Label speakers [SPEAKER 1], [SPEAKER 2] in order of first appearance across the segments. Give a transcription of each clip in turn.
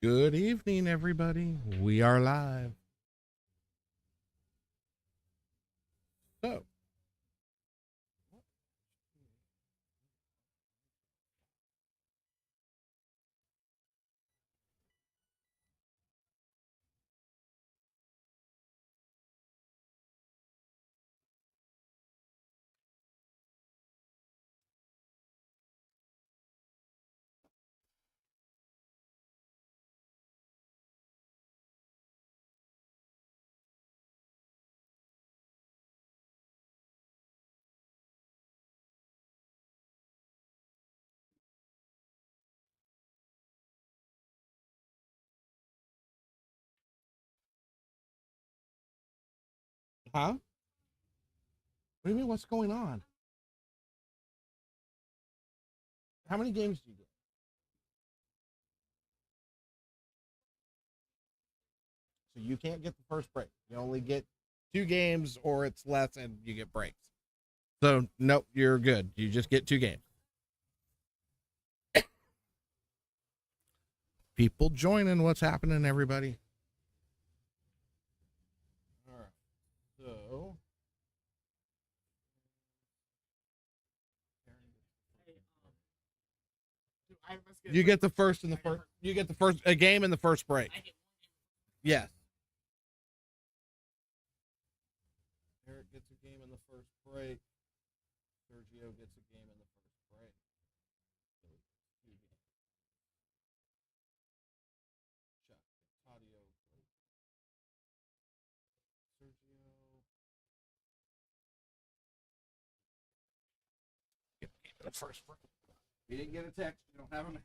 [SPEAKER 1] Good evening, everybody. We are live. So, huh? What do you mean? What's going on? How many games do you get? So you can't get the first break. You only get 2 games, or it's less, and you get breaks. So nope, you're good. You just get 2 games. People joining. What's happening, everybody? All right. So you get the first in the first. You get the first a game in the first break. Yes. Eric gets a game in the first break. Sergio gets a game in the first break. So 2 games. Chuck, Tadio, Sergio. Get a game in the first break. You didn't get a text. You don't have a match.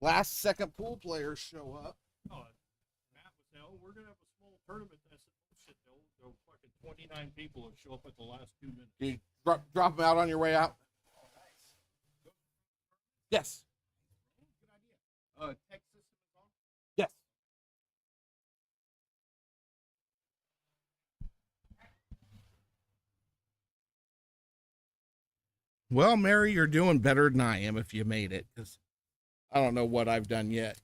[SPEAKER 1] Last second pool players show up.
[SPEAKER 2] Oh, Matt was saying, "Oh, we're gonna have a small tournament." I said, "Oh shit, there'll fucking 29 people that show up at the last 2 minutes."
[SPEAKER 1] You drop them out on your way out.
[SPEAKER 2] Oh, nice.
[SPEAKER 1] Yes.
[SPEAKER 2] Good idea. Text system is on.
[SPEAKER 1] Yes. Well, Mary, you're doing better than I am if you made it, because I don't know what I've done yet.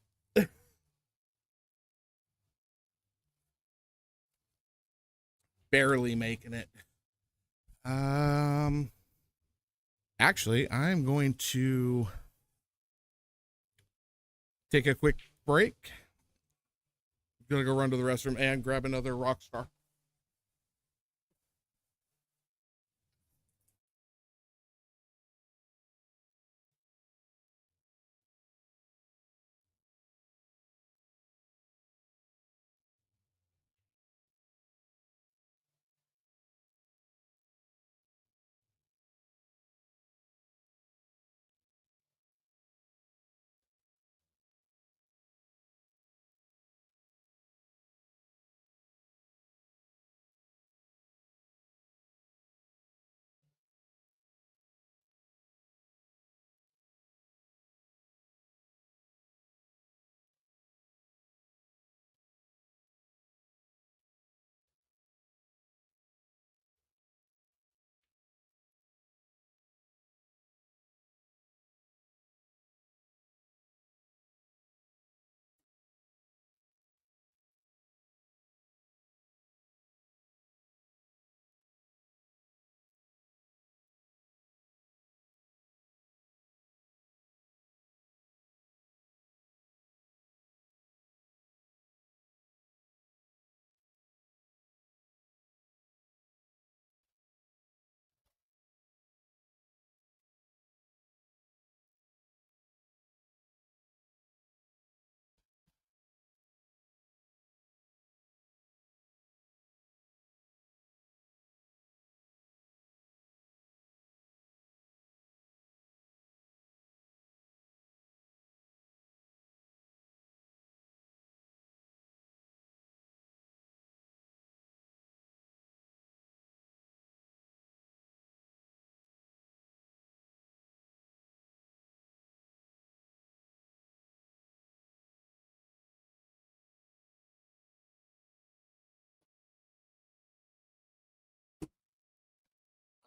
[SPEAKER 1] Barely making it. Actually, I'm going to take a quick break. Gonna go run to the restroom and grab another Rockstar.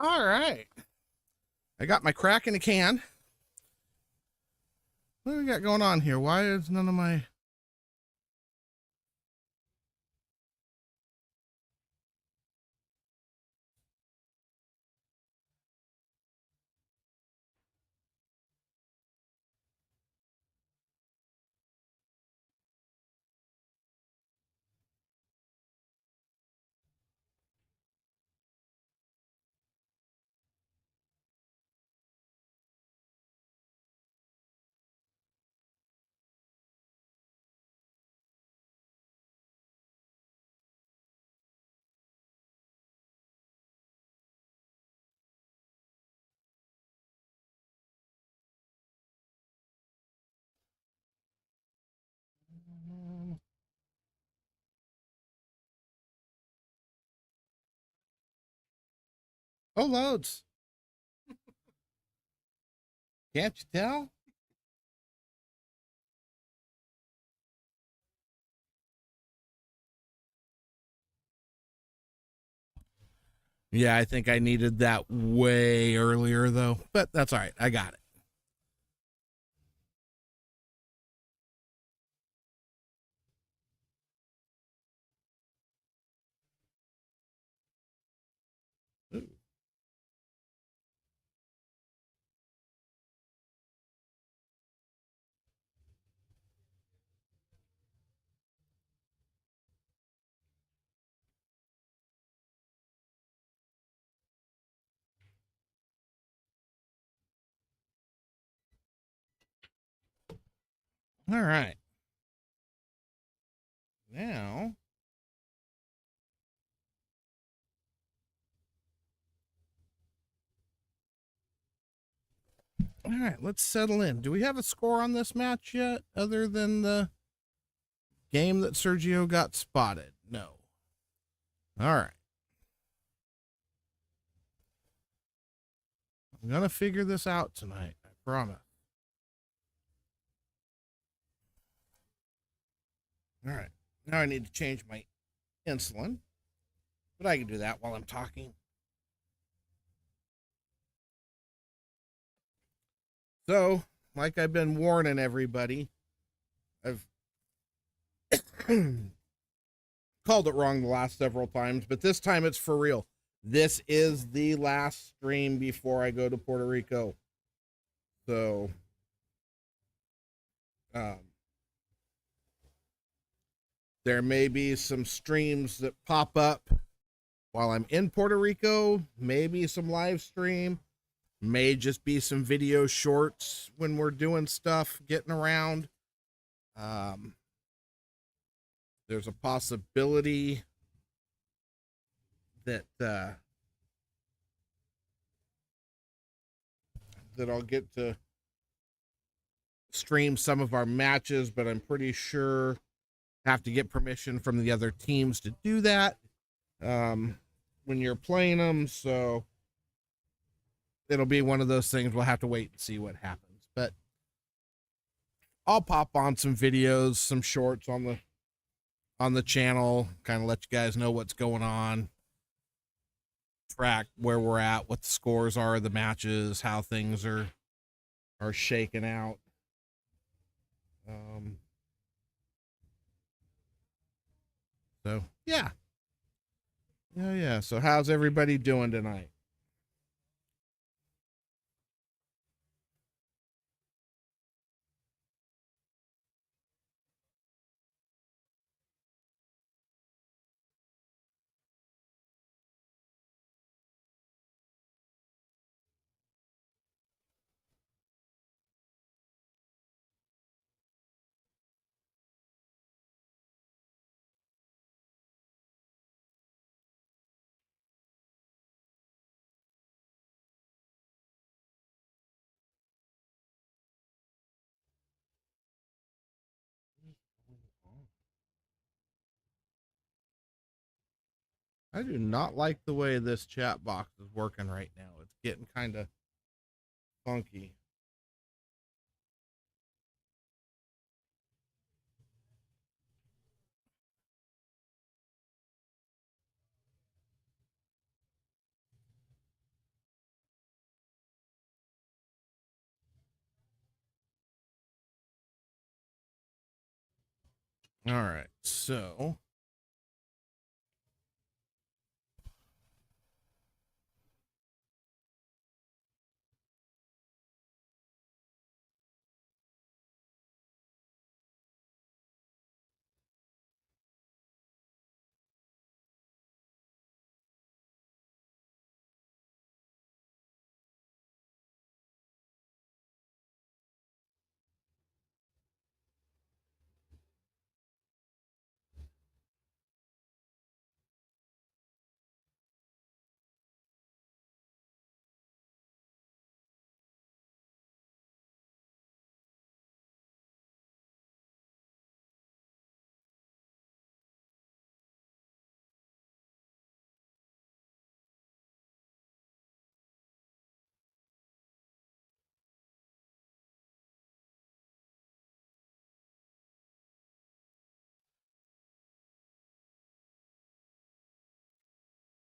[SPEAKER 1] All right. I got my crack in a can. What do we got going on here? Why is none of my... Oh, loads. Can't you tell? Yeah, I think I needed that way earlier, though. But that's all right. I got it. Ooh. All right. Now, all right, let's settle in. Do we have a score on this match yet, other than the game that Sergio got spotted? No. All right. I'm going to figure this out tonight. I promise. All right. Now I need to change my insulin, but I can do that while I'm talking. So, like I've been warning everybody, I've called it wrong the last several times, but this time it's for real. This is the last stream before I go to Puerto Rico. So, um, there may be some streams that pop up while I'm in Puerto Rico, maybe some live stream, may just be some video shorts when we're doing stuff, getting around. There's a possibility that that I'll get to stream some of our matches, but I'm pretty sure I have to get permission from the other teams to do that when you're playing them. So it'll be one of those things we'll have to wait and see what happens. But I'll pop on some videos, some shorts on the channel, kind of let you guys know what's going on, track where we're at, what the scores are of the matches, how things are shaking out. So yeah. So how's everybody doing tonight? I do not like the way this chat box is working right now. It's getting kind of funky. All right. So,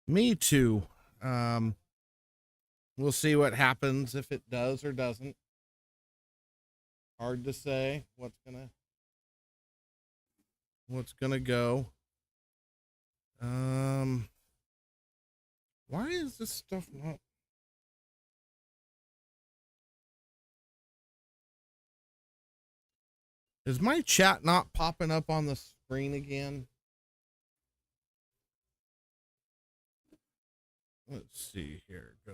[SPEAKER 1] me too. Um, we'll see what happens if it does or doesn't. Hard to say what's gonna go. Why is this stuff not? Is my chat not popping up on the screen again? Let's see here. Go.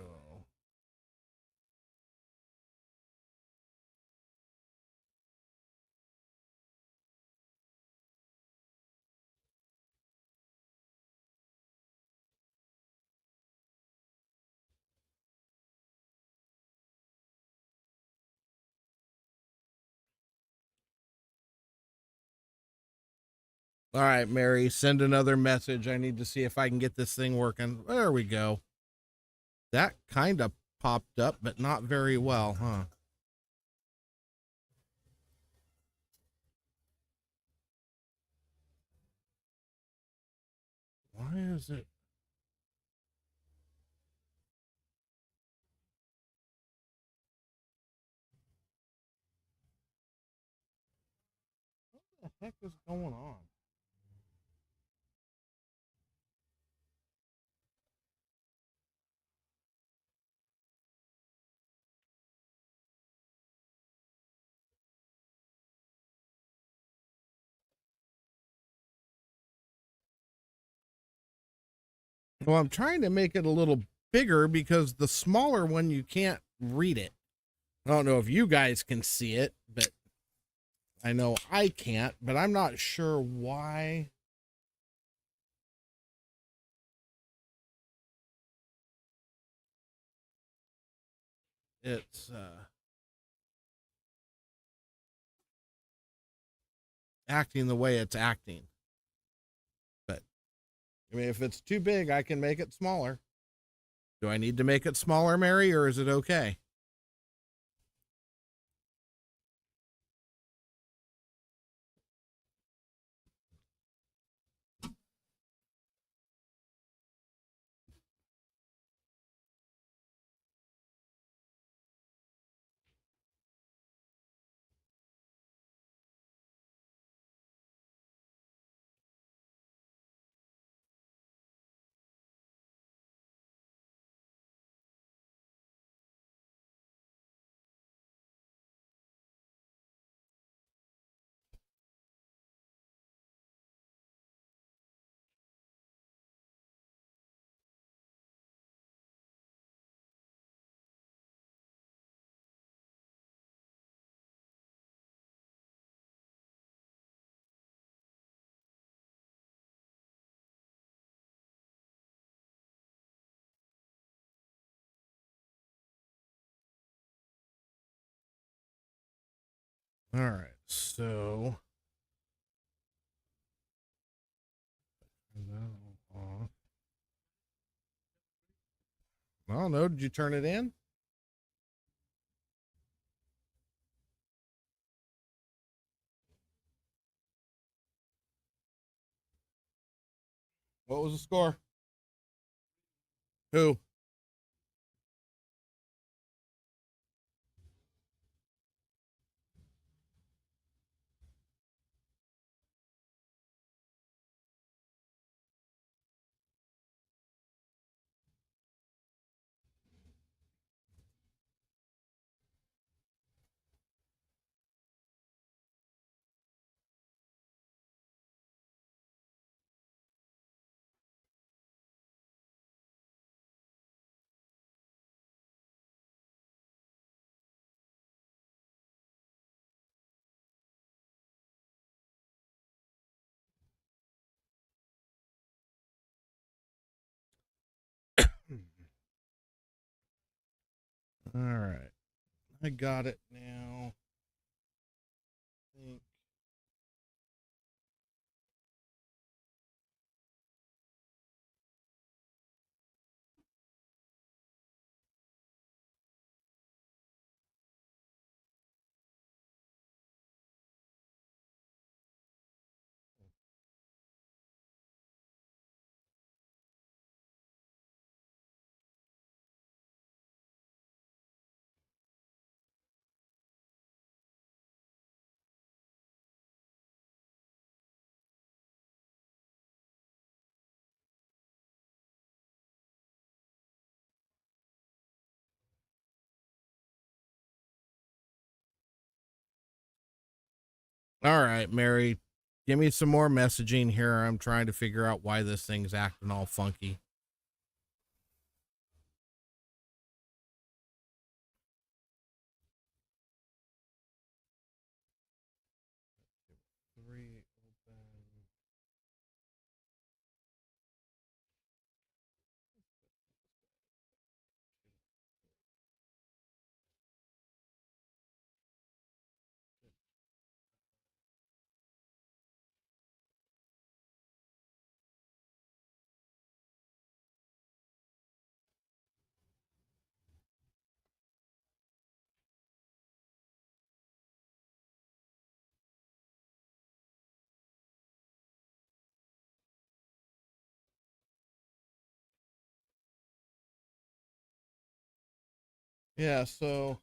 [SPEAKER 1] All right, Mary, send another message. I need to see if I can get this thing working. There we go. That kind of popped up, but not very well, huh? Why is it? heck is going on? Well, I'm trying to make it a little bigger because the smaller one, you can't read it. I don't know if you guys can see it, but I know I can't, but I'm not sure why. It's acting the way it's acting. But I mean, if it's too big, I can make it smaller. Do I need to make it smaller, Mary, or is it okay? All right, so no, oh no, did you turn it in? What was the score? Who? All right, I got it now. I think. All right, Mary, give me some more messaging here. I'm trying to figure out why this thing's acting all funky. Three open. Yeah, so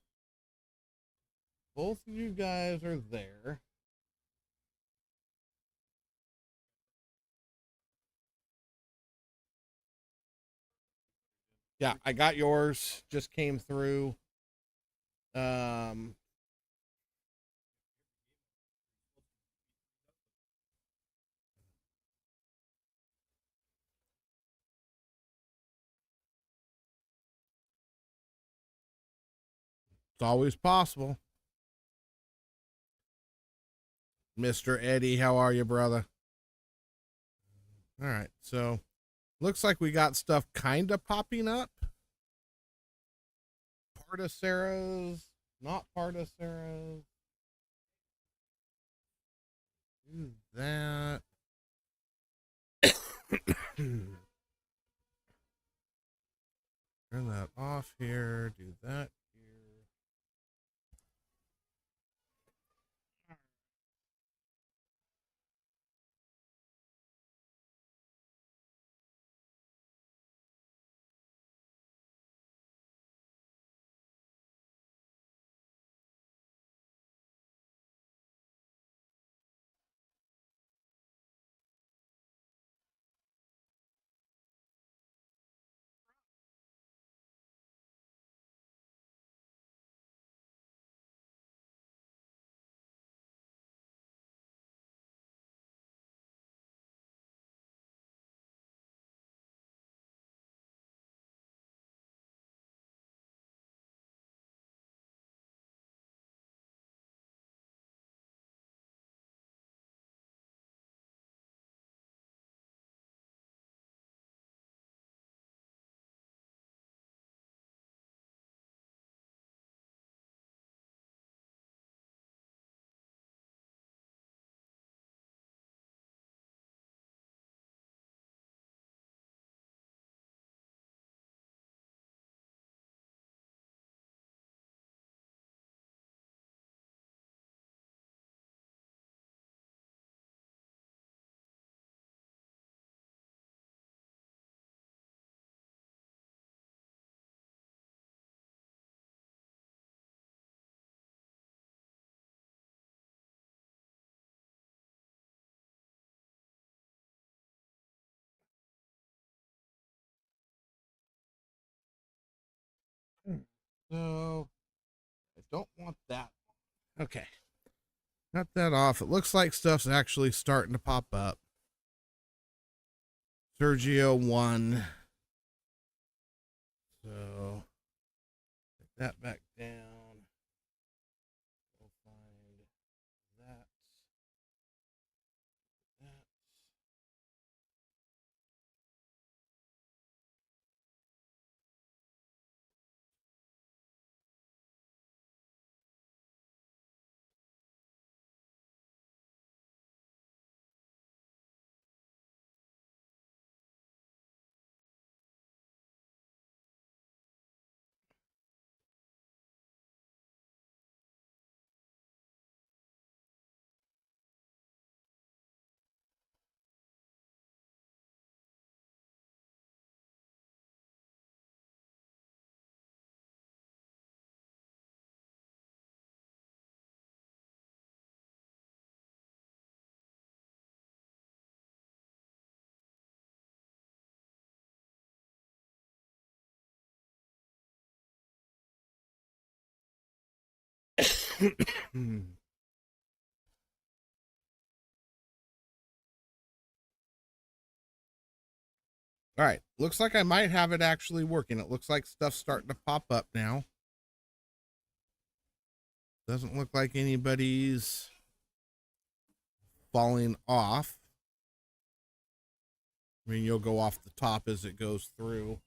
[SPEAKER 1] both of you guys are there. Yeah, I got yours. Just came through. Um, it's always possible. Mr. Eddie, how are you, brother? All right, so looks like we got stuff kind of popping up. Part of Sarah's, not part of Sarah's. Do that. Turn that off here. Do that here. So I don't want that. Okay. Got that off. It looks like stuff's actually starting to pop up. Sergio won. So take that back down. We'll find that. That. All right. Looks like I might have it actually working. It looks like stuff's starting to pop up now. Doesn't look like anybody's falling off. I mean, you'll go off the top as it goes through.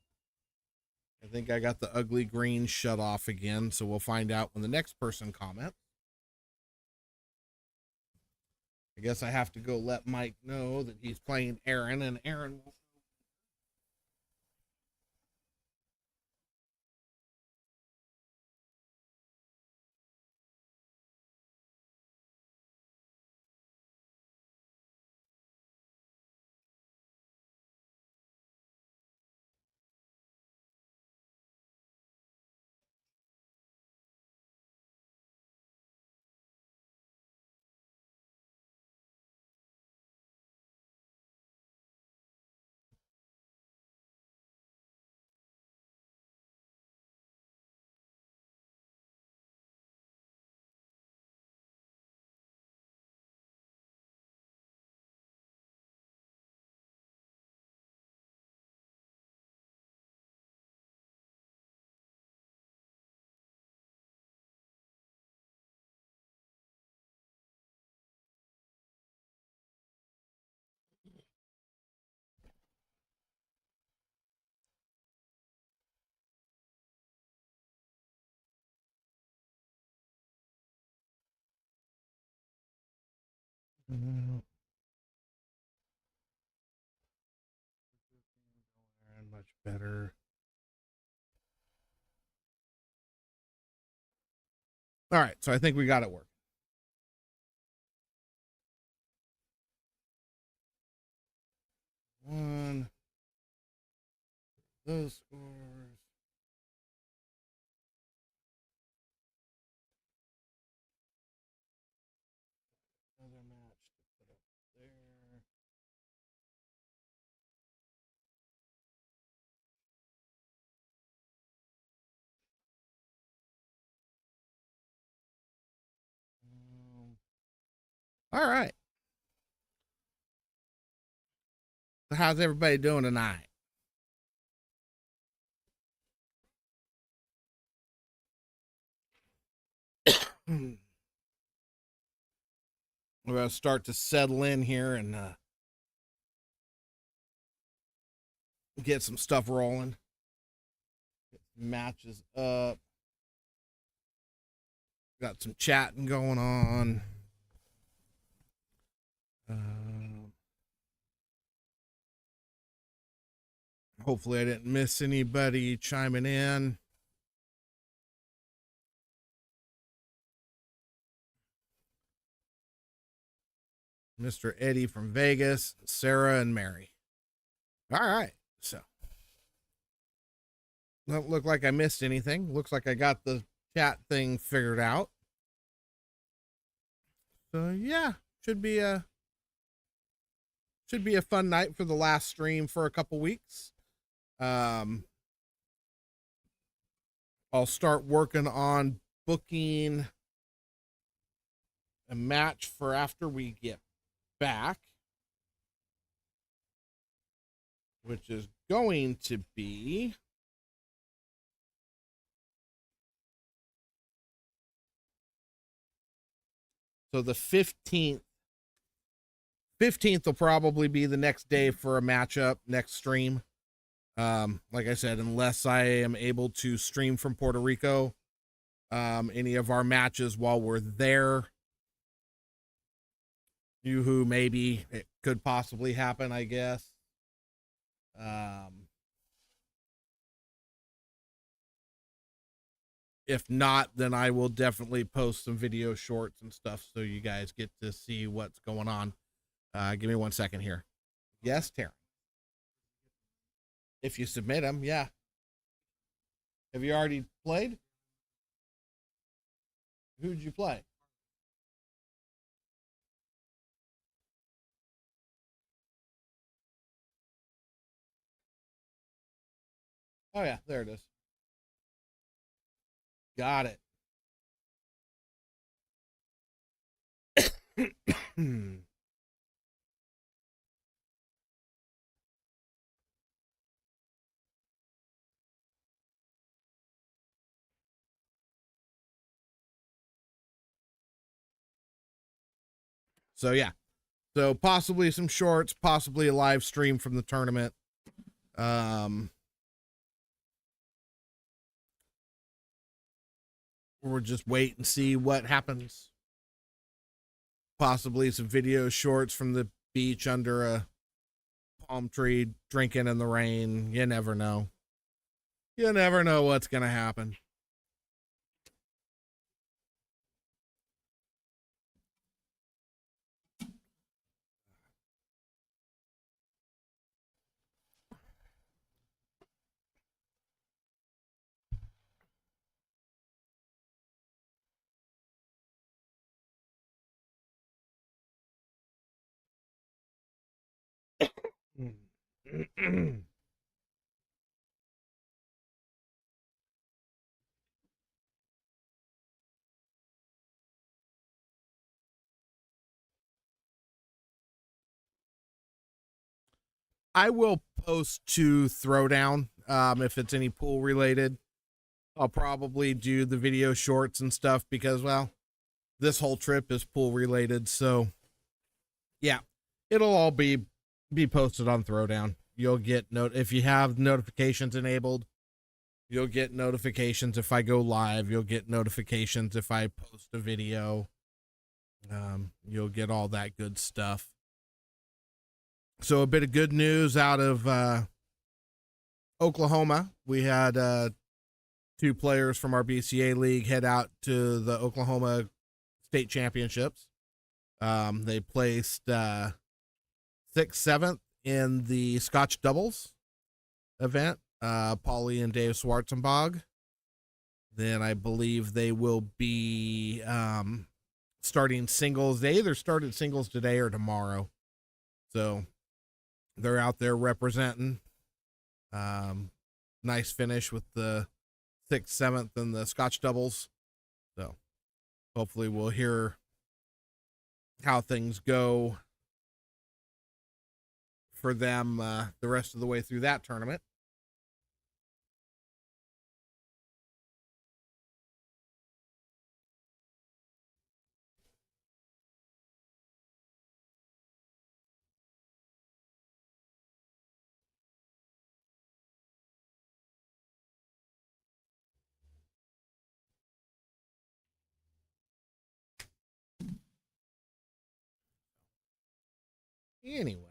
[SPEAKER 1] I think I got the ugly green shut off again, so we'll find out when the next person comments. I guess I have to go let Mike know that he's playing Aaron, and Aaron will. Mhm. Much better. All right, so I think we got it working. One. Those scores. Another match to put up there. All right. So how's everybody doing tonight? We're gonna start to settle in here and get some stuff rolling. Get matches up. Got some chatting going on. Hopefully I didn't miss anybody chiming in. Mr. Eddie from Vegas, Sarah and Mary. All right. So don't look like I missed anything. Looks like I got the chat thing figured out. So yeah, should be a fun night for the last stream for a couple weeks. I'll start working on booking a match for after we get back, which is going to be so the 15th. 15th will probably be the next day for a matchup, next stream. Like I said, unless I am able to stream from Puerto Rico, any of our matches while we're there, yoo-hoo, maybe it could possibly happen, I guess. If not, then I will definitely post some video shorts and stuff so you guys get to see what's going on. Give me 1 second here. Yes, Taryn. If you submit them, yeah. Have you already played? Who'd you play? Oh yeah, there it is. Got it. So yeah. So possibly some shorts, possibly a live stream from the tournament. We'll just wait and see what happens. Possibly some video shorts from the beach under a palm tree, drinking in the rain. You never know. You never know what's going to happen. I will post to Throwdown if it's any pool related. I'll probably do the video shorts and stuff because, well, this whole trip is pool related. So, yeah, it'll all be posted on Throwdown. You'll get if you have notifications enabled. You'll get notifications if I go live. You'll get notifications if I post a video. You'll get all that good stuff. So a bit of good news out of Oklahoma. We had two players from our BCA league head out to the Oklahoma State Championships. They placed 6th, 7th in the Scotch doubles event. Paulie and Dave Schwarzenbach. Then I believe they will be starting singles. They either started singles today or tomorrow. So they're out there representing. Nice finish with the 6th, 7th, and the Scotch doubles. So hopefully we'll hear how things go for them the rest of the way through that tournament. Anyway.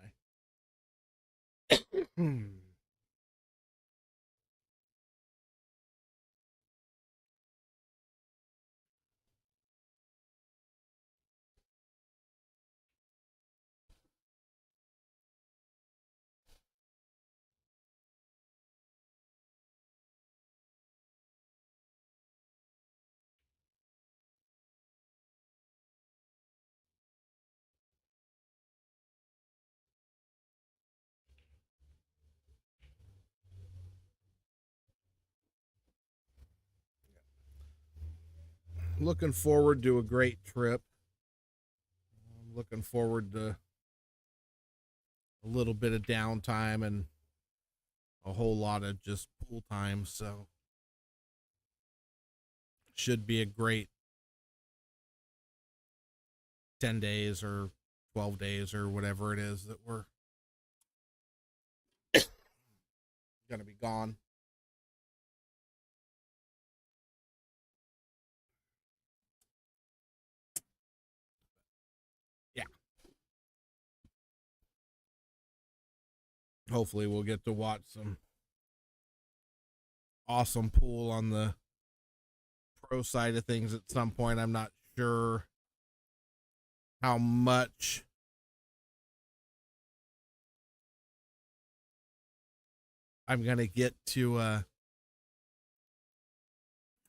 [SPEAKER 1] Looking forward to a great trip. I'm looking forward to a little bit of downtime and a whole lot of just pool time. So should be a great 10 days or 12 days or whatever it is that we're going to be gone. Yeah. Hopefully we'll get to watch some awesome pool on the pro side of things at some point. I'm not sure how much I'm going to get to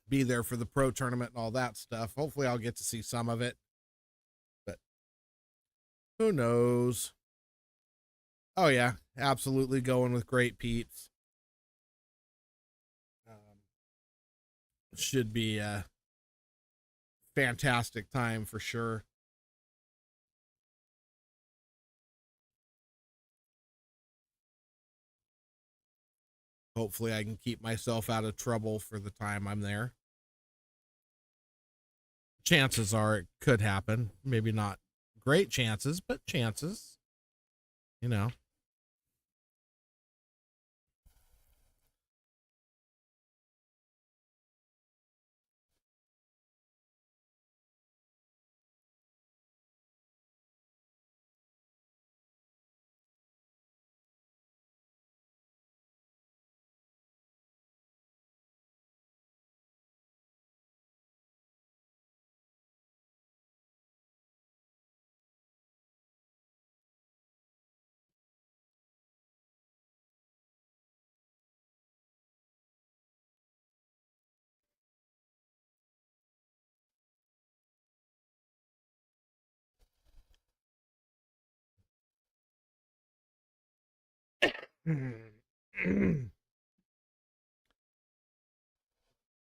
[SPEAKER 1] be there for the pro tournament and all that stuff. Hopefully I'll get to see some of it, but who knows? Oh yeah, absolutely going with Great Pete's. Should be a fantastic time for sure. Hopefully I can keep myself out of trouble for the time I'm there. Chances are it could happen. Maybe not great chances, but chances. You know.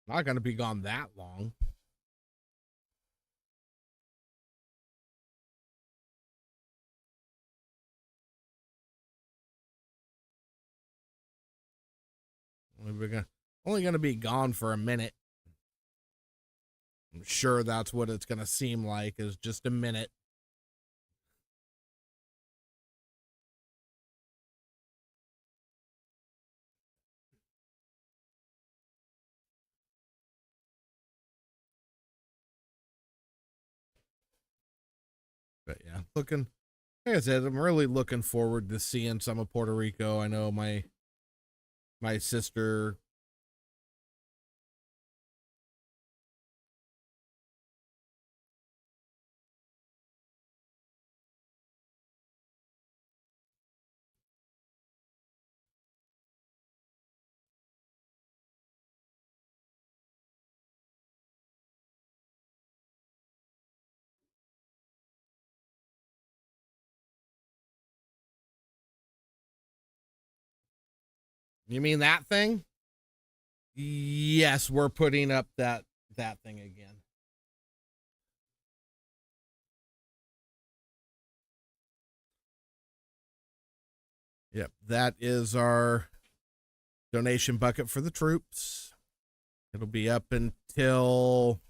[SPEAKER 1] Not going to be gone that long. Only going to be gone for a minute. I'm sure that's what it's going to seem like, is just a minute. Looking, like I said, I'm really looking forward to seeing some of Puerto Rico. I know my sister. You mean that thing? Yes, we're putting up that thing again. Yep, that is our donation bucket for the troops. It'll be up until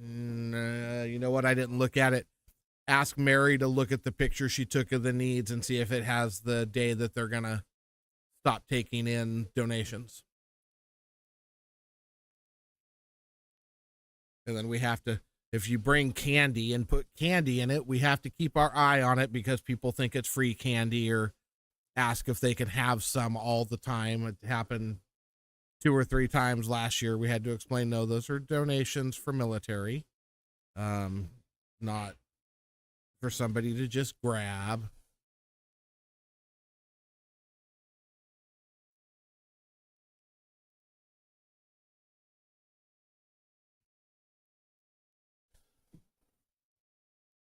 [SPEAKER 1] you know what? I didn't look at it. Ask Mary to look at the picture she took of the needs and see if it has the day that they're gonna stop taking in donations. And then we have to, if you bring candy and put candy in it, we have to keep our eye on it because people think it's free candy or ask if they can have some all the time. It happened 2 or 3 times last year. We had to explain, no, those are donations for military, not for somebody to just grab.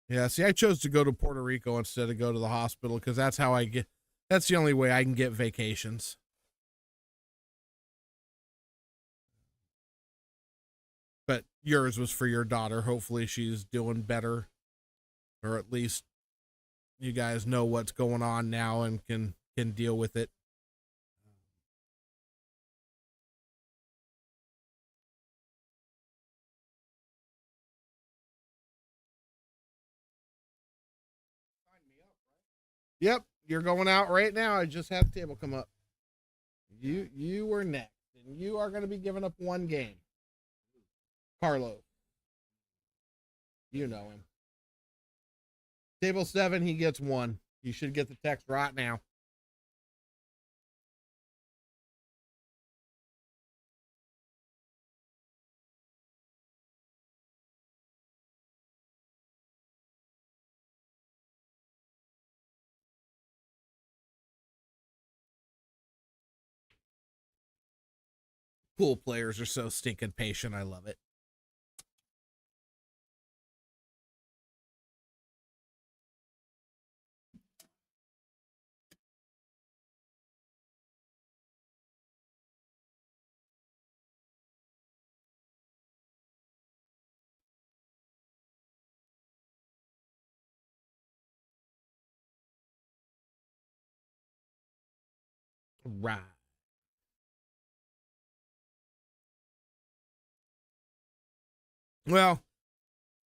[SPEAKER 1] Yeah, see, I chose to go to Puerto Rico instead of go to the hospital because that's how I get, that's the only way I can get vacations. But yours was for your daughter. Hopefully she's doing better, or at least you guys know what's going on now and can deal with it. Yep, you're going out right now. I just had the table come up. You were next, and you are going to be giving up one game. Carlos, you know him. Table 7, he gets 1. You should get the text right now. Pool players are so stinking patient. I love it. Right. Well,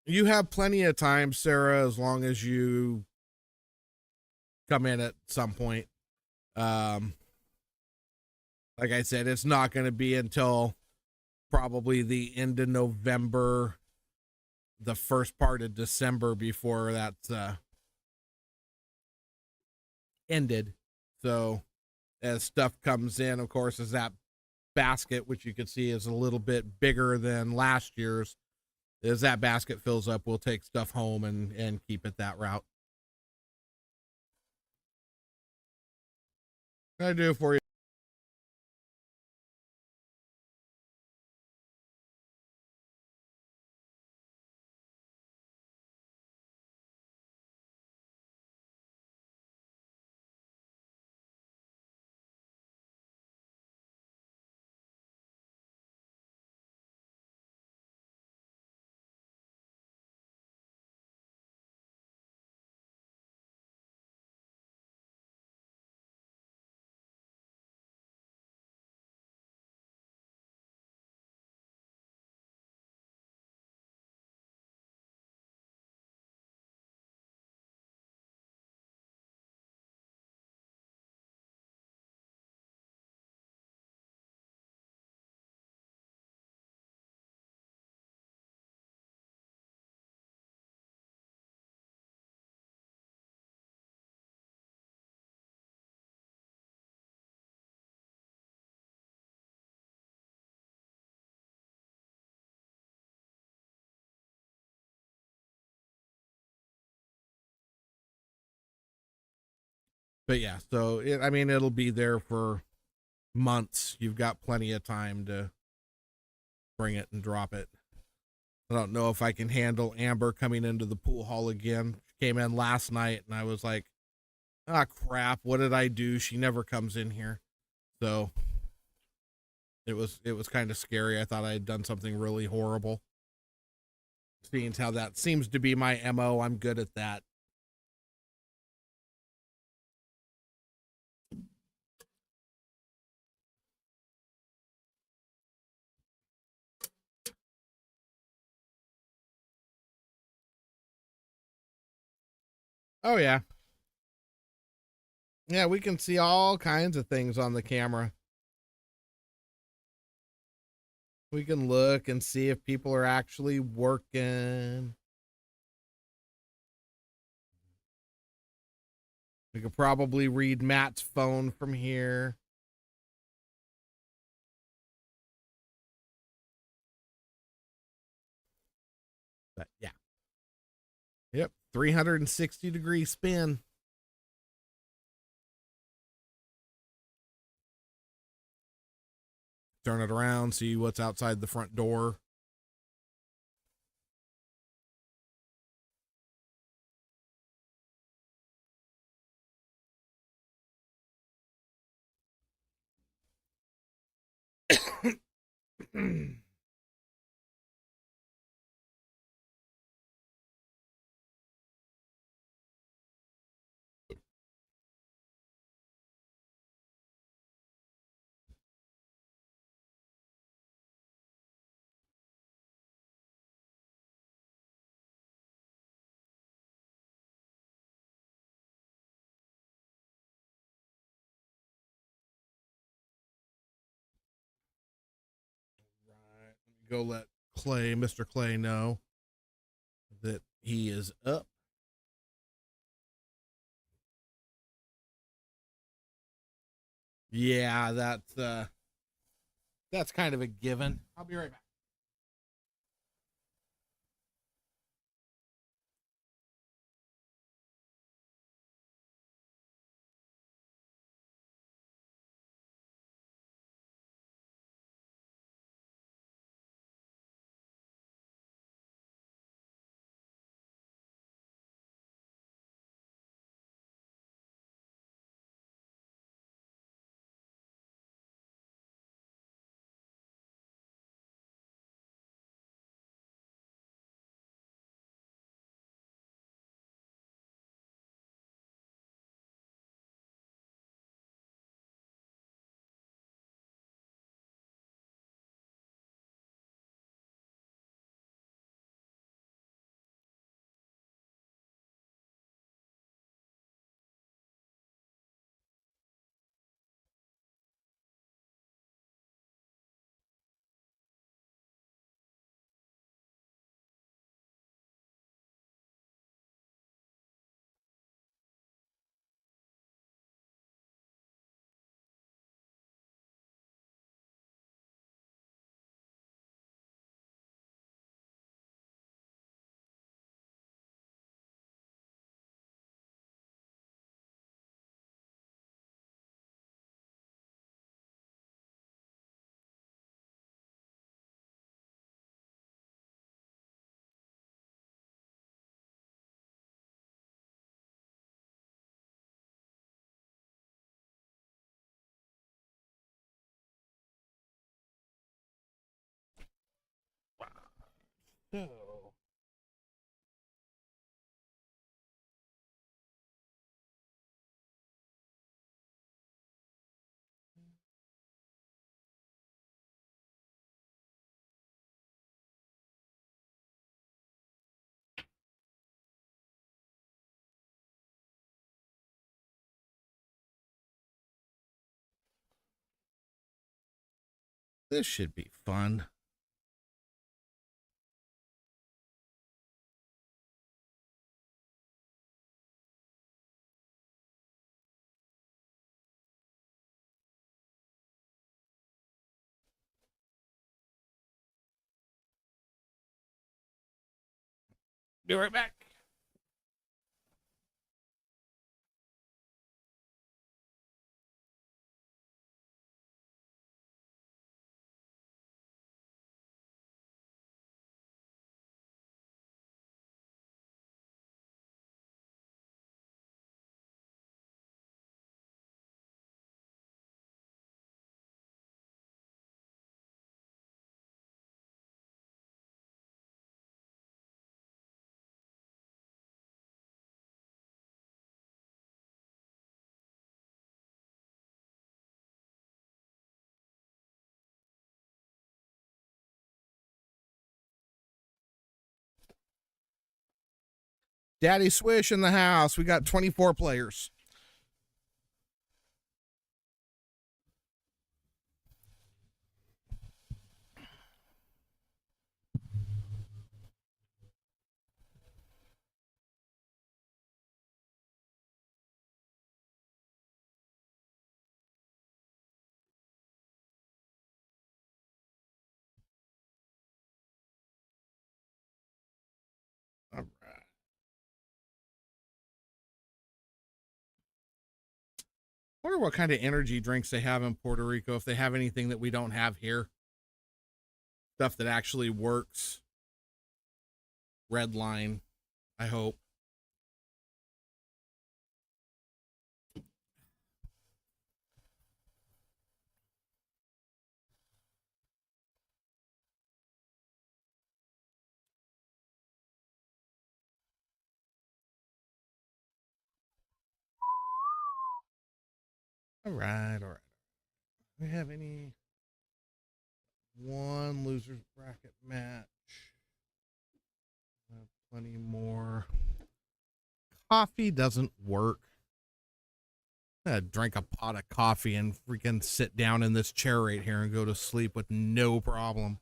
[SPEAKER 1] you have plenty of time, Sarah, as long as you come in at some point. Um, like I said, it's not going to be until probably the end of November, the first part of December before that's ended. So as stuff comes in, of course, as that basket, which you can see is a little bit bigger than last year's, as that basket fills up, we'll take stuff home and keep it that route. What can I do for you? But yeah, so I mean, it'll be there for months. You've got plenty of time to bring it and drop it. I don't know if I can handle Amber coming into the pool hall again. She came in last night and I was like, ah, crap, what did I do? She never comes in here. So it was kind of scary. I thought I had done something really horrible. Seeing how that seems to be my MO, I'm good at that. Oh yeah. Yeah, we can see all kinds of things on the camera. We can look and see if people are actually working. We could probably read Matt's phone from here. But yeah. Yep. 360-degree spin. Turn it around, see what's outside the front door. Right. Go let Mr. Clay know that he is up. Yeah, that's kind of a given. I'll be right back. So this should be fun. Be right back. Daddy Swish in the house. We got 24 players. All right. I wonder what kind of energy drinks they have in Puerto Rico, if they have anything that we don't have here. Stuff that actually works. Red line, I hope. All right, all right. Do we have any one losers bracket match? Plenty more. Coffee doesn't work. I'm gonna drink a pot of coffee and freaking sit down in this chair right here and go to sleep with no problem.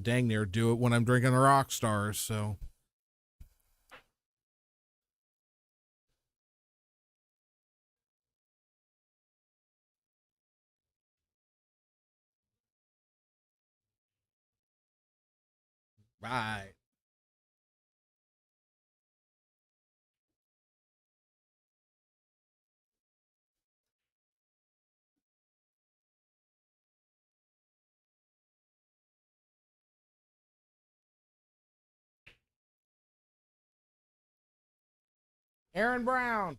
[SPEAKER 1] Dang near do it when I'm drinking the rock stars, so. Right. Aaron Brown.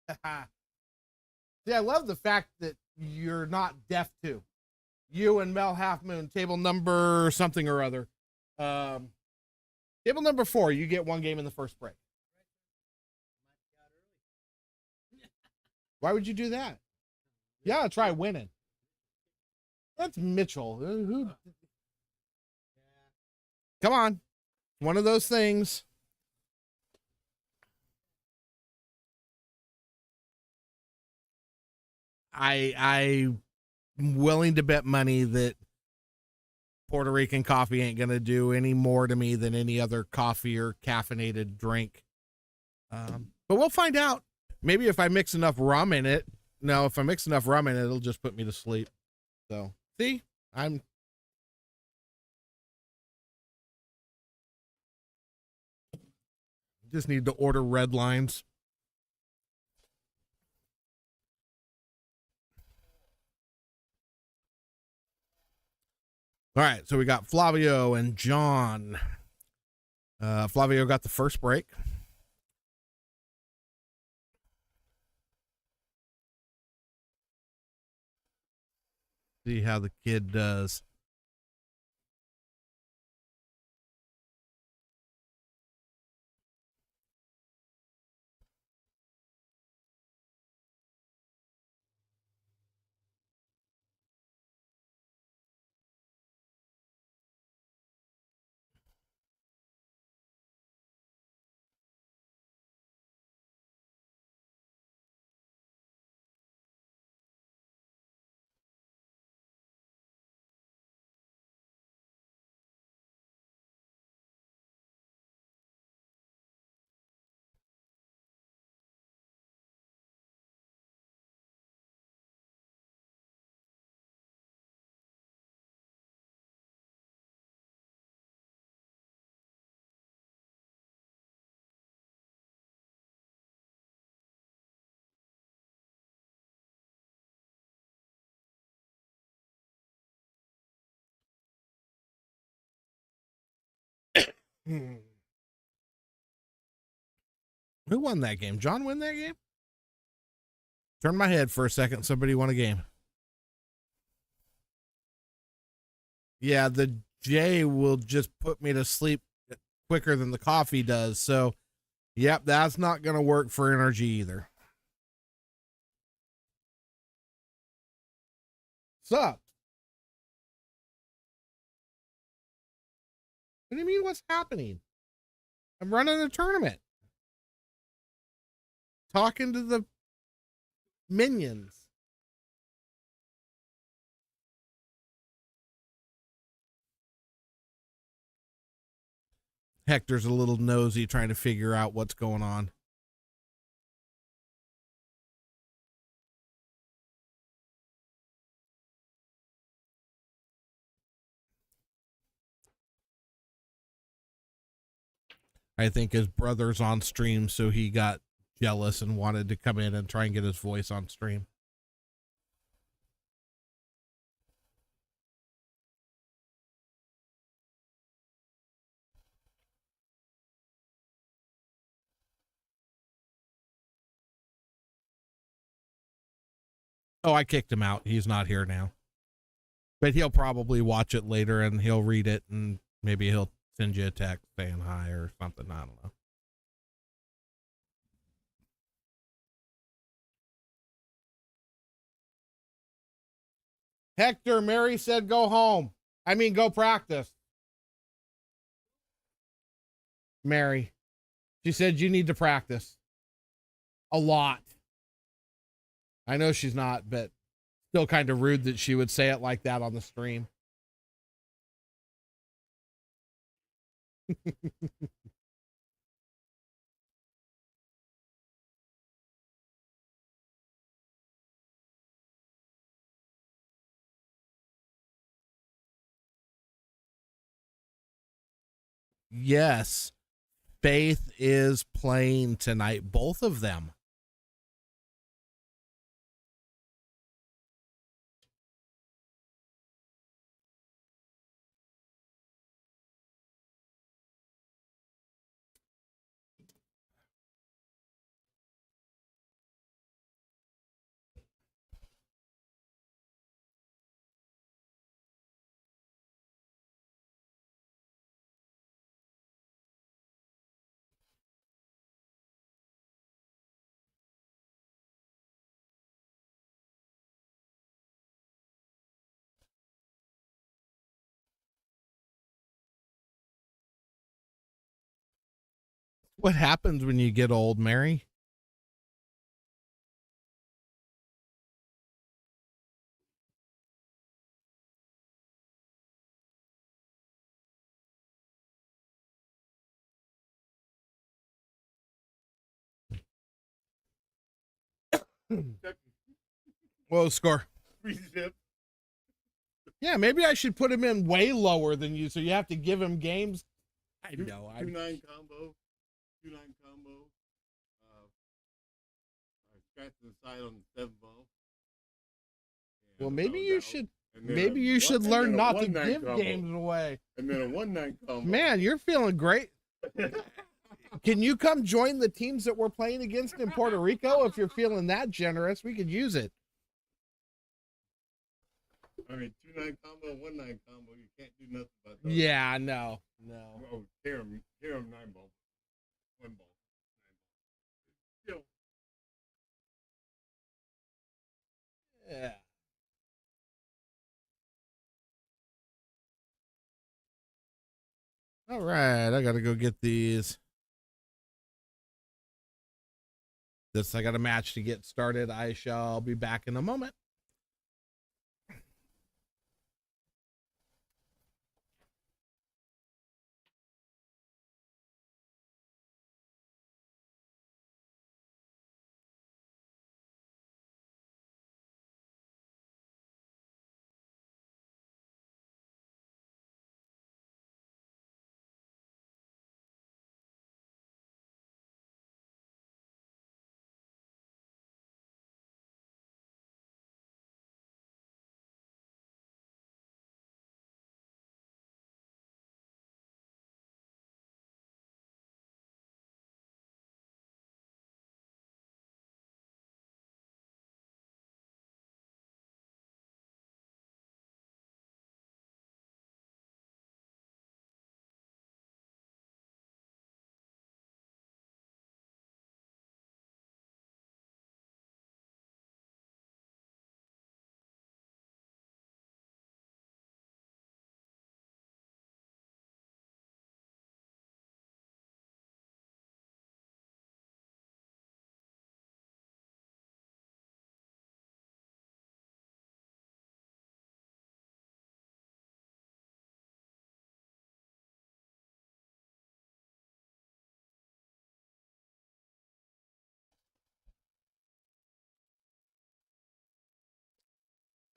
[SPEAKER 1] See, I love the fact that you're not deaf too. You and Mel Half Moon, table number something or other. Table number 4, you get one game in the first break. Why would you do that? Yeah, try winning. That's Mitchell. Who? Come on. One of those things. I'm willing to bet money that Puerto Rican coffee ain't gonna do any more to me than any other coffee or caffeinated drink. But we'll find out. Maybe if I mix enough rum in it. No, if I mix enough rum in it, it'll just put me to sleep. So, see, I'm. Just need to order red lines. All right, so we got Flavio and John. Flavio got the first break. See how the kid does. Who won that game? John win that game? Turn my head for a second. Somebody won a game. Yeah, the J will just put me to sleep quicker than the coffee does. So, yep, that's not going to work for energy either. Sup? What do you mean, what's happening? I'm running a tournament. Talking to the minions. Hector's a little nosy trying to figure out what's going on. I think his brother's on stream, so he got jealous and wanted to come in and try and get his voice on stream. Oh, I kicked him out. He's not here now. But he'll probably watch it later and he'll read it and maybe he'll send you a text saying hi or something. I don't know. Hector, Mary said go home. I mean, go practice. Mary. She said you need to practice. A lot. I know she's not, but still kind of rude that she would say it like that on the stream. Yes. Faith is playing tonight, both of them. What happens when you get old, Mary? What was the score? Yeah, maybe I should put him in way lower than you, so you have to give him games. I know.
[SPEAKER 2] 2-9 combo. 2-9 combo. I scratched the side on the 7 ball.
[SPEAKER 1] Well, maybe you should. Maybe you should learn not to give games away.
[SPEAKER 2] And then a 1-9 combo.
[SPEAKER 1] Man, you're feeling great. Can you come join the teams that we're playing against in Puerto Rico? If you're feeling that generous, we could use it.
[SPEAKER 2] I mean, 2-9 combo, 1-9 combo. You can't do nothing about those.
[SPEAKER 1] Yeah, no.
[SPEAKER 2] Oh, hear him 9 ball. 1 ball. 9 ball.
[SPEAKER 1] Yeah. All right, I gotta go get these. I got a match to get started. I shall be back in a moment.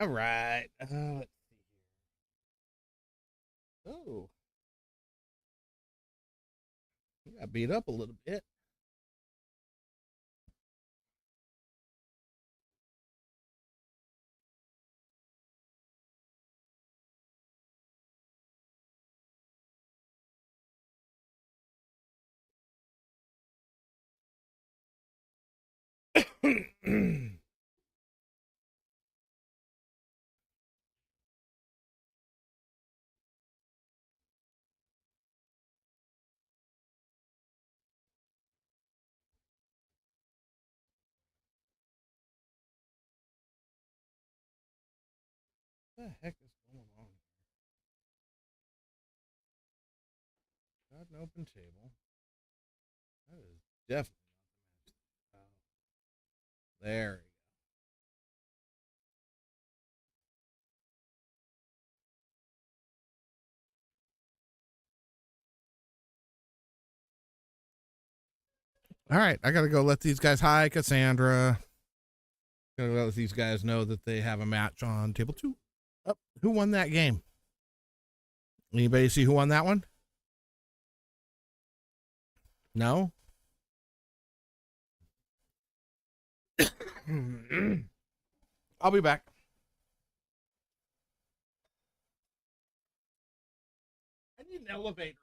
[SPEAKER 1] All right. Let's see here. Oh, I got beat up a little bit. What the heck is going on here? Got an open table. That is definitely not the match. There you go. All right, I gotta go let these guys. Hi, Cassandra. Gotta let these guys know that they have a match on table 2. Oh, who won that game? Anybody see who won that one? No. I'll be back. I need an elevator.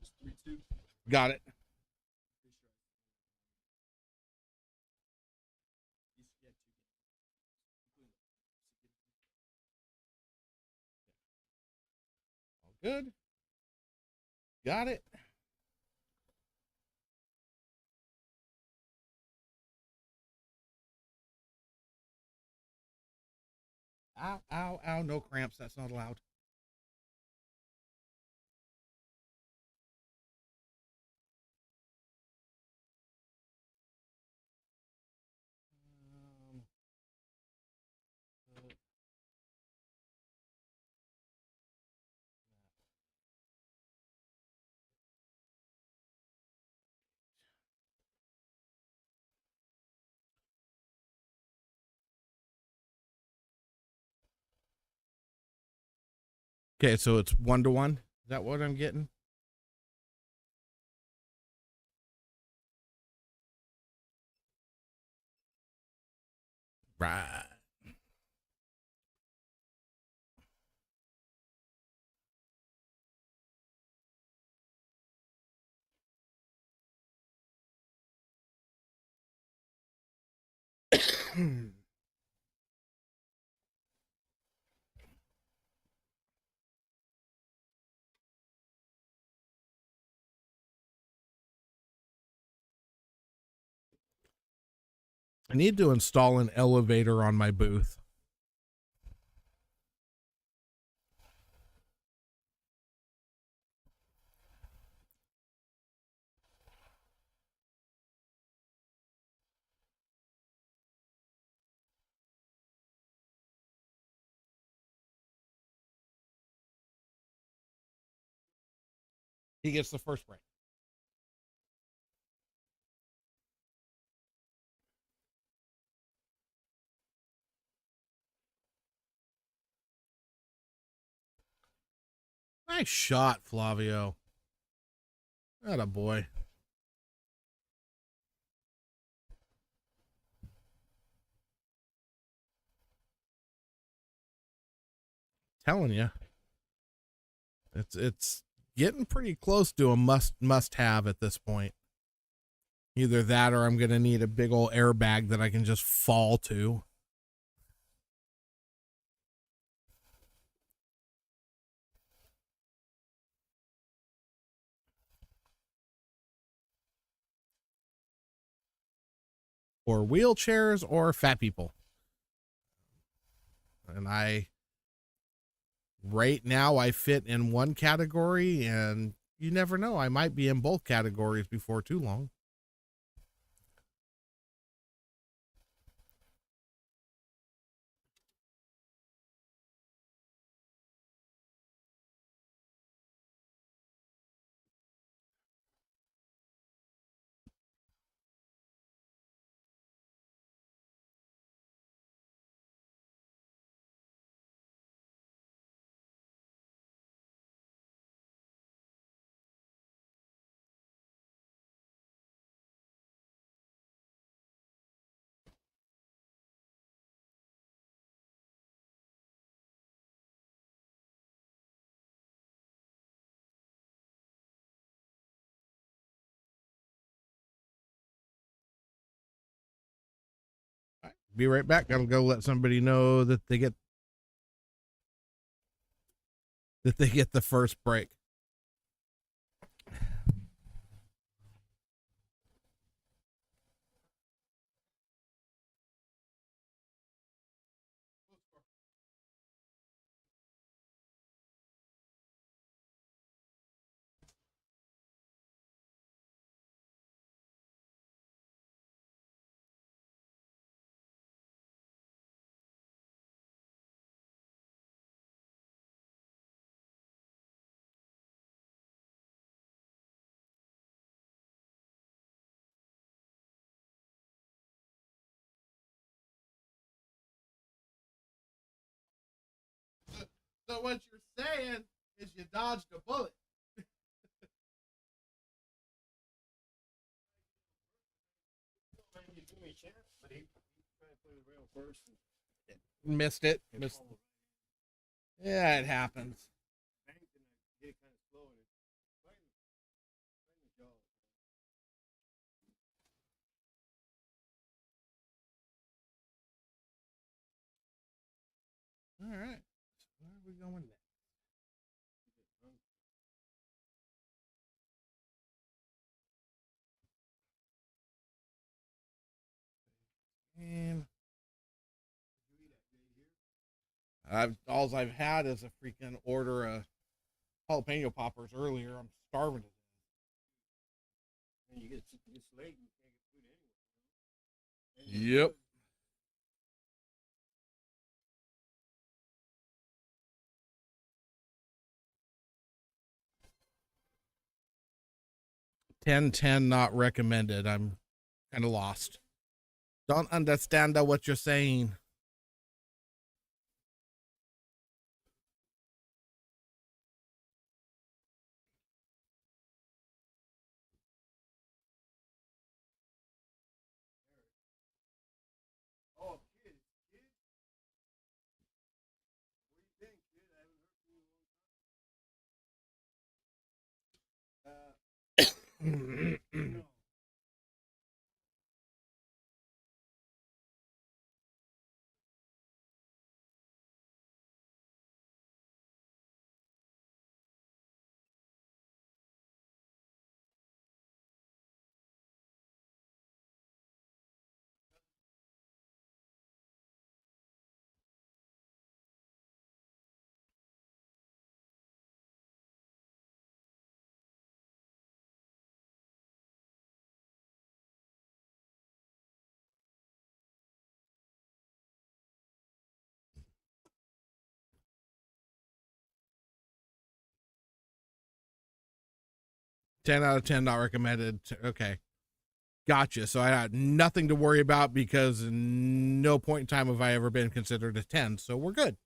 [SPEAKER 2] It's 3-2.
[SPEAKER 1] Got it. All good. Got it. Ow, ow, ow. No cramps. That's not allowed. Um, okay, so it's 1-1. Is that what I'm getting? Right. I need to install an elevator on my booth. He gets the first break. Nice shot, Flavio. Atta boy. Telling you, it's getting pretty close to a must have at this point. Either that or I'm gonna need a big old airbag that I can just fall to. Or wheelchairs or fat people. And right now I fit in one category, and you never know, I might be in both categories before too long. Be right back. I'll go let somebody know that they get the first break. So what you're saying is you dodged a bullet. Missed it. Yeah, it happens. All right. Where are we going next? And I've had is a freaking order of jalapeno poppers earlier. I'm starving to
[SPEAKER 2] And it's late. You can't get food anyway.
[SPEAKER 1] Yep. $10.10 not recommended. I'm kind of lost. Don't understand what you're saying.
[SPEAKER 2] Oh, kid, kid. What do you think, kid? I haven't heard from you in a long time. No.
[SPEAKER 1] 10 out of 10 not recommended. Okay. Gotcha. So I had nothing to worry about because no point in time have I ever been considered a 10. So we're good.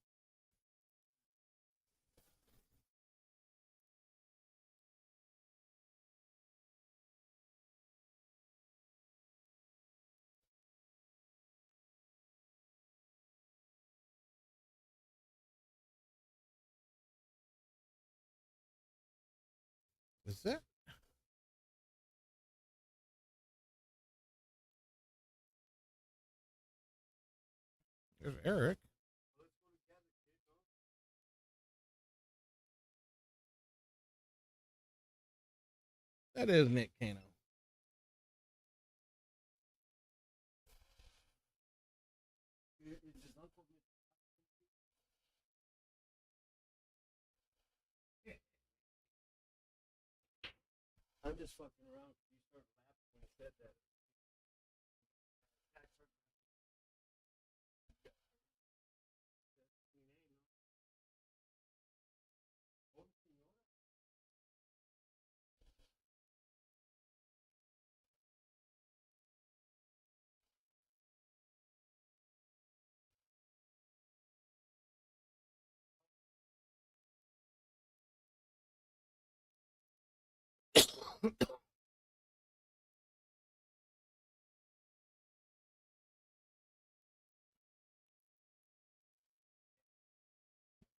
[SPEAKER 1] Is that? There's Eric. That is Nick Cano.
[SPEAKER 2] I'm just fucking around. You started laughing when I said that.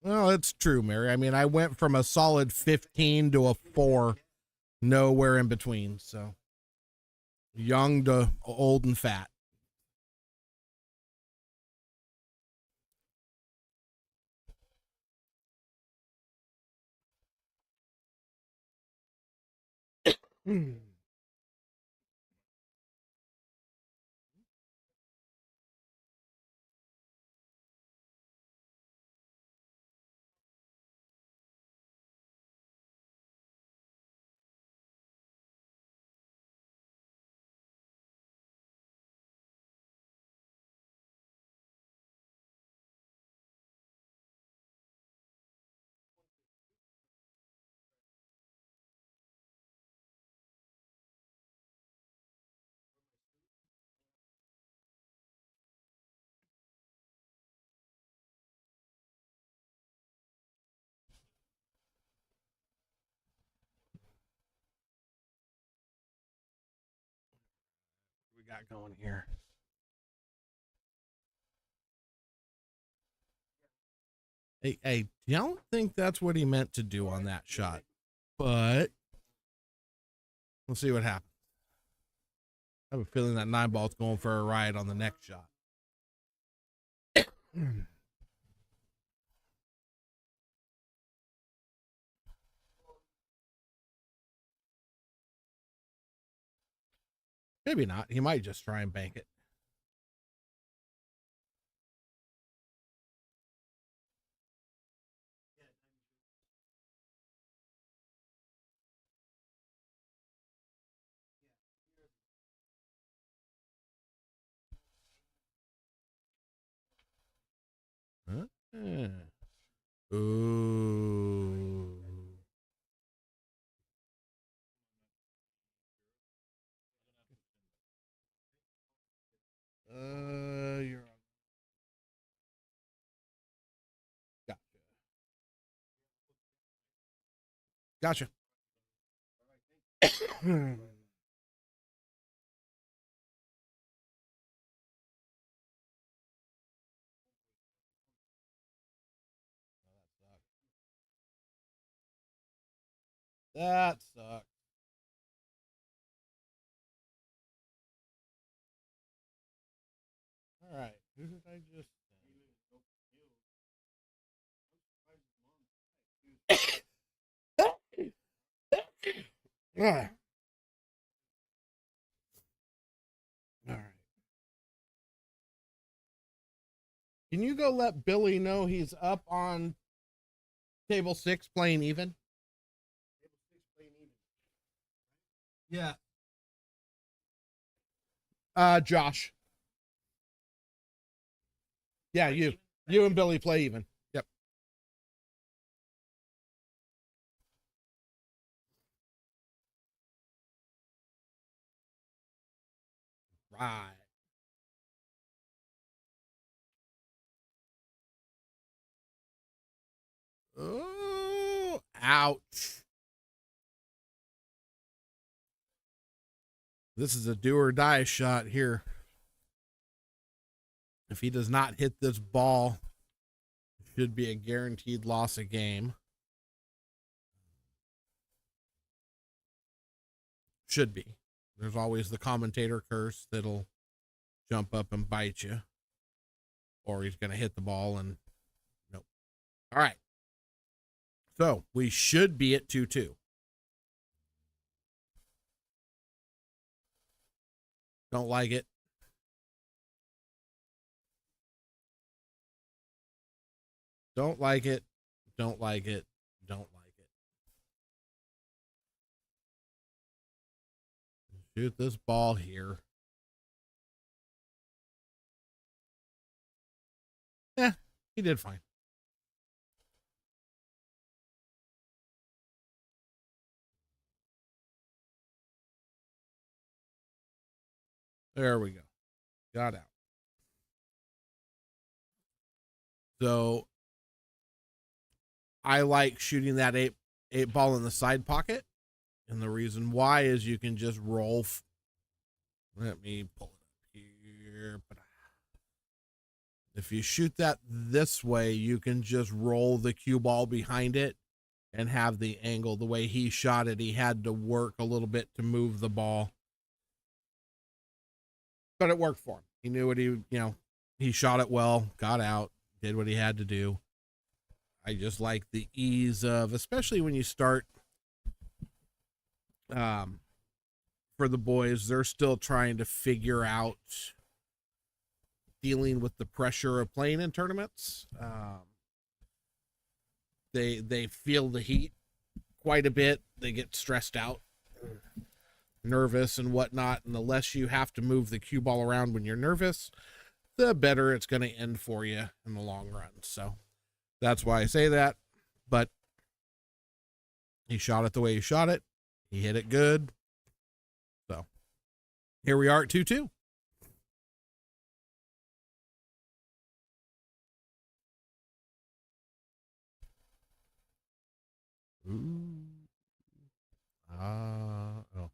[SPEAKER 1] Well, it's true, Mary. I mean, I went from a solid 15 to a 4, nowhere in between. So young to old and fat. We got going here. I don't think that's what he meant to do on that shot, but we'll see what happens. I have a feeling that 9-ball's going for a ride on the next shot. Maybe not. He might just try and bank it. Huh? Ooh. You're on. Gotcha. Gotcha. That sucks. All right. Who did I just send? All right. Can you go let Billy know he's up on table 6 playing even?
[SPEAKER 2] Yeah.
[SPEAKER 1] Josh. Yeah, you. You and Billy play even. Yep. Right. Oh, ouch. This is a do or die shot here. If he does not hit this ball, it should be a guaranteed loss of game. should be. There's always the commentator curse that'll jump up and bite you, or he's going to hit the ball and nope. All right. So we should be at 2-2. Don't like it. Don't like it. Don't like it. Don't like it. Shoot this ball here. Yeah, he did fine. There we go. Got out. So I like shooting that eight ball in the side pocket. And the reason why is you can just roll. Let me pull it up here. If you shoot that this way, you can just roll the cue ball behind it and have the angle. The way he shot it, he had to work a little bit to move the ball. But it worked for him. He knew what he shot it well, got out, did what he had to do. I just like the ease of, especially when you start, for the boys, they're still trying to figure out dealing with the pressure of playing in tournaments. They feel the heat quite a bit. They get stressed out, nervous and whatnot. And the less you have to move the cue ball around when you're nervous, the better it's going to end for you in the long run. So that's why I say that. But he shot it the way he shot it. He hit it good. So here we are at 2-2. Ooh. Oh.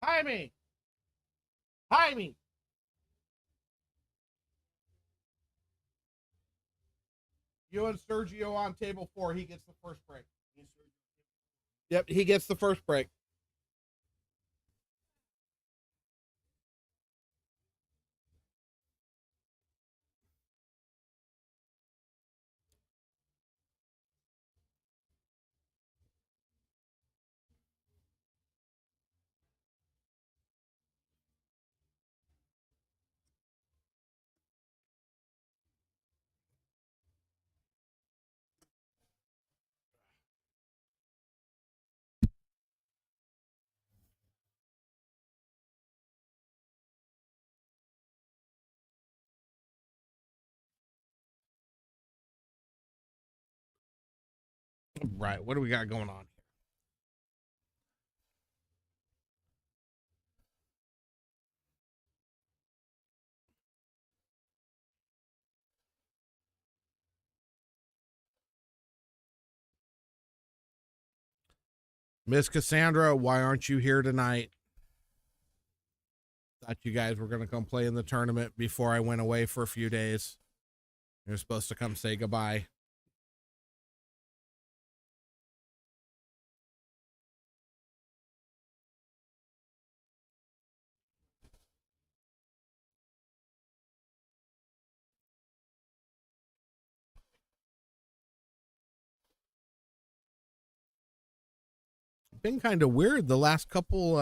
[SPEAKER 1] Jaime! Jaime! You and Sergio on table 4. He gets the first break. Yep, he gets the first break. Right, what do we got going on here? Miss Cassandra, why aren't you here tonight? Thought you guys were going to come play in the tournament before I went away for a few days. You're supposed to come say goodbye. Been kind of weird the last couple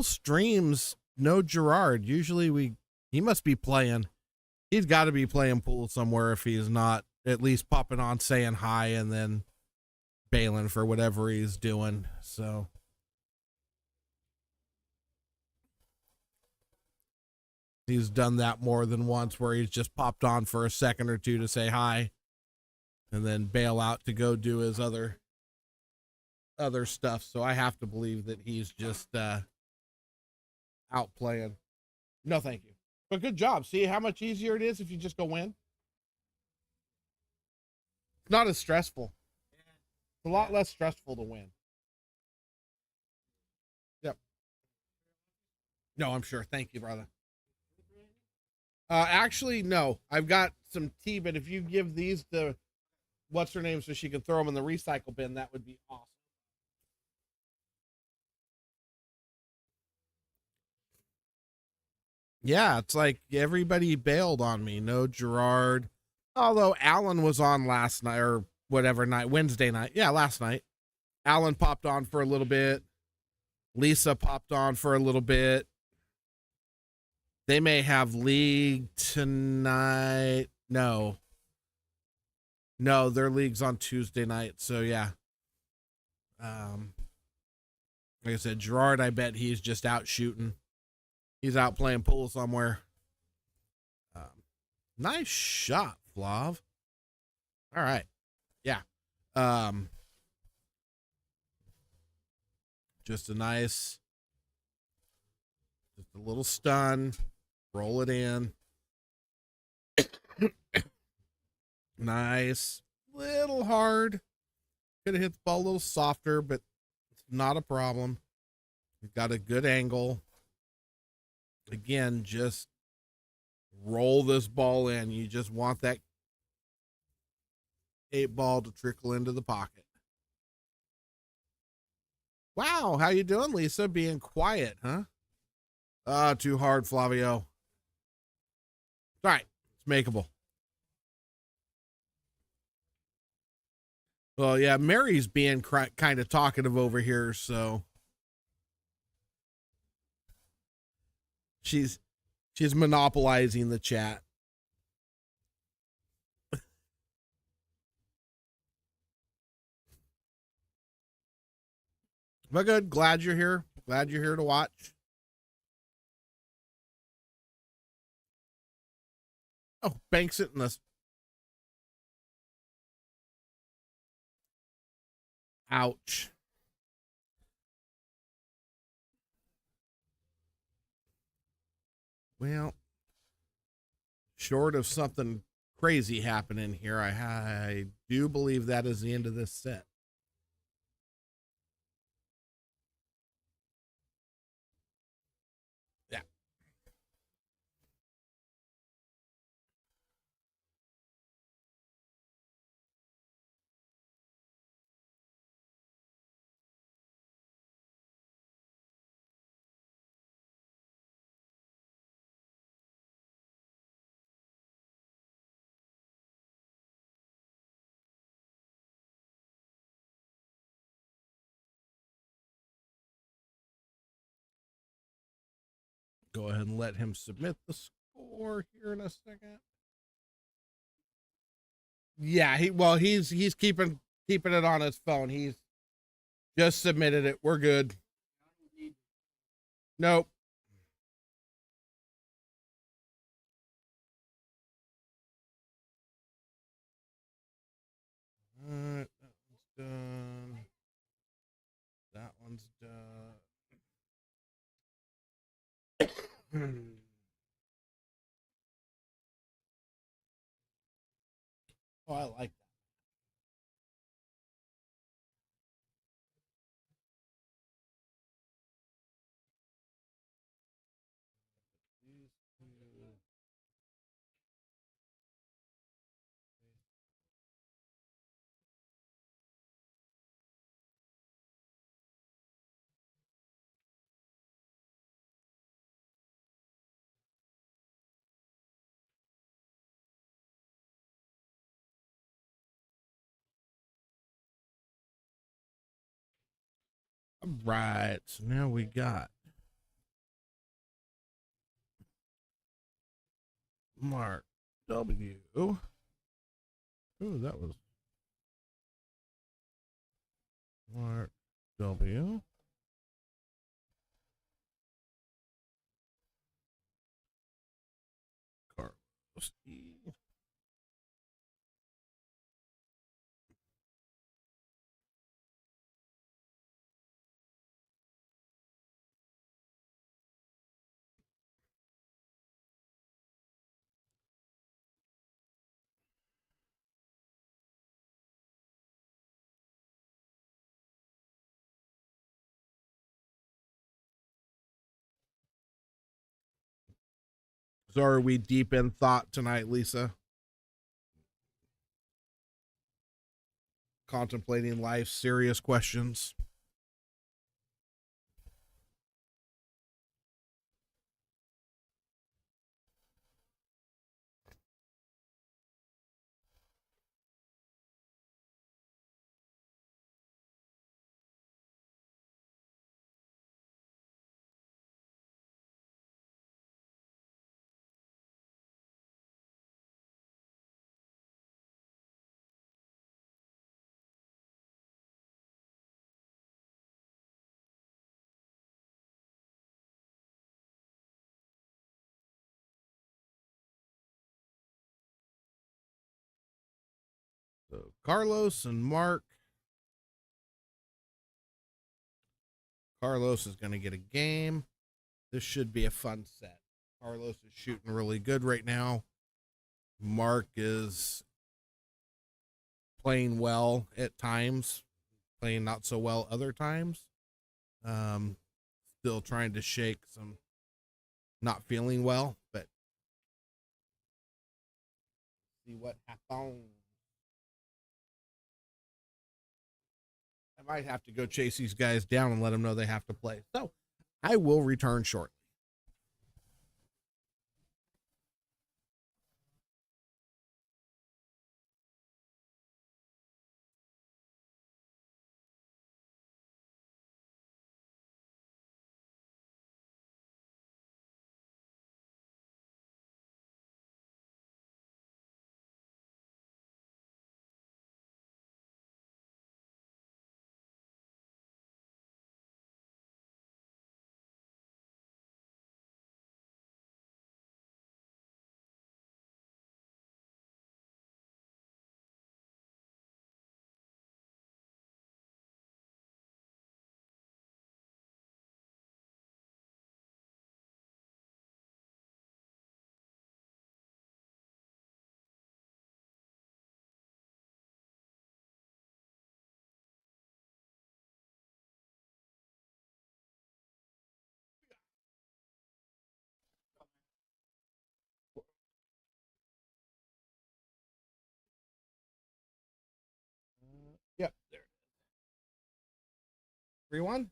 [SPEAKER 1] streams. no Gerard. Usually he must be playing. He's got to be playing pool somewhere if he's not at least popping on, saying hi, and then bailing for whatever he's doing. So he's done that more than once where he's just popped on for a second or two to say hi and then bail out to go do his other stuff. So I have to believe that he's just out playing. No, thank you. But good job. See how much easier it is if you just go win? It's not as stressful. It's a lot less stressful to win. Yep. No, I'm sure. Thank you, brother. Actually, no. I've got some tea, but if you give these to what's her name so she can throw them in the recycle bin, that would be awesome. Yeah, it's like everybody bailed on me. No Gerard. Although Alan was on last night or whatever night, Wednesday night. Yeah, last night. Alan popped on for a little bit. Lisa popped on for a little bit. They may have league tonight. No. No, their league's on Tuesday night. So yeah. Like I said, Gerard, I bet he's just out shooting. He's out playing pool somewhere. Nice shot, Flav. All right. Yeah. Just a little stun. Roll it in. Nice. Little hard. Could have hit the ball a little softer, but it's not a problem. You've got a good angle. Again, just roll this ball in. You just want that 8 ball to trickle into the pocket. Wow, how you doing, Lisa? Being quiet, huh? Too hard, Flavio. All right, it's makeable. Well, yeah, Mary's being kind of talkative over here, so she's monopolizing the chat. But good, glad you're here. Glad you're here to watch. Oh, banks it in this. Ouch. Well, short of something crazy happening here, I do believe that is the end of this set. Yeah. Go ahead and let him submit the score here in a second. Yeah, he's keeping it on his phone. He's just submitted it. We're good. Nope. All right, that one's done. That one's done. Oh, I like that. All right, so now we got Mark W. Ooh, that was Mark W. Carlos E. So are we deep in thought tonight, Lisa? Contemplating life's serious questions. So Carlos and Mark. Carlos is going to get a game. This should be a fun set. Carlos is shooting really good right now. Mark is playing well at times, playing not so well other times. Still trying to shake some not feeling well, but see what happens. I might have to go chase these guys down and let them know they have to play. So I will return shortly. Yep, there. 3-1.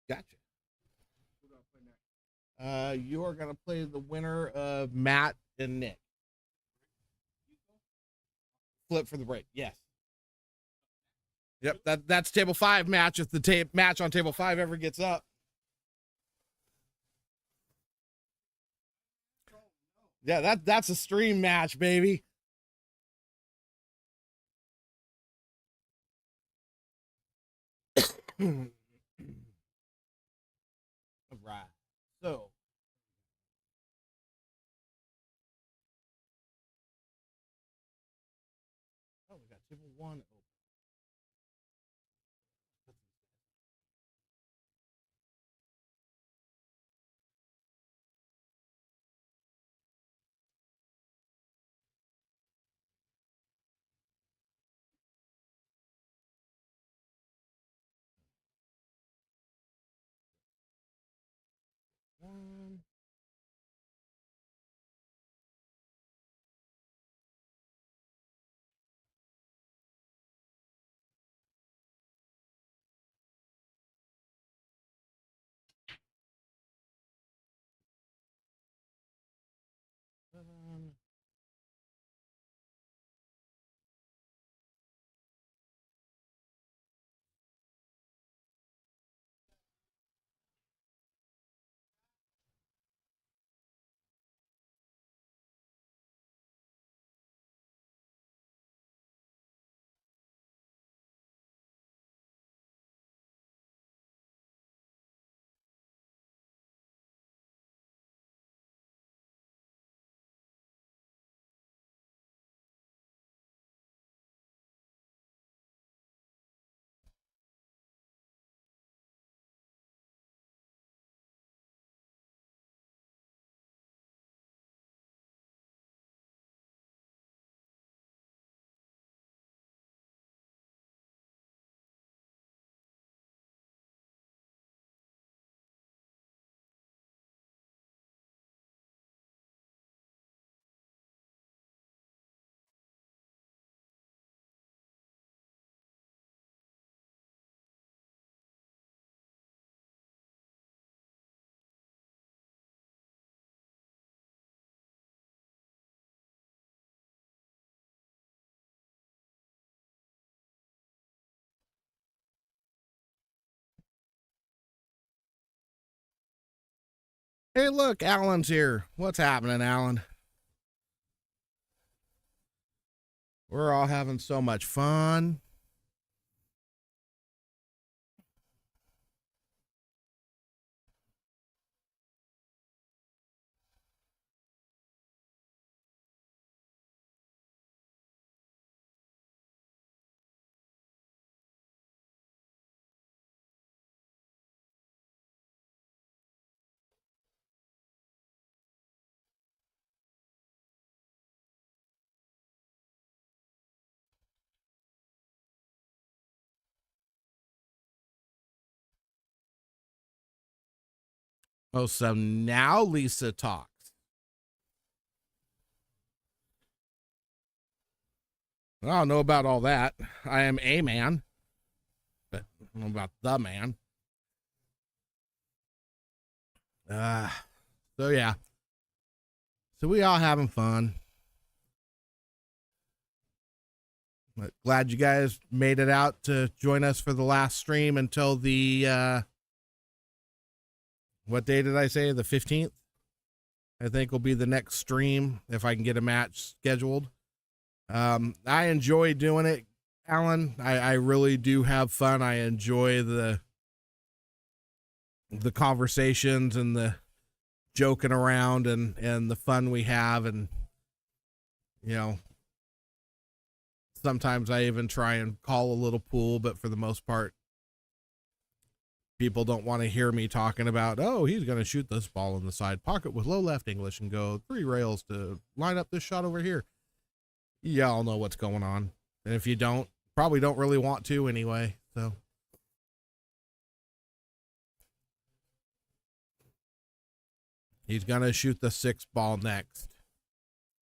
[SPEAKER 1] Gotcha. You are going to play the winner of Matt and Nick. Flip for the break. Yes. Yep, that's table 5 match. If the match on table 5 ever gets up. Yeah, that's a stream match, baby. All right. So we got table 1 open. One. Seven. Hey, look, Alan's here. What's happening, Alan? We're all having so much fun. Oh, so now Lisa talks. I don't know about all that. I am a man, but I don't know about the man. Uh, so yeah. So we all having fun. But glad you guys made it out to join us for the last stream until the what day did I say? The 15th? I think will be the next stream if I can get a match scheduled. I enjoy doing it, Alan. I really do have fun. I enjoy the conversations and the joking around and the fun we have. And, you know, sometimes I even try and call a little pool, but for the most part, people don't want to hear me talking about, oh, he's going to shoot this ball in the side pocket with low left English and go 3 rails to line up this shot over here. Y'all know what's going on. And if you don't, probably don't really want to anyway. So he's going to shoot the 6 ball next.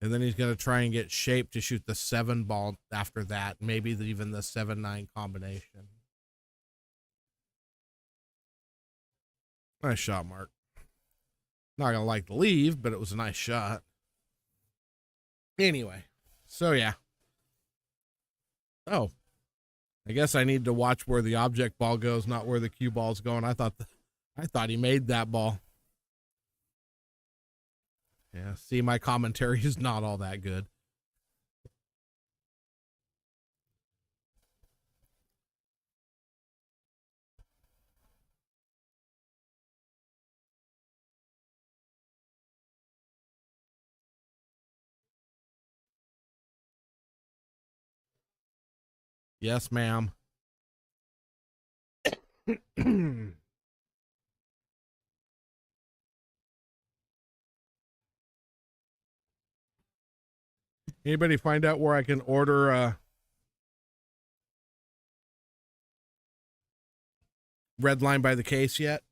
[SPEAKER 1] And then he's going to try and get shape to shoot the 7 ball after that. Maybe even the 7-9 combination. Nice shot, Mark. Not going to like to leave, but it was a nice shot. Anyway, so yeah. Oh, I guess I need to watch where the object ball goes, not where the cue ball's going. I thought he made that ball. Yeah, see, my commentary is not all that good. Yes, ma'am. Anybody find out where I can order red line by the case yet?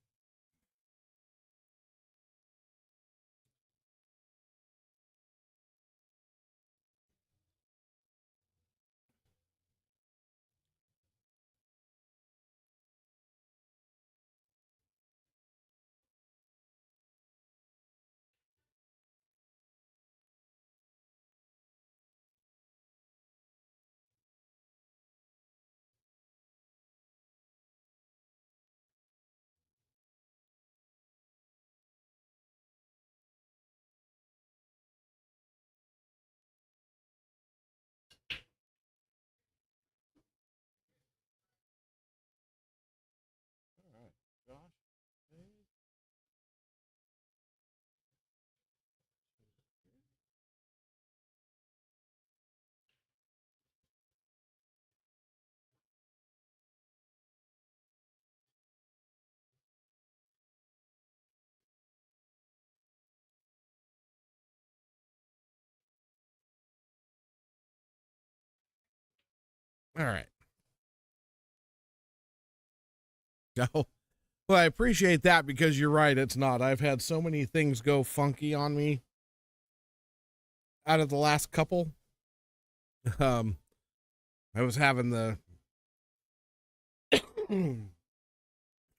[SPEAKER 1] All right. Oh, well, I appreciate that because you're right. It's not. I've had so many things go funky on me out of the last couple. I was having the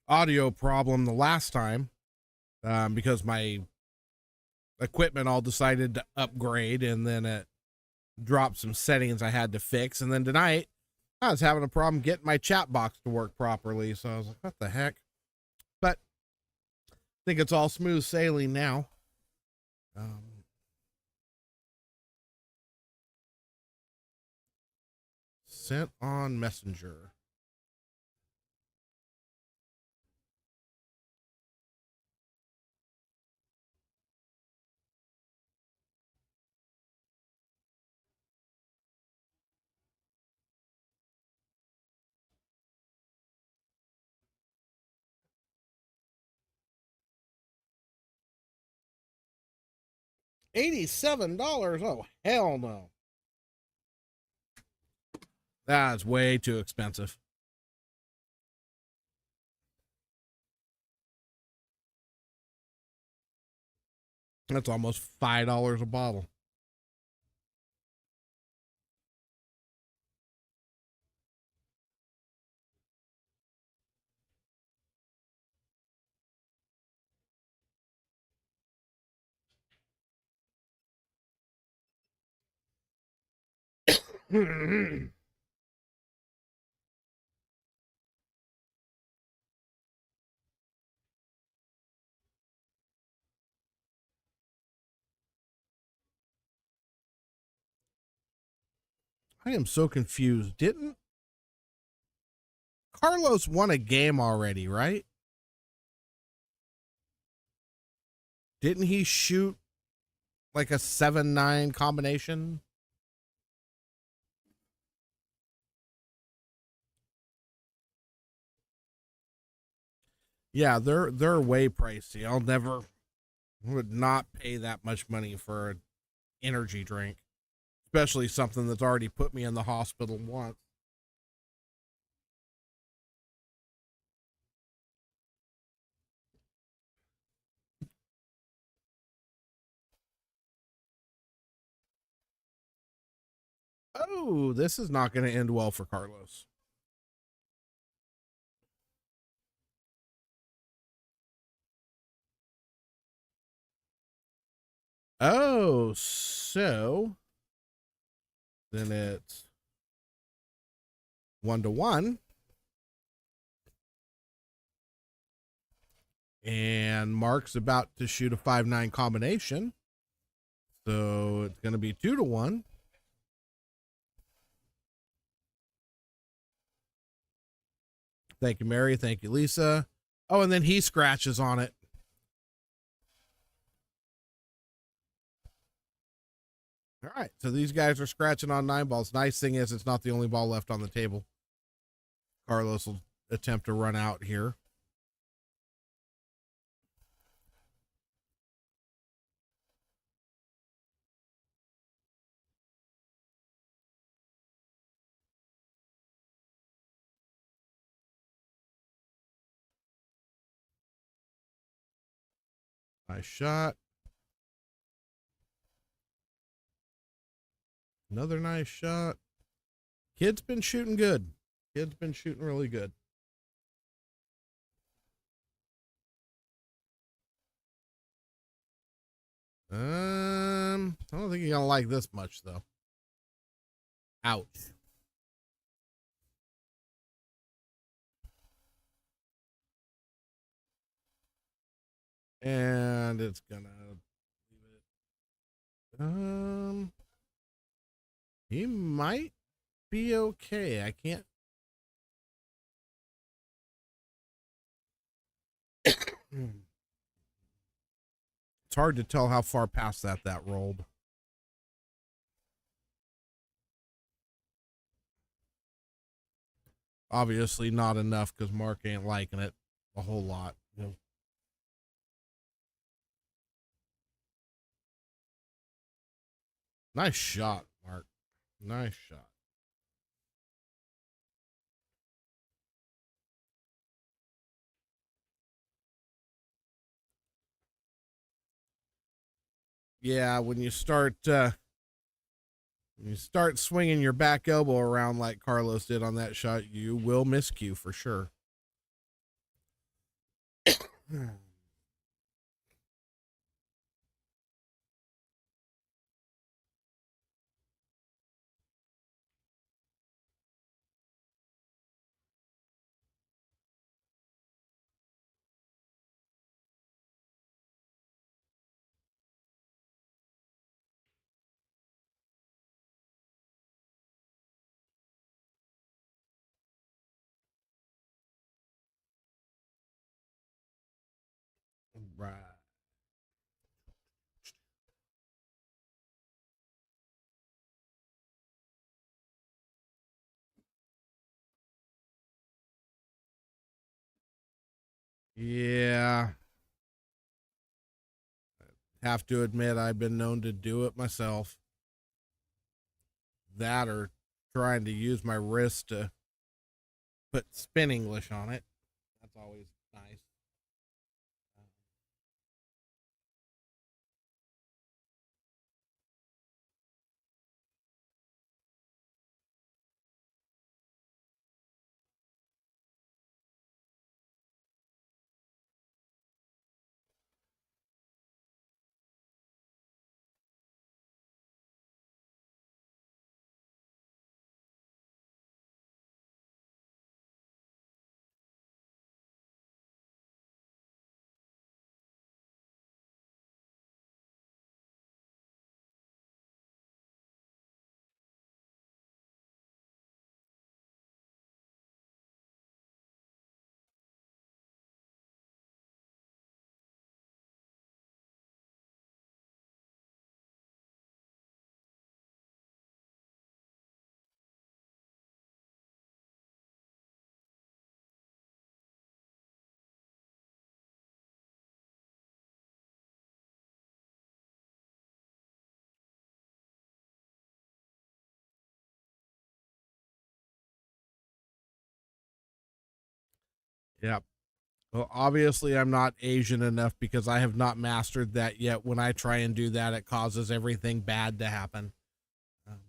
[SPEAKER 1] audio problem the last time because my equipment all decided to upgrade and then it dropped some settings I had to fix. And then tonight I was having a problem getting my chat box to work properly. So I was like, what the heck? But think it's all smooth sailing now. Sent on Messenger. $87? Oh, hell no. That's way too expensive. That's almost $5 a bottle. I am so confused. Didn't Carlos won a game already, right? Didn't he shoot like a 7-9 combination? Yeah, they're way pricey. I'll never would not pay that much money for an energy drink, especially something that's already put me in the hospital once. Oh, this is not going to end well for Carlos. Oh, so then it's 1-1. And Mark's about to shoot a 5-9 combination. So it's going to be 2-1. Thank you, Mary. Thank you, Lisa. Oh, and then he scratches on it. All right. So these guys are scratching on 9 balls. Nice thing is it's not the only ball left on the table. Carlos will attempt to run out here. Nice shot. Another nice shot. Kid's been shooting good. Kid's been shooting really good. I don't think you're gonna like this much though. Ouch. And it's gonna leave it. He might be okay. I can't. It's hard to tell how far past that rolled. Obviously not enough because Mark ain't liking it a whole lot. Nice shot, Mark. Nice shot. Yeah, when you start swinging your back elbow around like Carlos did on that shot, you will miscue for sure. Right. Yeah. Have to admit, I've been known to do it myself. That or trying to use my wrist to put spin English on it. That's always nice. Yep. Well, obviously, I'm not Asian enough because I have not mastered that yet. When I try and do that, it causes everything bad to happen. Um,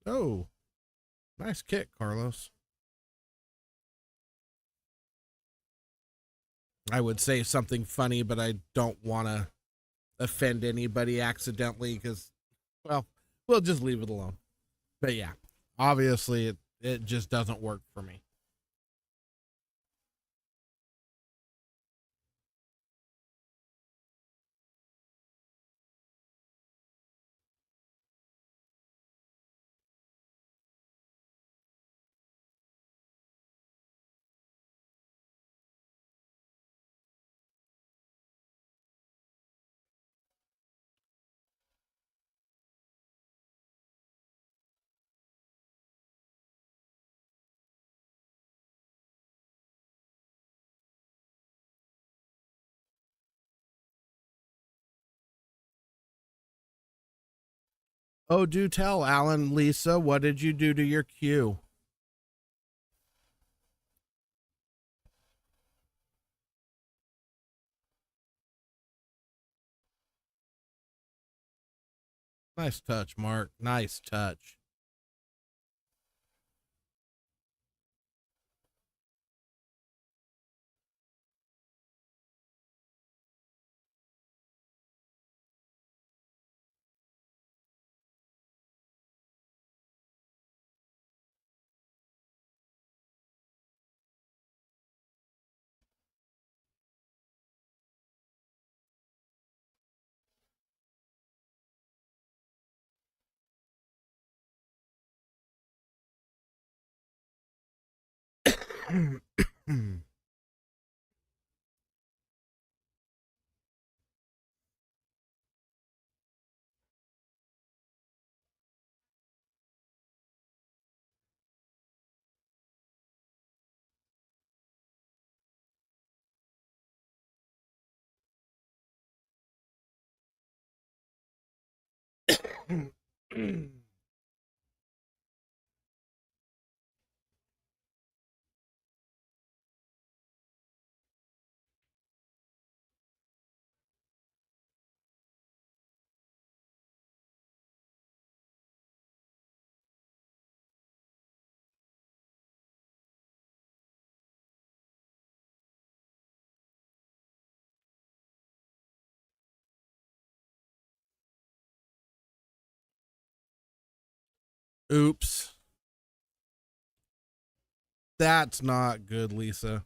[SPEAKER 1] oh, nice kick, Carlos. I would say something funny, but I don't want to offend anybody accidentally because, well, we'll just leave it alone. But yeah, obviously, it just doesn't work for me. Oh, do tell, Alan, Lisa, what did you do to your cue? Nice touch, Mark. Nice touch. Oops. That's not good, Lisa.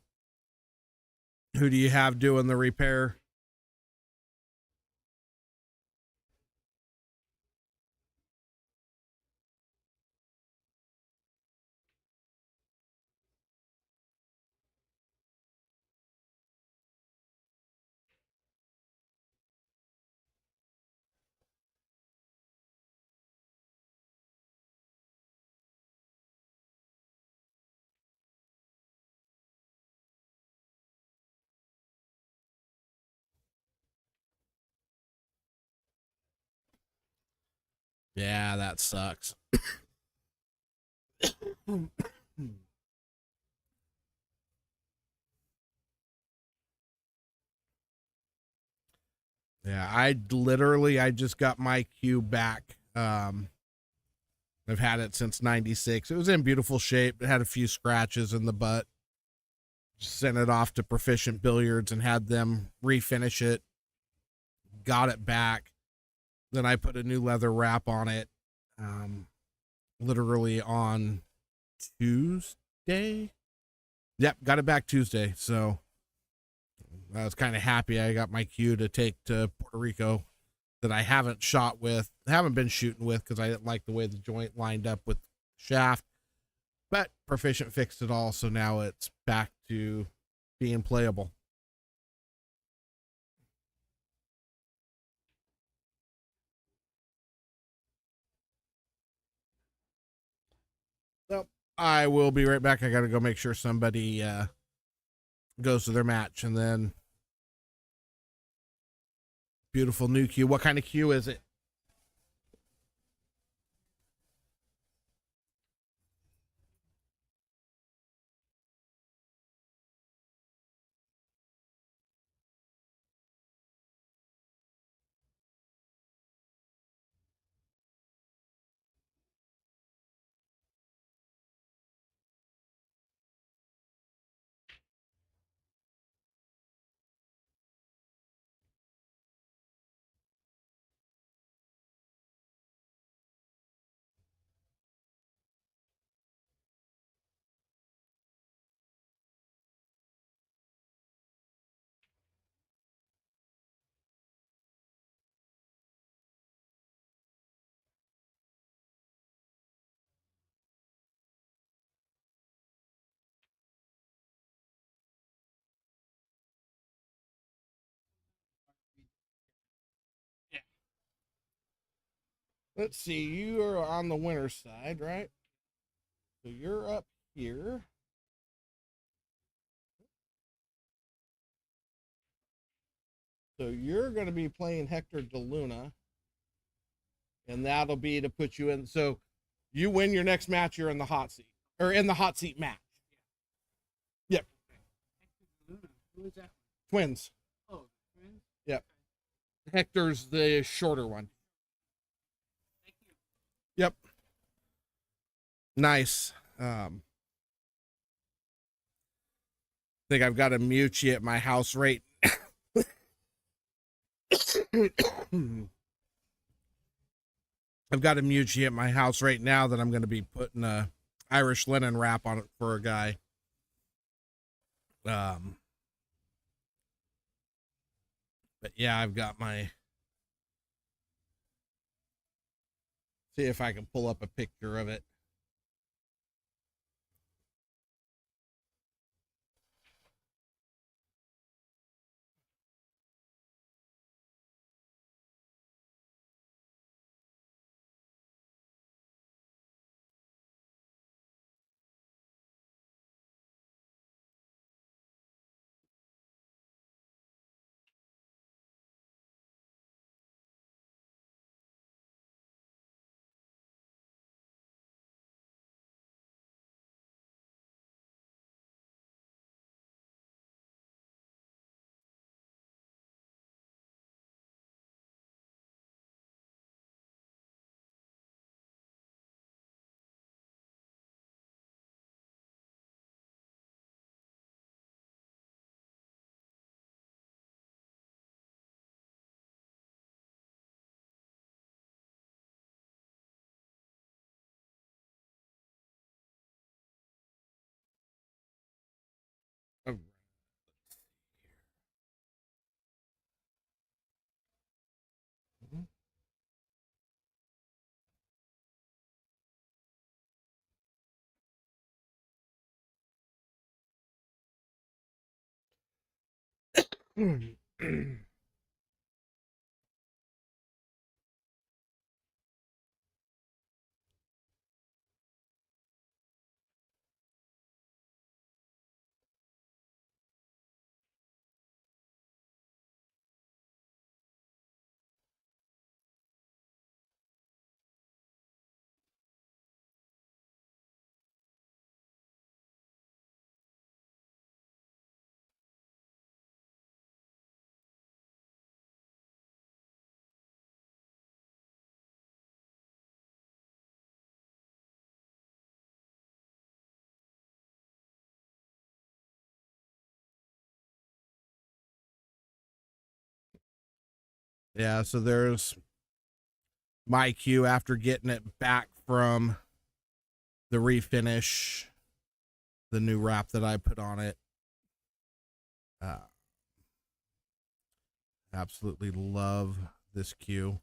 [SPEAKER 1] Who do you have doing the repair? Yeah, that sucks. Yeah, I just got my cue back. I've had it since '96. It was in beautiful shape. It had a few scratches in the butt. Sent it off to Proficient Billiards and had them refinish it. Got it back. Then I put a new leather wrap on it. Um, literally on Tuesday. Yep, got it back Tuesday. So I was kind of happy I got my cue to take to Puerto Rico that I haven't been shooting with because I didn't like the way the joint lined up with shaft. But Proficient fixed it all, so now it's back to being playable. So I will be right back. I got to go make sure somebody goes to their match, and then beautiful new cue. What kind of cue is it?
[SPEAKER 2] Yeah.
[SPEAKER 1] Let's see. You are on the winner side, right? So you're up here. So you're going to be playing Hector DeLuna, and that'll be to put you in. So you win your next match, you're in the hot seat, or in the hot seat match. Yep.
[SPEAKER 2] Who is that?
[SPEAKER 1] Twins.
[SPEAKER 2] Oh, friends?
[SPEAKER 1] Yep. Hector's the shorter one.
[SPEAKER 2] Thank you.
[SPEAKER 1] Yep. Nice. I think I've got a mute you at my house right. I've got a mute you at my house right now that I'm going to be putting a Irish linen wrap on it for a guy. But yeah, I've got my. See if I can pull up a picture of it. Oh. Yeah, so there's my cue after getting it back from the refinish, the new wrap that I put on it. Absolutely love this cue.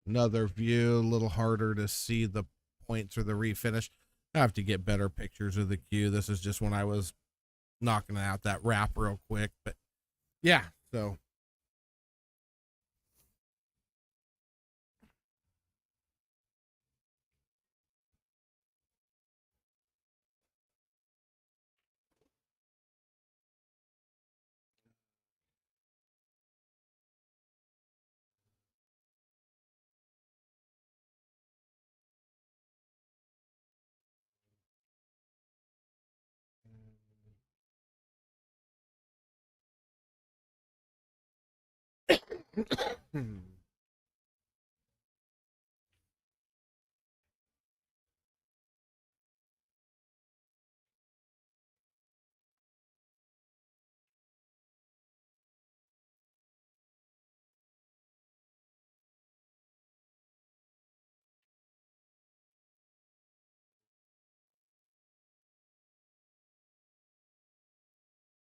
[SPEAKER 1] Another view, a little harder to see the points or the refinish. I have to get better pictures of the cue. This is just when I was knocking out that wrap real quick. But yeah, so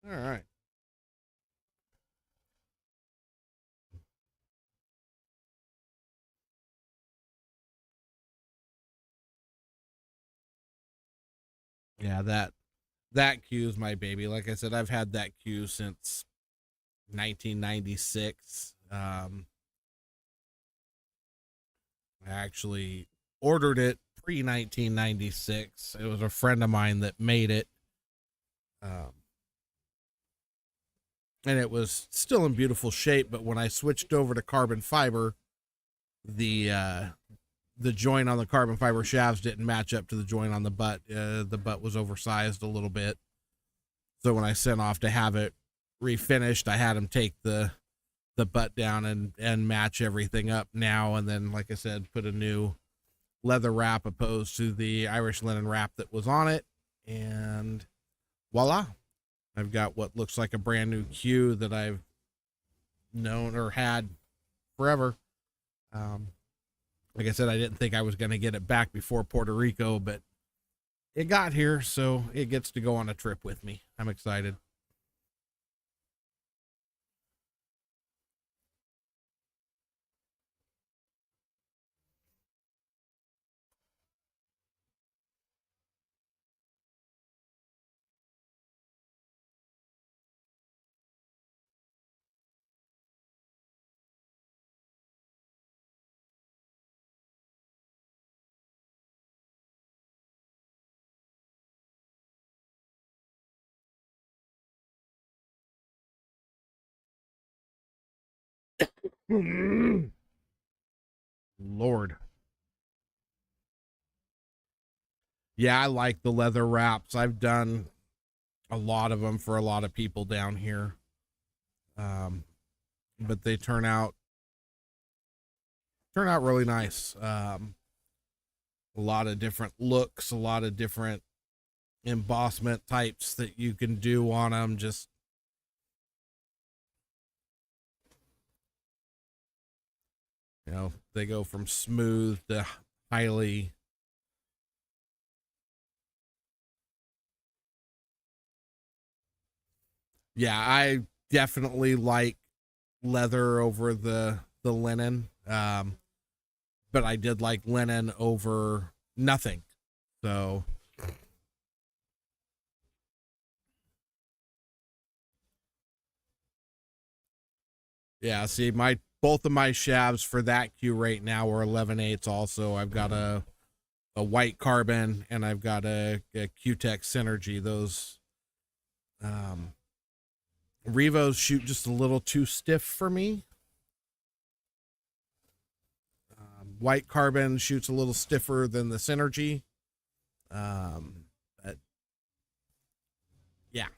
[SPEAKER 1] all right. Yeah, that cue is my baby. Like I said, I've had that cue since 1996. I actually ordered it pre 1996. It was a friend of mine that made it. Um, and it was still in beautiful shape, but when I switched over to carbon fiber, the joint on the carbon fiber shafts didn't match up to the joint on the butt. The butt was oversized a little bit. So when I sent off to have it refinished, I had him take the butt down and match everything up now, and then, like I said, put a new leather wrap opposed to the Irish linen wrap that was on it, and voila, I've got what looks like a brand new cue that I've known or had forever. Like I said, I didn't think I was going to get it back before Puerto Rico, but it got here, so it gets to go on a trip with me. I'm excited. Lord. Yeah, I like the leather wraps. I've done a lot of them for a lot of people down here. But they turn out really nice. A lot of different looks, a lot of different embossment types that you can do on them. Just they go from smooth to highly. Yeah, I definitely like leather over the linen. But I did like linen over nothing. So yeah, see, my both of my shavs for that Q right now are 11/8. Also, I've got a white carbon and I've got a Q-Tech Synergy. Those Revos shoot just a little too stiff for me. White carbon shoots a little stiffer than the Synergy. But yeah.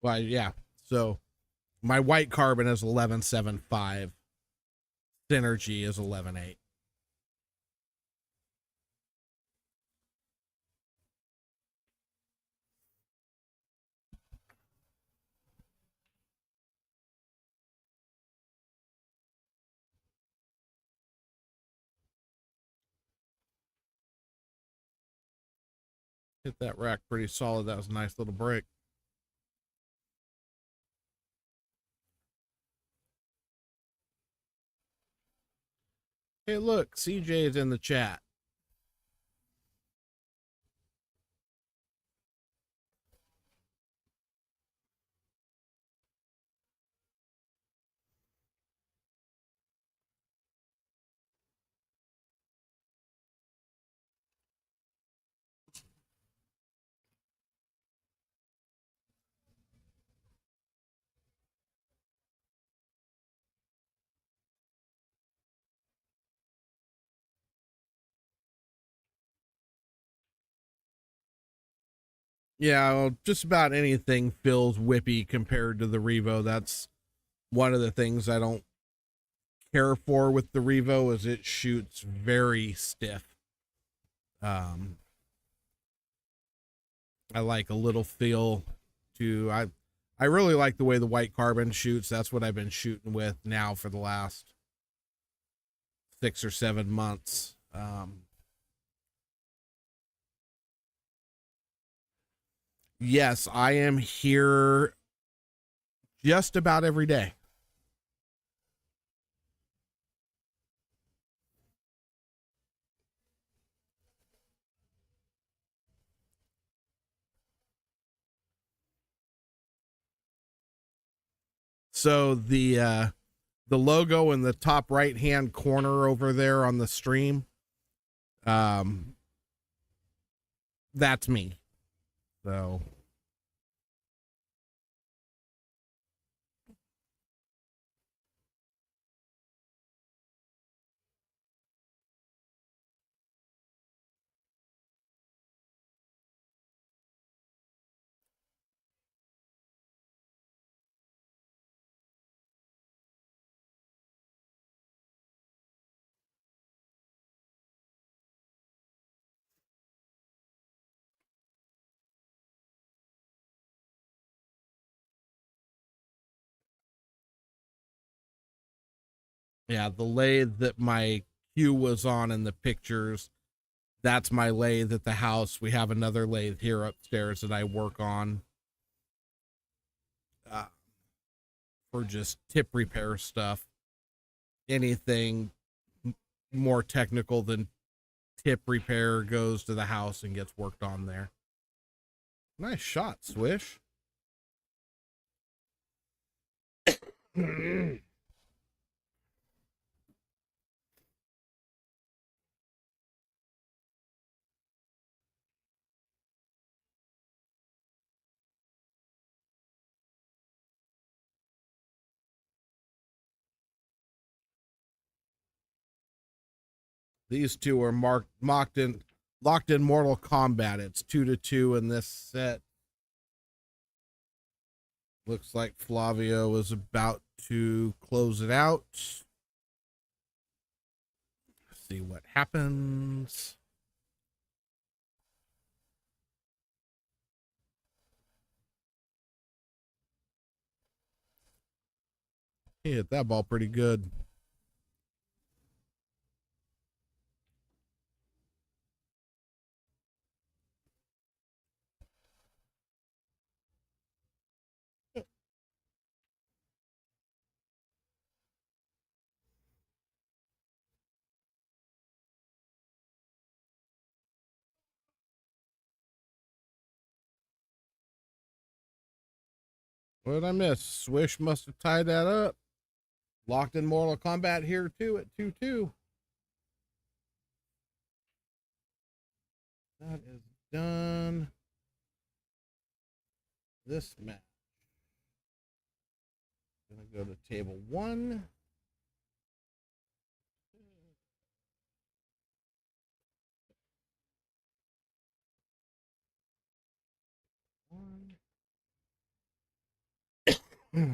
[SPEAKER 1] Well, yeah. So my white carbon is 11.75. Synergy is 11.8. Hit that rack pretty solid. That was a nice little break. Hey, look, CJ is in the chat. Yeah, well, just about anything feels whippy compared to the Revo. That's one of the things I don't care for with the Revo is it shoots very stiff. I like a little feel to I really like the way the white carbon shoots. That's what I've been shooting with now for the last 6 or 7 months. Yes, I am here just about every day. So the logo in the top right hand corner over there on the stream, um, that's me. So yeah, the lathe that my Q was on in the pictures, that's my lathe at the house. We have another lathe here upstairs that I work on uh, for just tip repair stuff. anything more technical than tip repair goes to the house and gets worked on there. Nice shot, Swish. These two are locked in Mortal Kombat. It's 2-2 in this set. Looks like Flavio is about to close it out. See what happens. He hit that ball pretty good. What did I miss? Swish must have tied that up. Locked in Mortal Kombat here too at 2-2. That is done. This match. Gonna go to table 1. This match.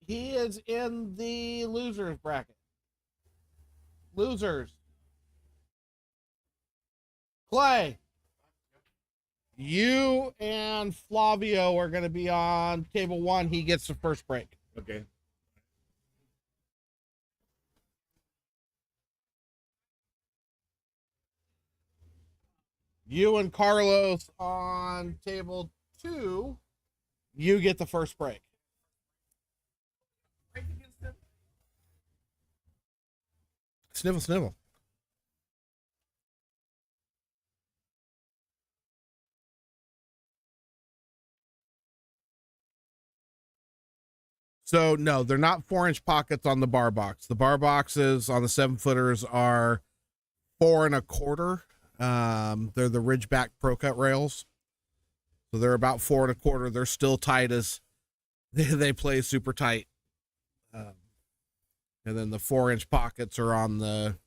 [SPEAKER 1] He is in the losers bracket. Losers. Clay, you and Flavio are going to be on table 1. He gets the first break.
[SPEAKER 3] Okay.
[SPEAKER 1] You and Carlos on table 2. You get the first break. Snivel, snivel. So no, they're not 4-inch pockets on the bar box. The bar boxes on the 7-footers are 4 1/4. They're the Ridgeback Pro Cut rails. So they're about 4 1/4. They're still tight as they play super tight. And then the 4-inch pockets are on the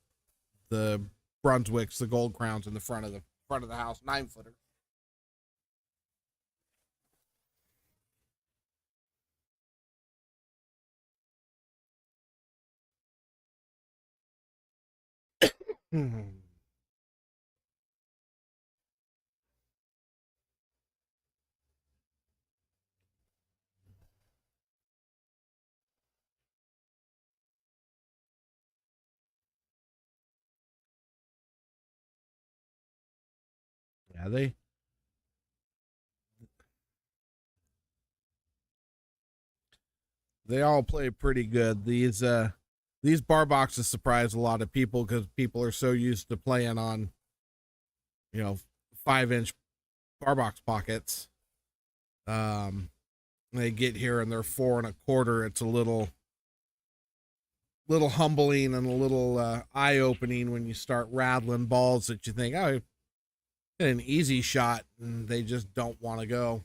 [SPEAKER 1] Brunswicks, the Gold Crowns in the front of the house, 9-footer. Yeah, they all play pretty good. These bar boxes surprise a lot of people because people are so used to playing on, 5-inch bar box pockets. They get here and they're 4 1/4. It's a little humbling and a little eye opening when you start rattling balls that you think, oh, an easy shot, and they just don't want to go.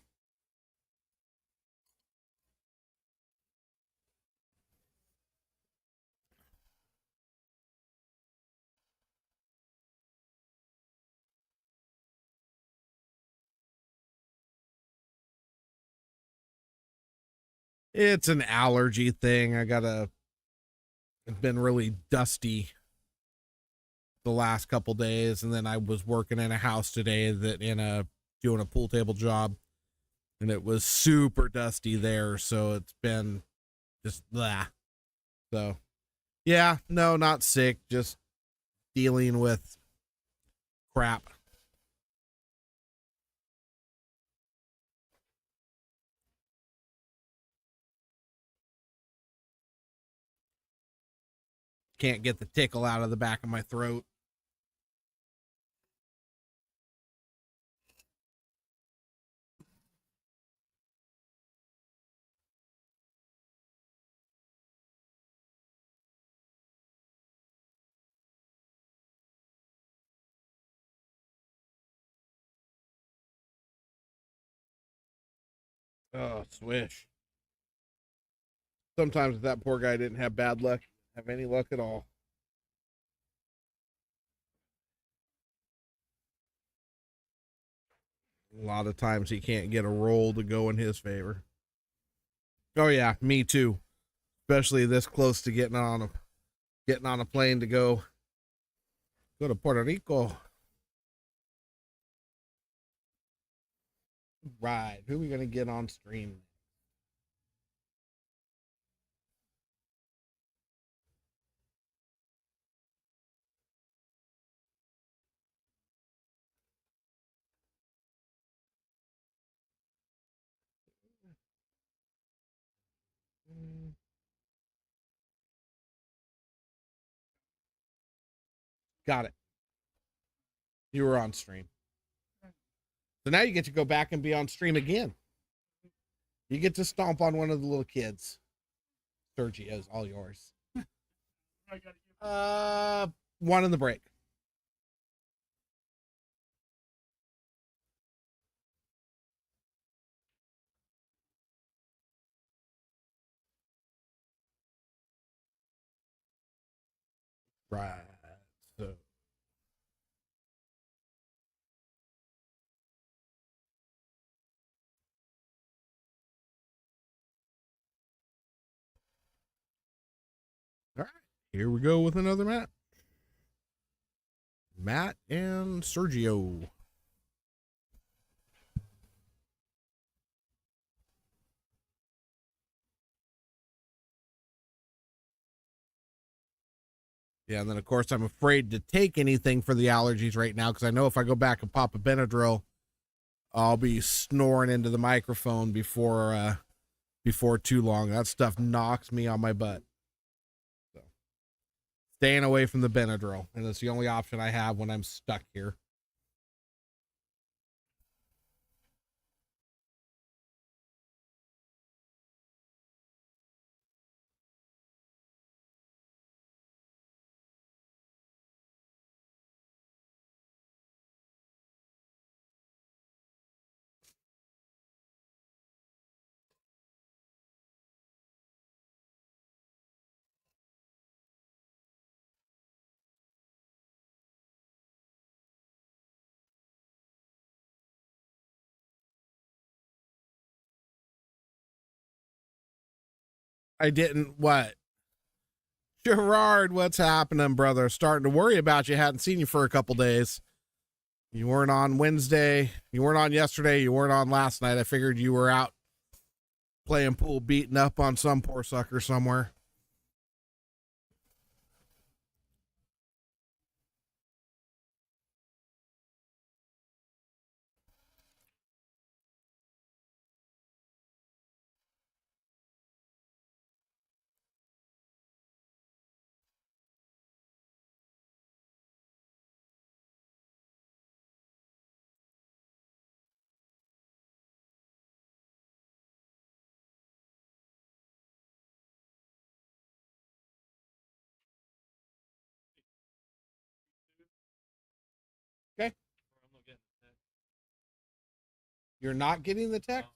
[SPEAKER 1] It's an allergy thing. It's been really dusty the last couple days, and then I was working in a house today doing a pool table job, and it was super dusty there, so it's been just blah. So yeah, no, not sick, just dealing with crap. Can't get the tickle out of the back of my throat. Oh, swish. Sometimes that poor guy didn't have bad luck, have any luck at all. A lot of times he can't get a roll to go in his favor. Oh yeah, me too. Especially this close to getting on a plane to go to Puerto Rico. Right. Who are we gonna get on stream? Got it. You were on stream. So now you get to go back and be on stream again. You get to stomp on one of the little kids. Sergio's all yours. One in the break. Right. So all right. Here we go with another Matt. Matt and Sergio. Yeah, and then of course I'm afraid to take anything for the allergies right now because I know if I go back and pop a Benadryl, I'll be snoring into the microphone before too long. That stuff knocks me on my butt. So staying away from the Benadryl, and it's the only option I have when I'm stuck here. I didn't what? Gerard, what's happening, brother? Starting to worry about you. Hadn't seen you for a couple days. You weren't on Wednesday. You weren't on yesterday. You weren't on last night. I figured you were out playing pool, beating up on some poor sucker somewhere. Okay. You're not getting the text?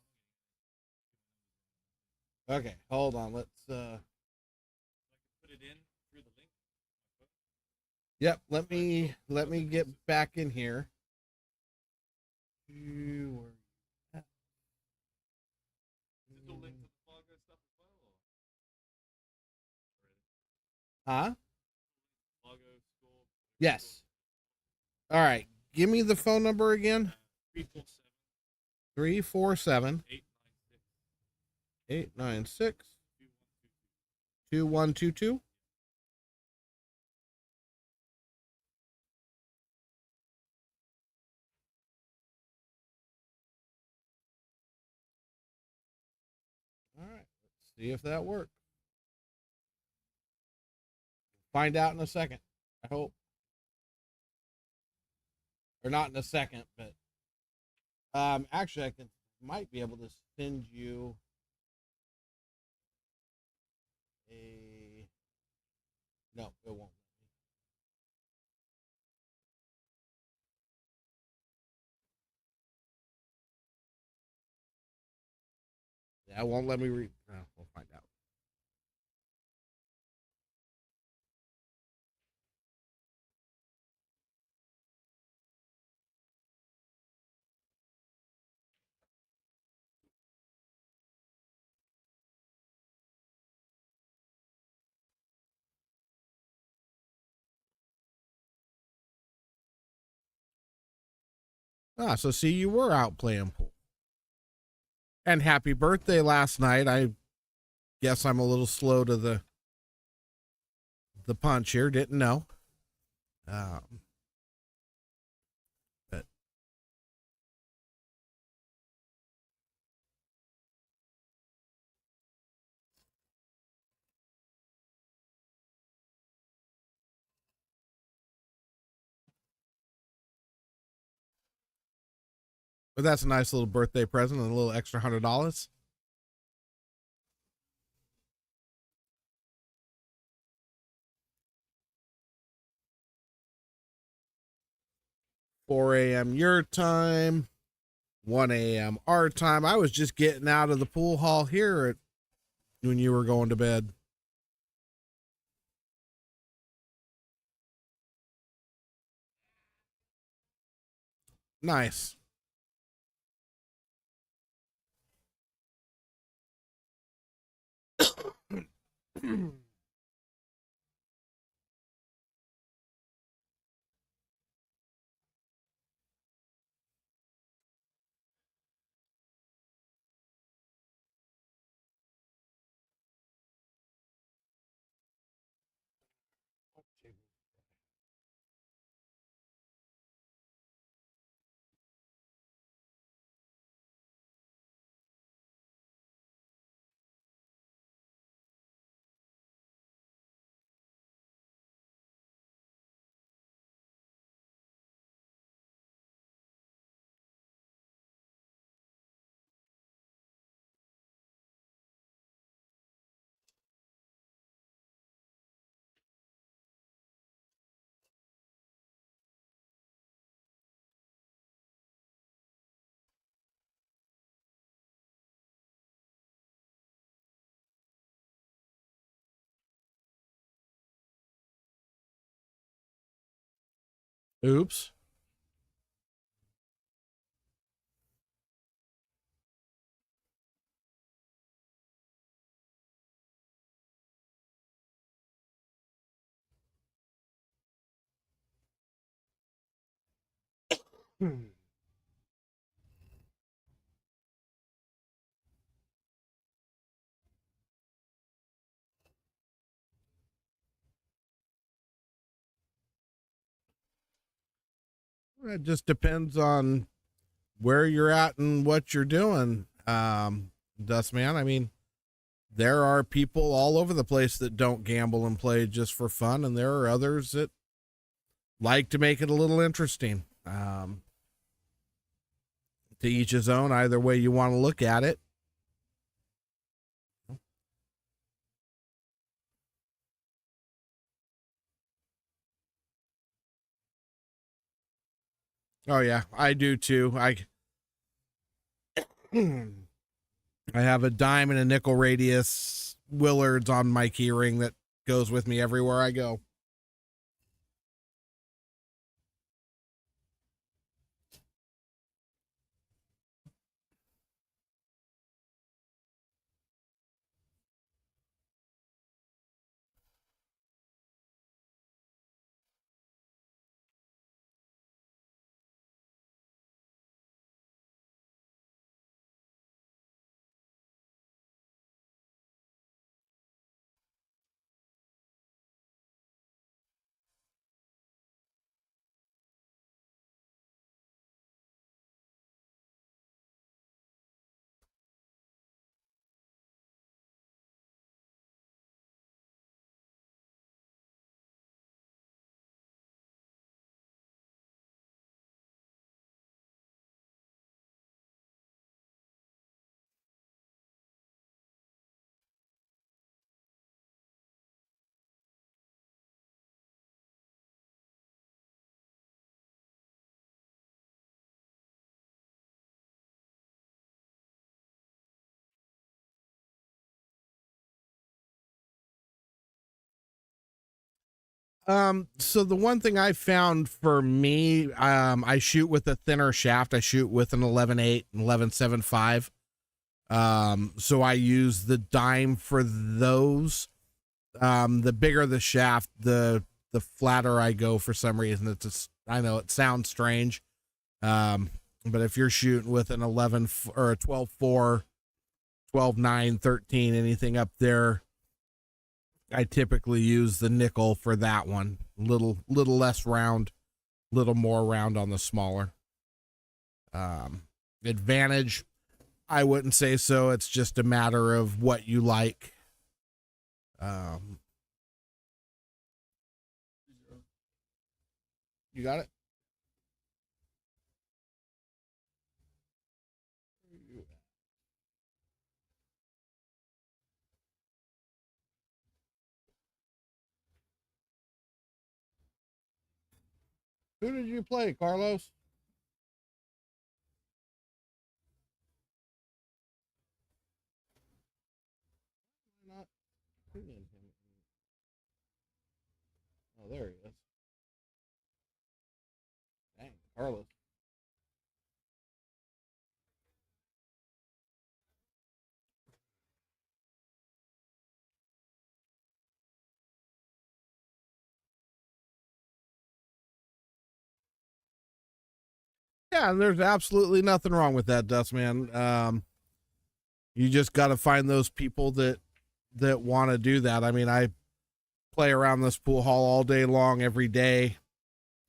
[SPEAKER 1] Okay, hold on. Let's
[SPEAKER 2] Put it in through the link.
[SPEAKER 1] Yep, let me get back in here. You were
[SPEAKER 2] Is it the link to the Fall Guys stuff as well? Or?
[SPEAKER 1] Huh?
[SPEAKER 2] Logo, school.
[SPEAKER 1] Yes. All right. Give me the phone number again.
[SPEAKER 2] 347
[SPEAKER 1] 347 896 2122. All right. Let's see if that works. Find out in a second. I hope. Or not in a second, but actually I might be able to send you a no, it won't. Yeah, it won't let me read. No, we'll find out. Ah, so see, you were out playing pool. And happy birthday last night. I guess I'm a little slow to the punch here. Didn't know. Um, but but that's a nice little birthday present and a little extra $100. 4 a.m. your time, 1 a.m. our time. I was just getting out of the pool hall here when you were going to bed. Nice. Oops. It just depends on where you're at and what you're doing. Dust man. I mean, there are people all over the place that don't gamble and play just for fun, and there are others that like to make it a little interesting. To each his own, either way you want to look at it. Oh yeah, I do too. I have a dime and a nickel radius Willards on my keyring that goes with me everywhere I go. So the one thing I found for me, I shoot with a thinner shaft. I shoot with an 11.8 and 11.75. So I use the dime for those. The bigger the shaft, the flatter I go for some reason. It's just, I know it sounds strange. But if you're shooting with an 11 or a 12.4, 12.9, 13, anything up there, I typically use the nickel for that one. Little less round, little more round on the smaller. Advantage, I wouldn't say so. It's just a matter of what you like. You got it? Who did you play, Carlos? Not seeing him. Oh, there he is. Dang, Carlos. Yeah, and there's absolutely nothing wrong with that, Dustman. You just got to find those people that want to do that. I mean, I play around this pool hall all day long, every day,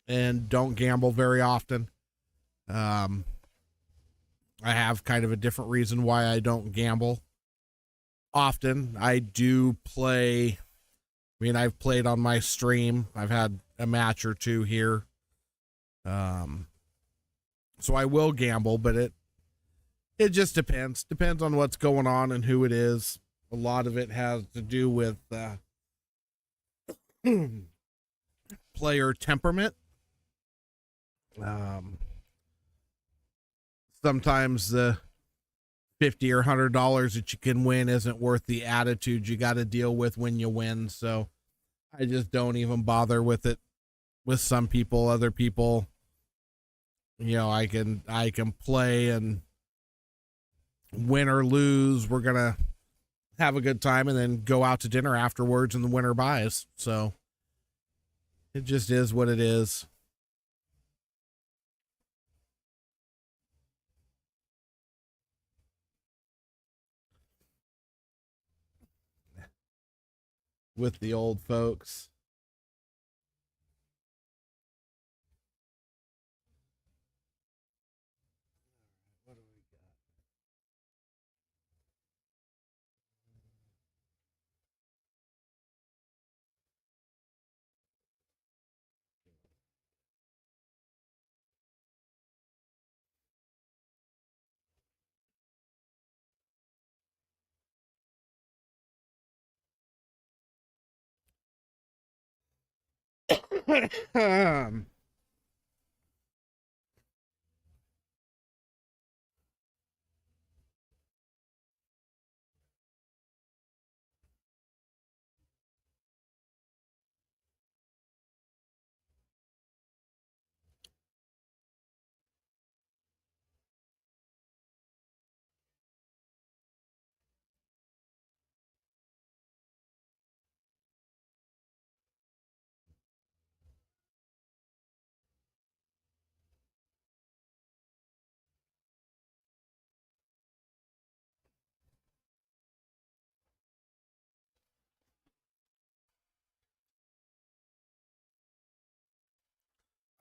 [SPEAKER 1] and don't gamble very often. I have kind of a different reason why I don't gamble often. I do play. I mean, I've played on my stream. I've had a match or two here. So I will gamble, but it just depends. Depends on what's going on and who it is. A lot of it has to do with player temperament. Sometimes the $50 or $100 that you can win isn't worth the attitude you got to deal with when you win. So I just don't even bother with it. With some people, other people, I can play and win or lose. We're gonna have a good time and then go out to dinner afterwards, and the winner buys. So it just is what it is. With the old folks. What do we got?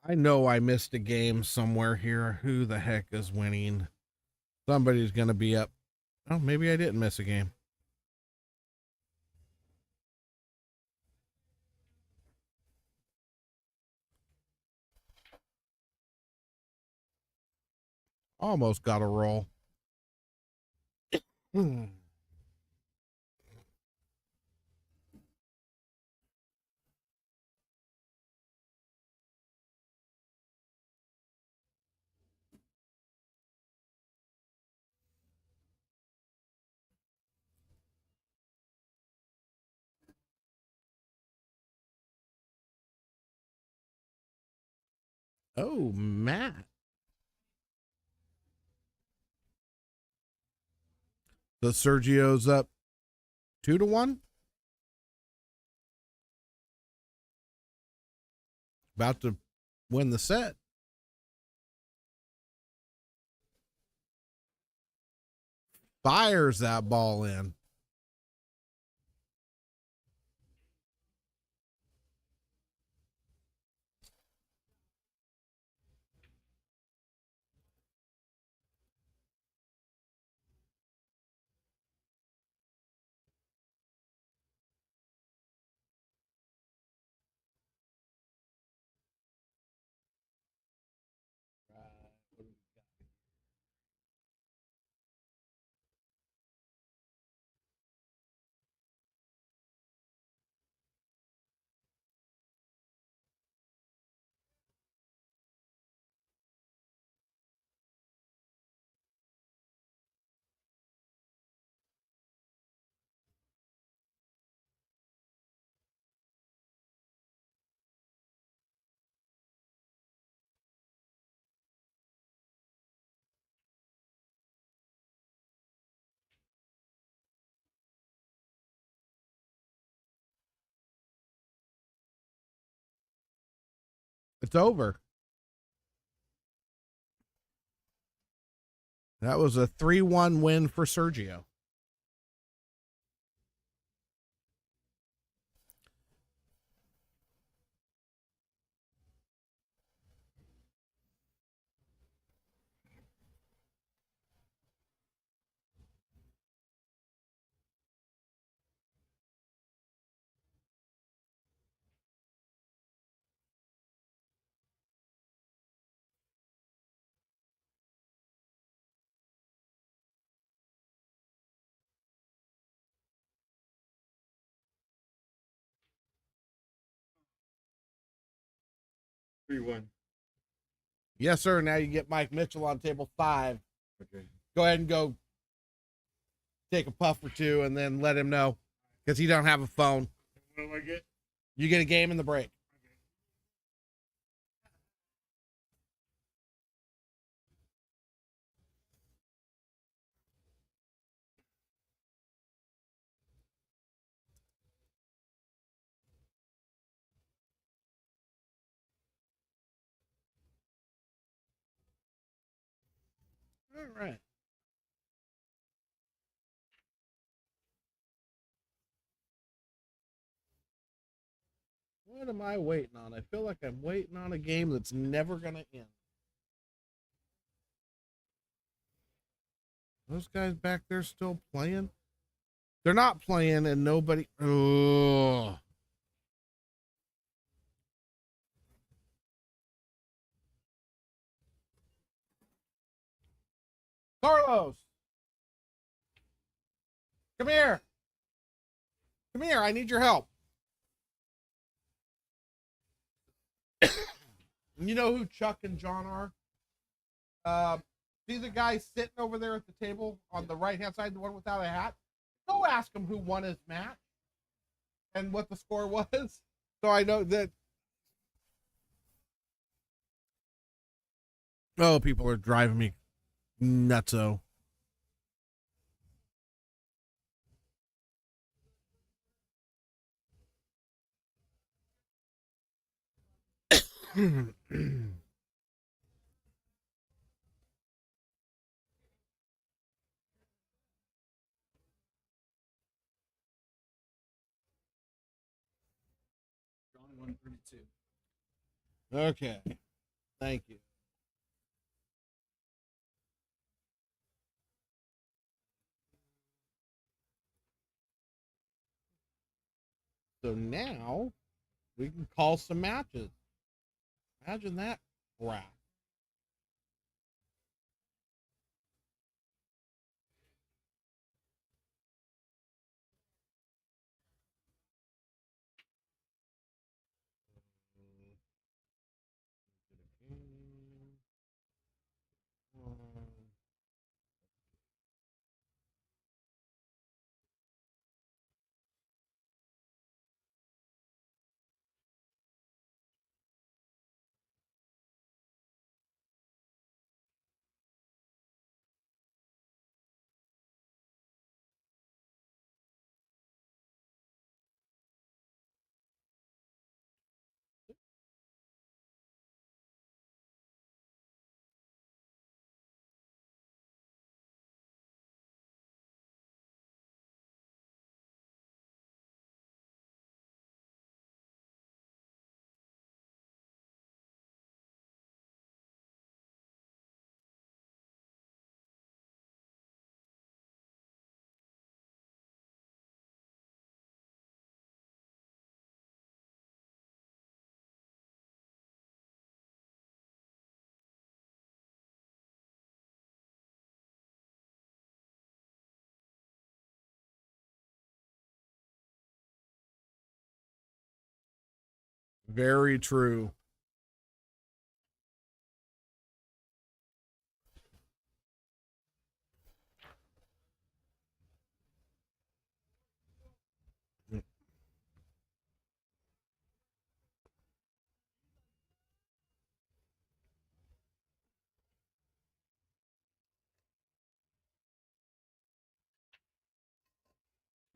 [SPEAKER 1] I know I missed a game somewhere here. Who the heck is winning? Somebody's gonna be up. Oh, maybe I didn't miss a game. Almost got a roll. Oh, Matt. So Sergio's up 2-1. About to win the set. Fires that ball in. It's over. That was a 3-1 win for Sergio.
[SPEAKER 2] Three one.
[SPEAKER 1] Yes, sir. Now you get Mike Mitchell on table 5.
[SPEAKER 2] Okay.
[SPEAKER 1] Go ahead and go take a puff or two and then let him know because he don't have a phone.
[SPEAKER 2] What do I get?
[SPEAKER 1] You get a game in the break. All right. What am I waiting on? I feel like I'm waiting on a game that's never going to end. Those guys back there still playing? They're not playing and nobody. Oh. Carlos. Come here. Come here. I need your help. You know who Chuck and John are? See the guy sitting over there at the table on the right hand side, the one without a hat? Go ask him who won his match and what the score was. So I know that. Oh, people are driving me nutso.
[SPEAKER 2] John 132.
[SPEAKER 1] Okay. Thank you. So now we can call some matches. Imagine that crap. Very true.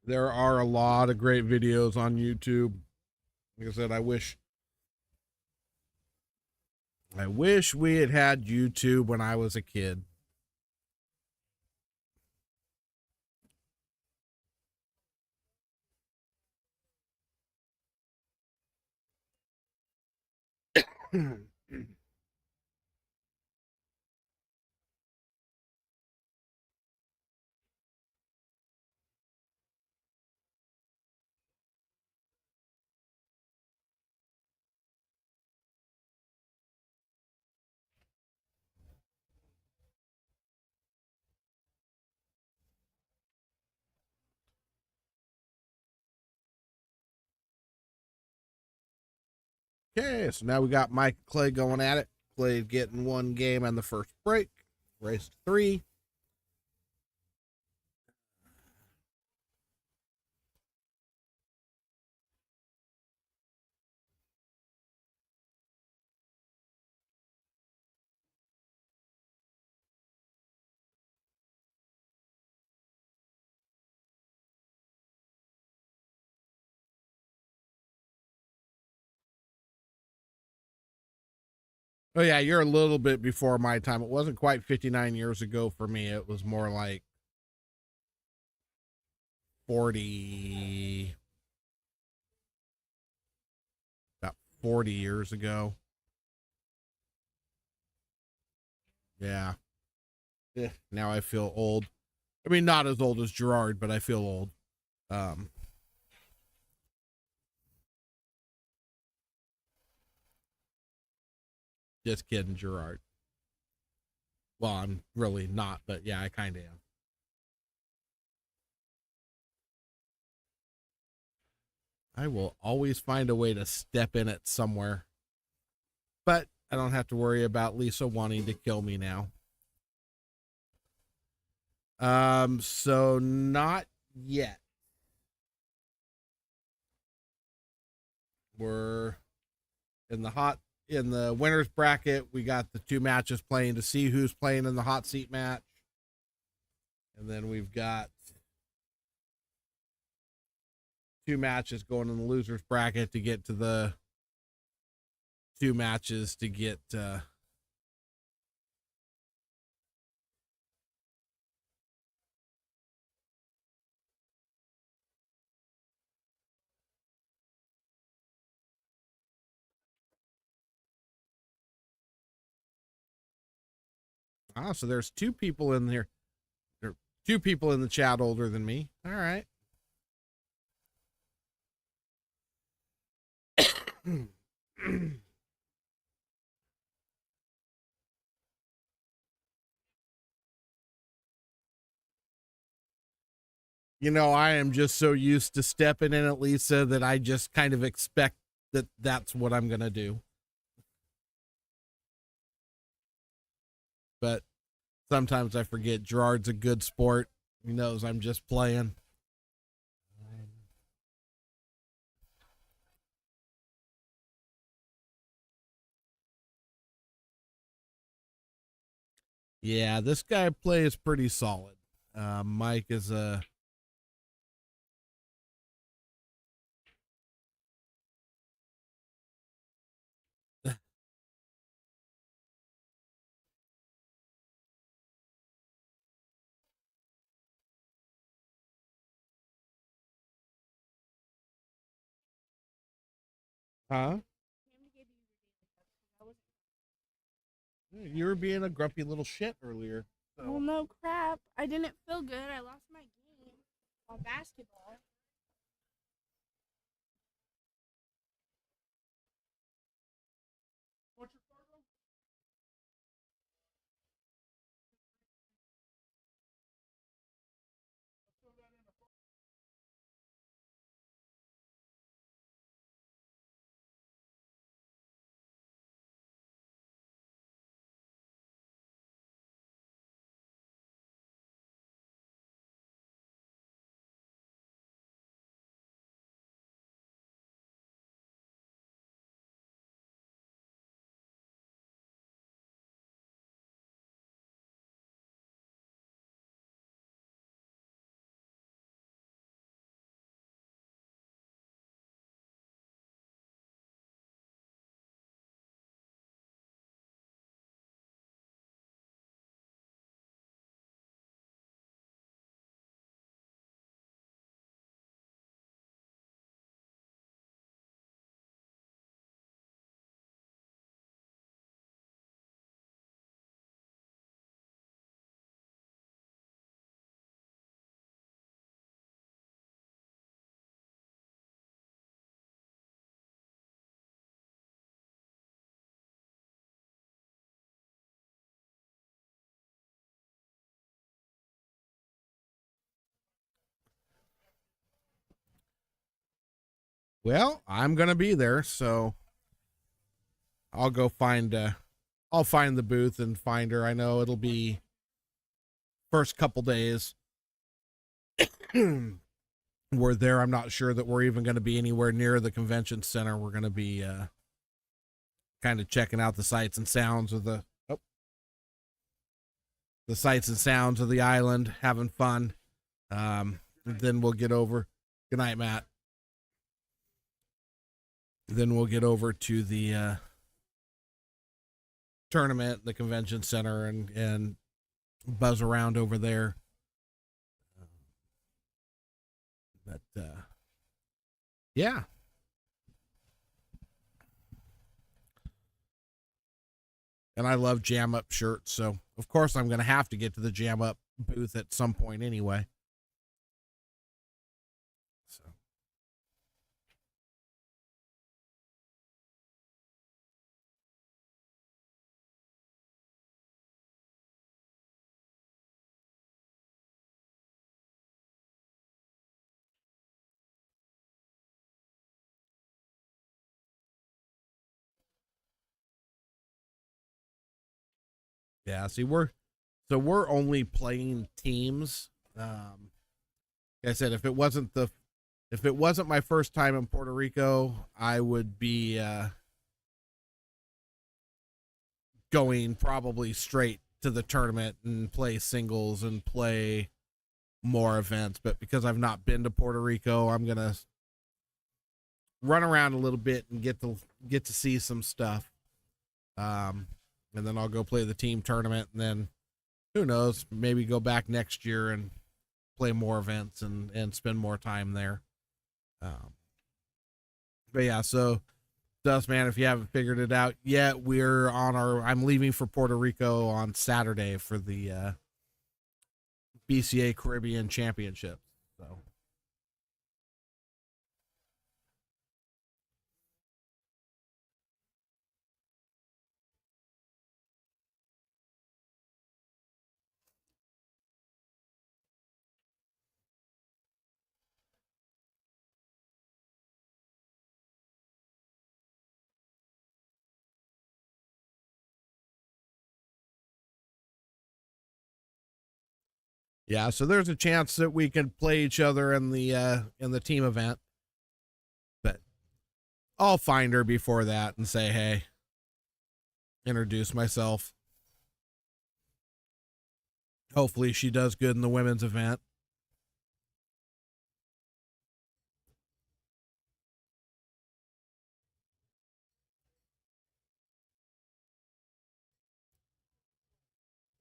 [SPEAKER 1] There are a lot of great videos on YouTube. Like I said, I wish we had had YouTube when I was a kid. Okay, so now we got Mike and Clay going at it. Clay getting one game on the first break. Race to 3. Oh yeah, you're a little bit before my time. It wasn't quite 59 years ago for me. It was more like 40, about 40 years ago. Yeah. Yeah. Now I feel old. I mean, not as old as Gerard, but I feel old. Um, just kidding, Gerard. Well, I'm really not, but yeah, I kind of am. I will always find a way to step in it somewhere. But I don't have to worry about Lisa wanting to kill me now. So not yet. We're in the winners bracket. We got the 2 matches playing to see who's playing in the hot seat match. And then we've got 2 matches going in the losers bracket to get to the 2 matches to get so there's 2 people in there. There are 2 people in the chat older than me. All right. I am just so used to stepping in at Lisa that I just kind of expect that that's what I'm going to do. But sometimes I forget Gerard's a good sport. He knows I'm just playing. Yeah, this guy plays pretty solid. Mike is a huh? You were being a grumpy little shit earlier. So.
[SPEAKER 3] Well, no crap. I didn't feel good. I lost my game on basketball.
[SPEAKER 1] Well, I'm gonna be there, so I'll go find. I'll find the booth and find her. I know it'll be first couple days. We're there. I'm not sure that we're even going to be anywhere near the convention center. We're going to be kind of checking out the sights and sounds of the sights and sounds of the island, having fun. Then we'll get over. Good night, Matt. Then we'll get over to the tournament, the convention center, and buzz around over there. But yeah. And I love Jam Up shirts, so of course I'm going to have to get to the Jam Up booth at some point anyway. So yeah, see, we're only playing teams. Like I said, if it wasn't my first time in Puerto Rico, I would be going probably straight to the tournament and play singles and play more events. But because I've not been to Puerto Rico, I'm gonna run around a little bit and get to see some stuff. And then I'll go play the team tournament, and then who knows, maybe go back next year and play more events and spend more time there. But yeah, so Dust Man, if you haven't figured it out yet, I'm leaving for Puerto Rico on Saturday for the BCA Caribbean Championship. So yeah, so there's a chance that we can play each other in the team event. But I'll find her before that and say, hey, introduce myself. Hopefully she does good in the women's event.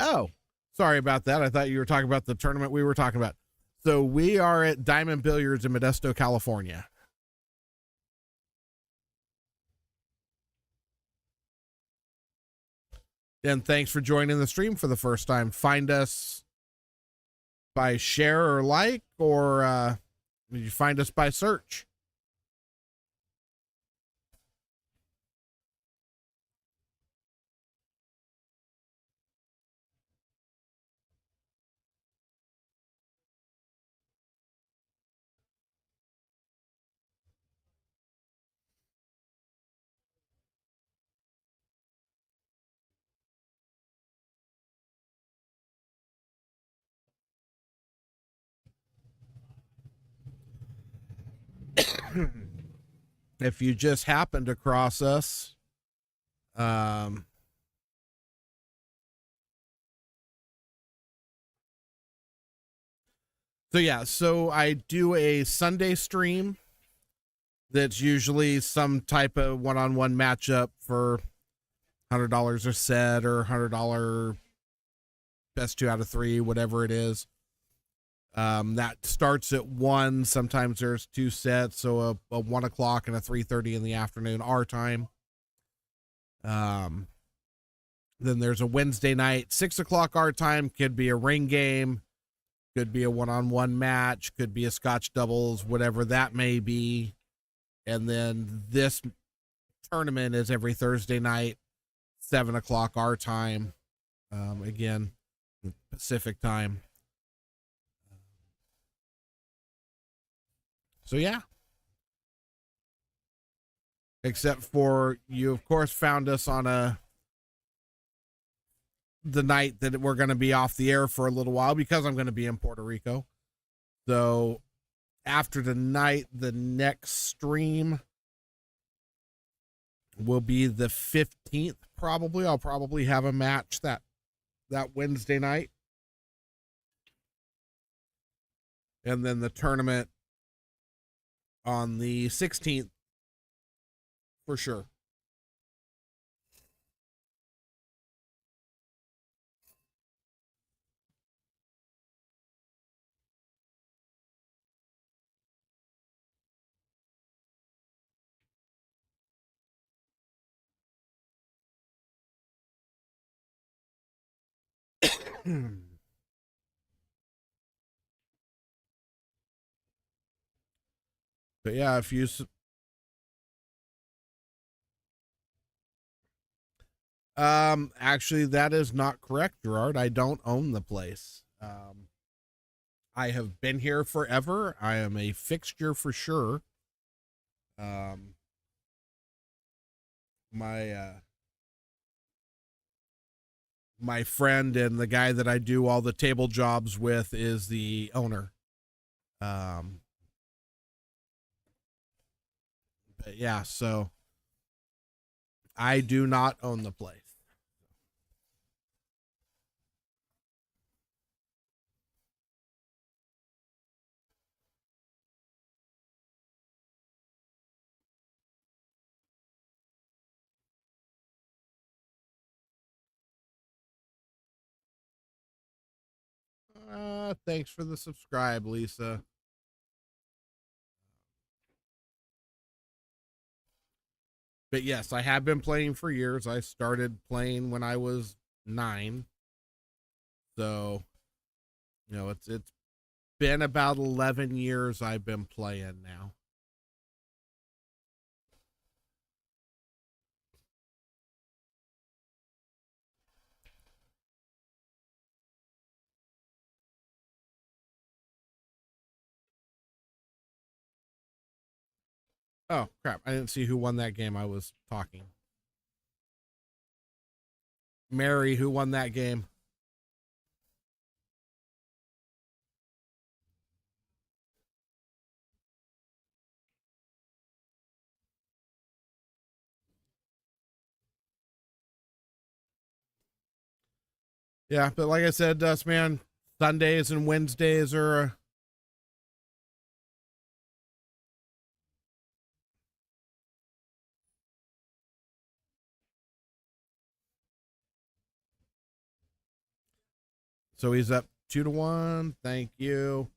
[SPEAKER 1] Oh, sorry about that. I thought you were talking about the tournament we were talking about. So we are at Diamond Billiards in Modesto, California. And thanks for joining the stream for the first time. Find us by share or like, or you find us by search. If you just happened across us, so I do a Sunday stream that's usually some type of one-on-one matchup for $100 a set or $100 best 2 out of 3, whatever it is. That starts at 1. Sometimes there's 2 sets, so a 1 o'clock and a 3:30 in the afternoon, our time. Then there's a Wednesday night, 6 o'clock our time. Could be a ring game, could be a one-on-one match, could be a Scotch doubles, whatever that may be. And then this tournament is every Thursday night, 7 o'clock our time. Again, Pacific time. So yeah, except for you, of course, found us on the night that we're going to be off the air for a little while because I'm going to be in Puerto Rico. So after tonight, the next stream will be the 15th. Probably I'll probably have a match that Wednesday night, and then the tournament on the 16th for sure. But yeah, if you actually that is not correct, Gerard. I don't own the place. I have been here forever. I am a fixture for sure. My my friend and the guy that I do all the table jobs with is the owner. But yeah, so I do not own the place. Thanks for the subscribe, Lisa. But yes, I have been playing for years. I started playing when I was 9. So, it's been about 11 years I've been playing now. Oh, crap. I didn't see who won that game. I was talking. Mary, who won that game? Yeah, but like I said, Dust Man, Sundays and Wednesdays are. So he's up 2-1. Thank you.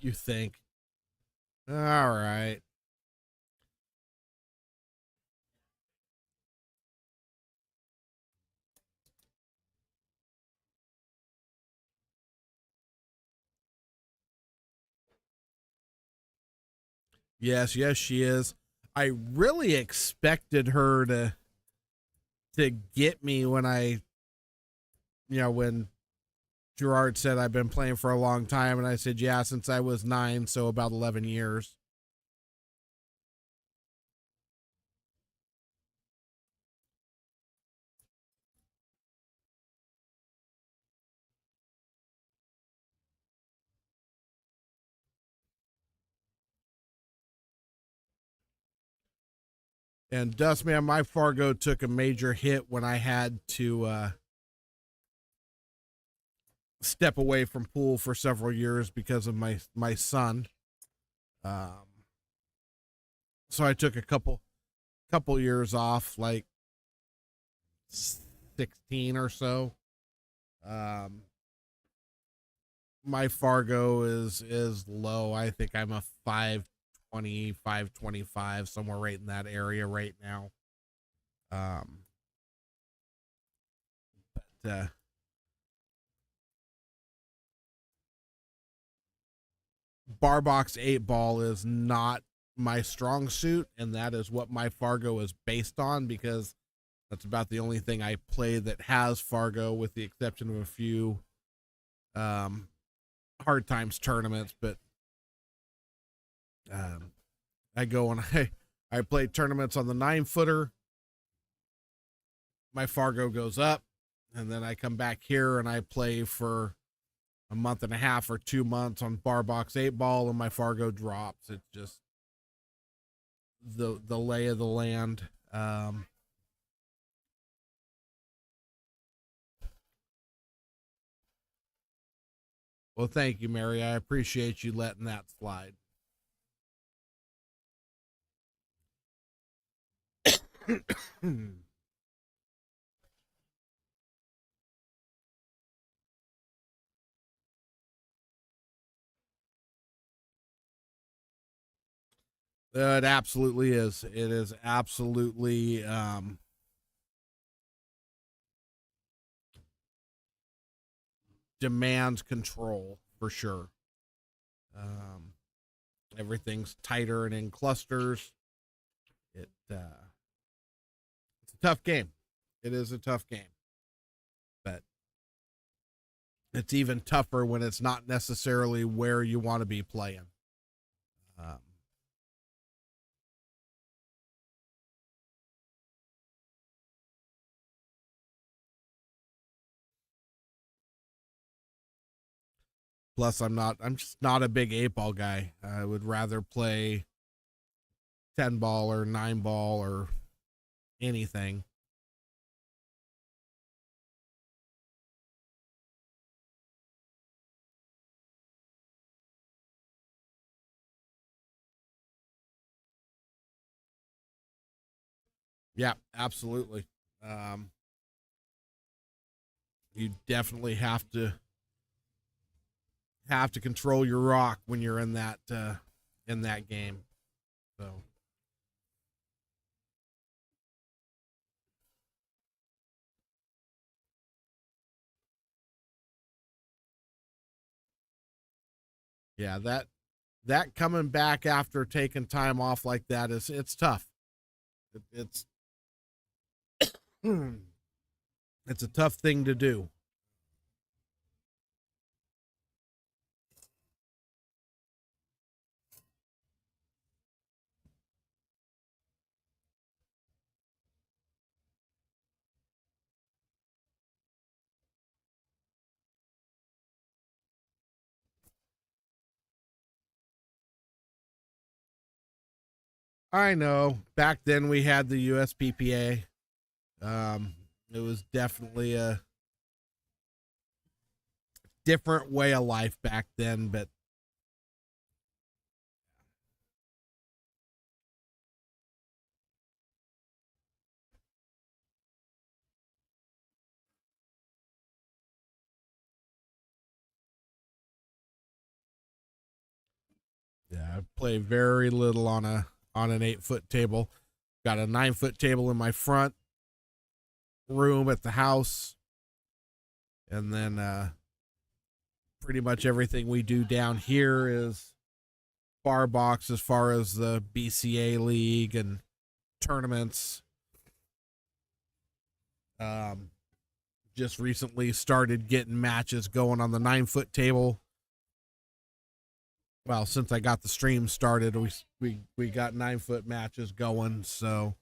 [SPEAKER 1] You think? All right. Yes, yes, she is. I really expected her to get me when when Gerard said I've been playing for a long time, and I said, yeah, since I was 9, so about 11 years. And Dustman, my Fargo took a major hit when I had to step away from pool for several years because of my son. So I took a couple years off, like 16 or so. My Fargo is low. I think I'm a 520, 525, somewhere right in that area right now. But bar box 8-ball is not my strong suit, and that is what my Fargo is based on, because That's about the only thing I play that has Fargo, with the exception of a few hard times tournaments. But I go and I play tournaments on the 9-footer. My Fargo goes up, and then I come back here and I play for a month and a half or 2 months on bar box 8-ball, and my Fargo drops. It's just the lay of the land. Well, thank you, Mary. I appreciate you letting that slide. It absolutely is. It is absolutely demands control for sure. Everything's tighter and in clusters. It's a tough game. It is a tough game, but it's even tougher when it's not necessarily where you want to be playing. Plus, I'm just not a big 8-ball guy. I would rather play 10-ball or 9-ball or anything. Yeah, absolutely. You definitely have to control your rock when you're in that game. So yeah, that coming back after taking time off like that it's tough. It's it's a tough thing to do. I know. Back then we had the USPPA. It was definitely a different way of life back then, but yeah, I play very little on an 8-foot table. Got a 9-foot table in my front room at the house, and then pretty much everything we do down here is bar box as far as the BCA league and tournaments. Just recently started getting matches going on the 9-foot table. Well, since I got the stream started, we got 9-foot matches going, so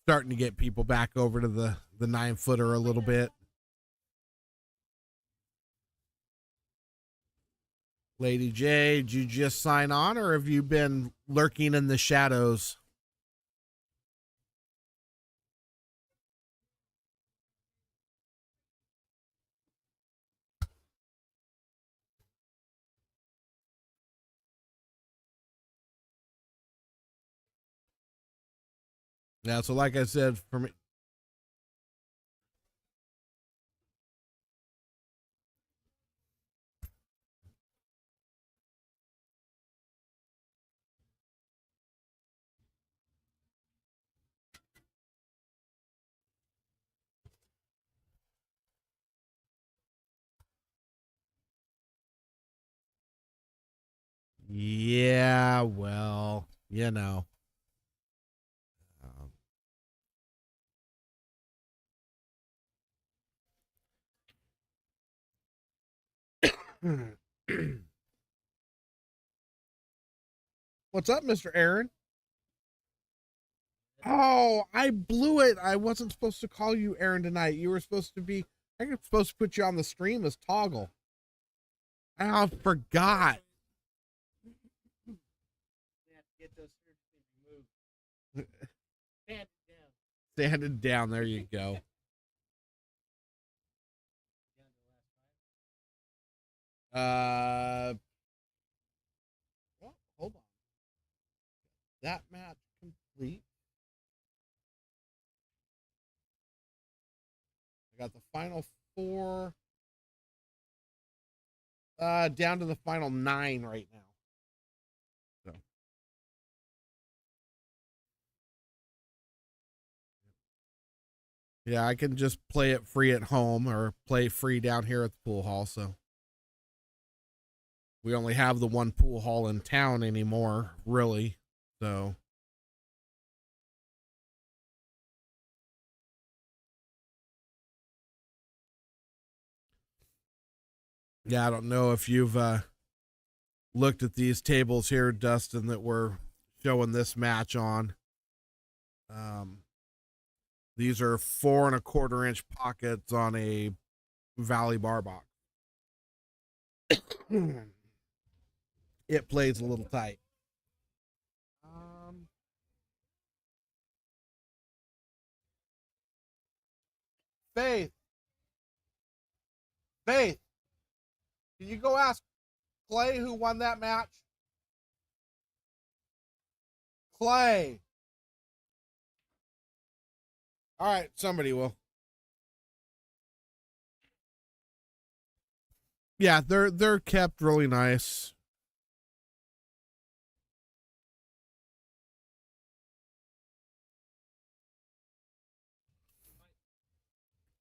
[SPEAKER 1] starting to get people back over to the 9-footer a little bit. Lady J, did you just sign on, or have you been lurking in the shadows? Yeah, so like I said, for me, yeah, well, you know, um, What's up, Mr. Aaron? Oh, I blew it. I wasn't supposed to call you Aaron tonight. You were supposed to be, I was supposed to put you on the stream as Toggle. I forgot.
[SPEAKER 2] Get those surgeries removed. Stand down.
[SPEAKER 1] Standing down. There you go. Well, hold on. That match complete. I got the final 4. Down to the final 9 right now. So. Yeah, I can just play it free at home or play free down here at the pool hall. So we only have the one pool hall in town anymore, really. So yeah, I don't know if you've looked at these tables here, Dustin, that we're showing this match on. These are 4 1/4 inch pockets on a Valley bar box. It plays a little tight. Faith, can you go ask Clay who won that match? Clay. All right, somebody will. Yeah, they're kept really nice.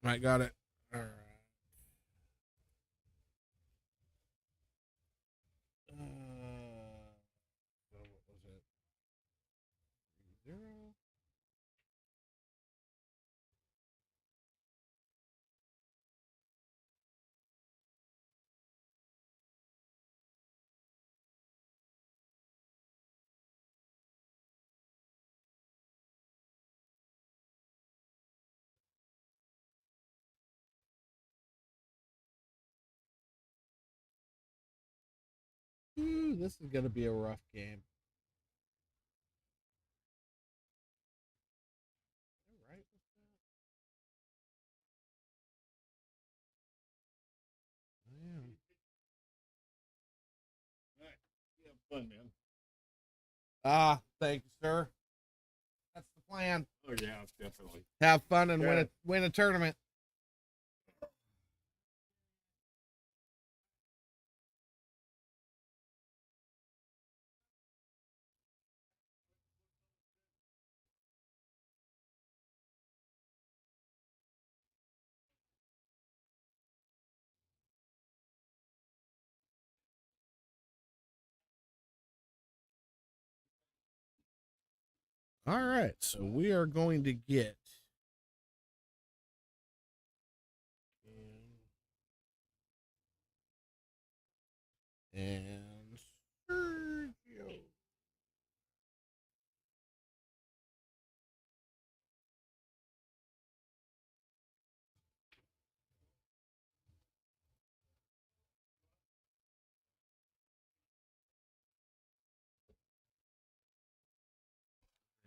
[SPEAKER 1] I got it. All right. So what was it? 0. Ooh, this is gonna be a rough game. All right. Man.
[SPEAKER 2] All right. You have fun, man.
[SPEAKER 1] Thank you, sir. That's the plan.
[SPEAKER 2] Oh yeah, definitely.
[SPEAKER 1] Have fun and win a tournament. All right, so we are going to get and Sergio.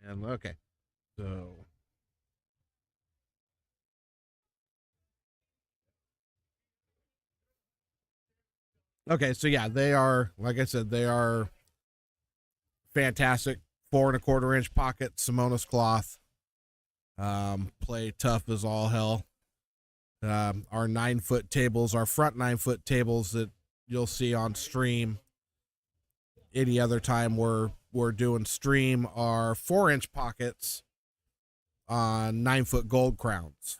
[SPEAKER 1] And okay, so okay, so yeah, they are, like I said, they are fantastic. 4 1/4 inch pocket Simonis cloth. Play tough as all hell. Our 9-foot tables, our front 9-foot tables that you'll see on stream any other time we're doing stream are 4-inch pockets on 9-foot gold crowns.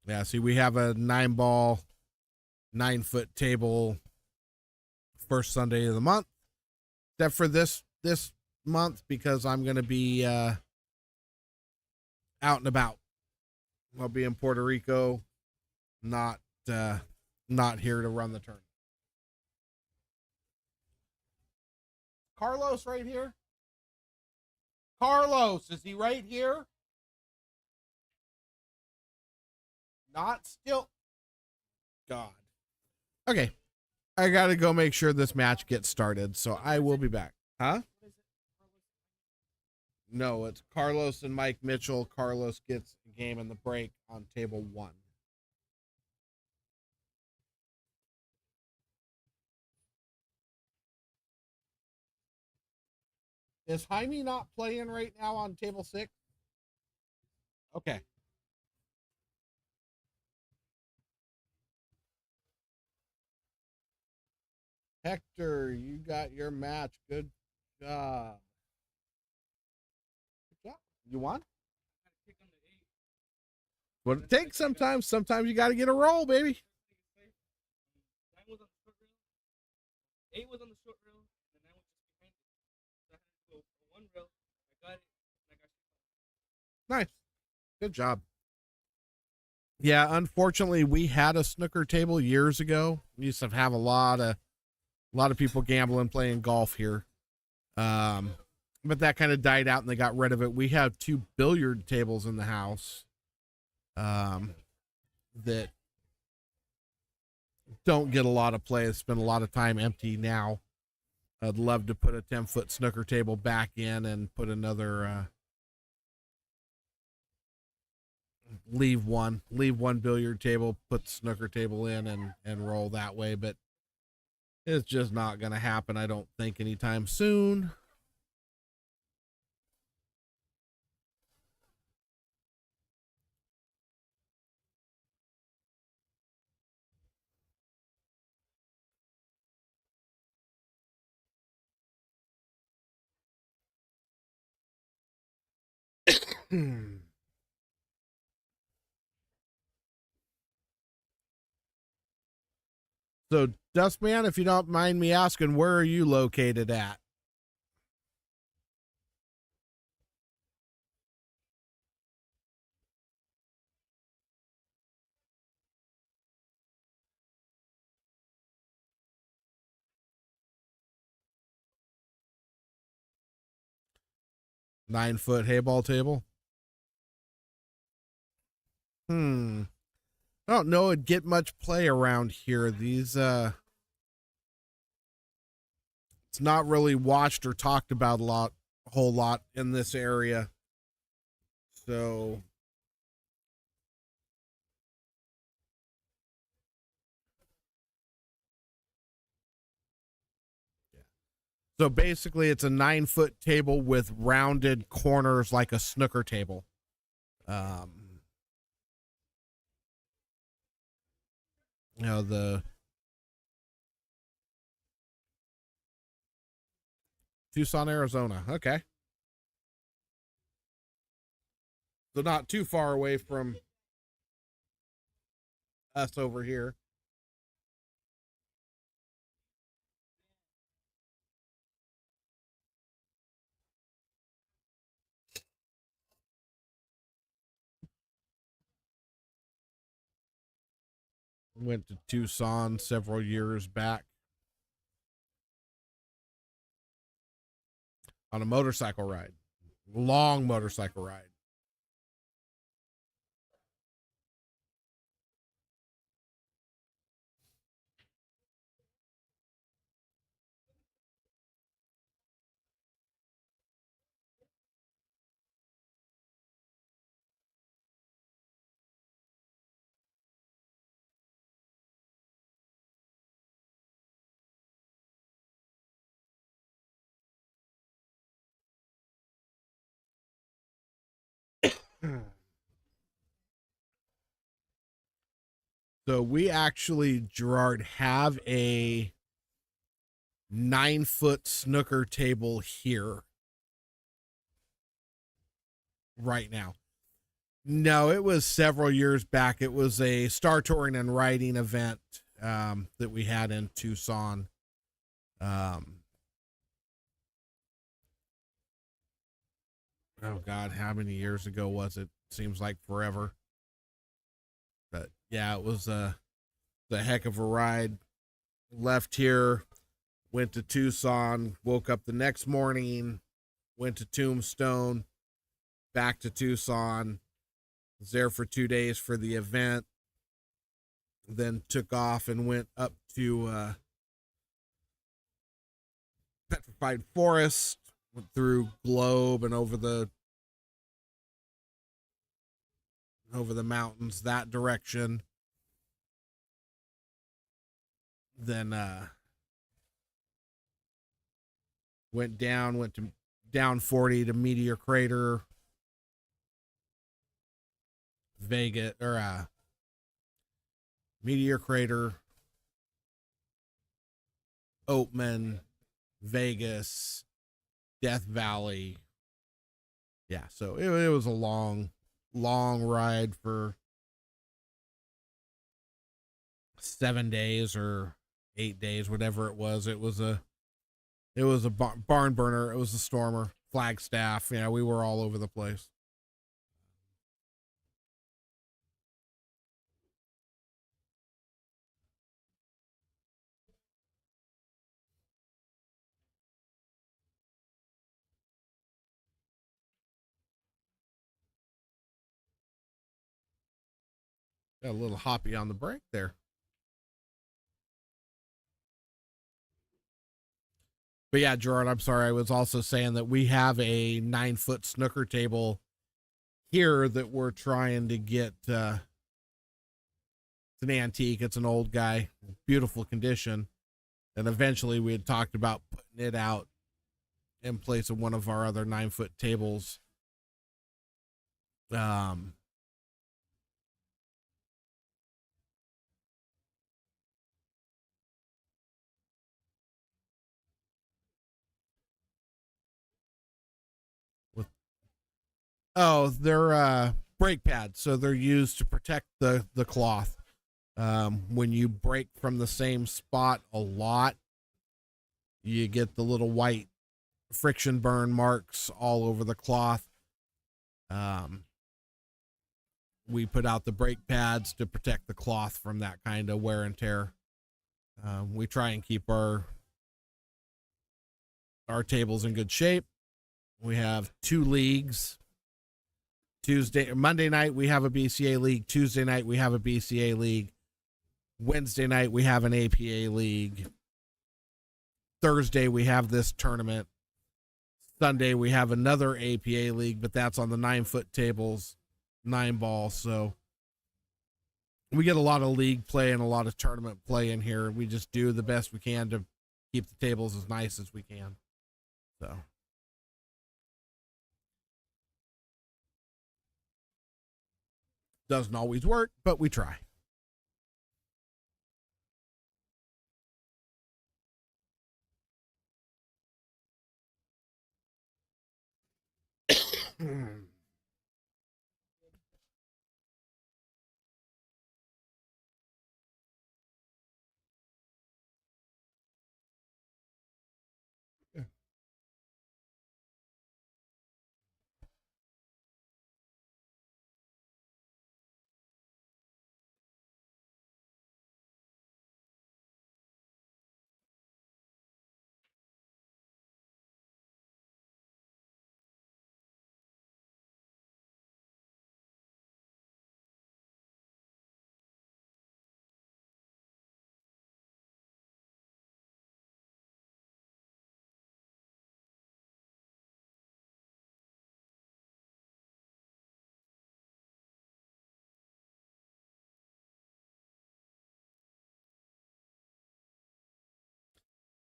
[SPEAKER 1] Yeah, see, we have a 9-ball, 9-foot table first Sunday of the month, except for this month because I'm going to be out and about. I'll be in Puerto Rico, not here to run the tournament. Carlos right here? Carlos, is he right here? Not still. God. Okay. I got to go make sure this match gets started, so I will be back. Huh? No, it's Carlos and Mike Mitchell. Carlos gets a game in the break on table 1. Is Jaime not playing right now on table 6? Okay. Hector, you got your match. Good job. Good job. You won? What it takes sometimes. Sometimes you got to get a roll, baby.
[SPEAKER 2] 8 was on the short rail, and 9 was just behind it. So I had to go 1 rail. I got it, and I got
[SPEAKER 1] Nice. Good job. Yeah, unfortunately, we had a snooker table years ago. We used to have a lot of people gambling, playing golf here. But that kind of died out and they got rid of it. We have 2 billiard tables in the house that don't get a lot of play. It's spend a lot of time empty now. I'd love to put a 10-foot snooker table back in and put another leave one billiard table, put the snooker table in and roll that way, but it's just not going to happen, I don't think, anytime soon. So, Dustman, if you don't mind me asking, where are you located at? Nine-foot hayball table? I don't know it'd get much play around here. These it's not really watched or talked about a whole lot in this area. So basically it's a 9-foot table with rounded corners like a snooker table. The Tucson, Arizona. Okay. So not too far away from us over here. Went to Tucson several years back on a motorcycle ride. Long motorcycle ride. So we actually, Gerard, have a 9-foot snooker table here right now. No, it was several years back. It was a Star Touring and Riding event that we had in Tucson. Oh God, how many years ago was it? Seems like forever. But yeah, it was a heck of a ride. Left here, went to Tucson, woke up the next morning, went to Tombstone, back to Tucson, was there for 2 days for the event, then took off and went up to Petrified Forest, went through Globe and over the mountains that direction. Then went to down 40 to Meteor Crater, Vegas, or Meteor Crater, Oatman, Vegas, Death Valley. Yeah, so it was a long ride for 7 days or 8 days, whatever it was. It was a barn burner. It was a stormer. Flagstaff. Yeah, we were all over the place. Got a little hoppy on the break there. But yeah, Gerard, I'm sorry. I was also saying that we have a 9-foot snooker table here that we're trying to get. It's an antique. It's an old guy, beautiful condition. And eventually we had talked about putting it out in place of one of our other 9-foot tables. With they're brake pads, so they're used to protect the cloth. When you break from the same spot a lot, you get the little white friction burn marks all over the cloth. We put out the brake pads to protect the cloth from that kind of wear and tear. We try and keep our tables in good shape. We have 2 leagues. Monday night we have a BCA league. Tuesday night we have a BCA league. Wednesday night we have an APA league. Thursday we have this tournament. Sunday we have another APA league, but that's on the 9-foot tables, 9 ball. So we get a lot of league play and a lot of tournament play in here. We just do the best we can to keep the tables as nice as we can. So doesn't always work, but we try.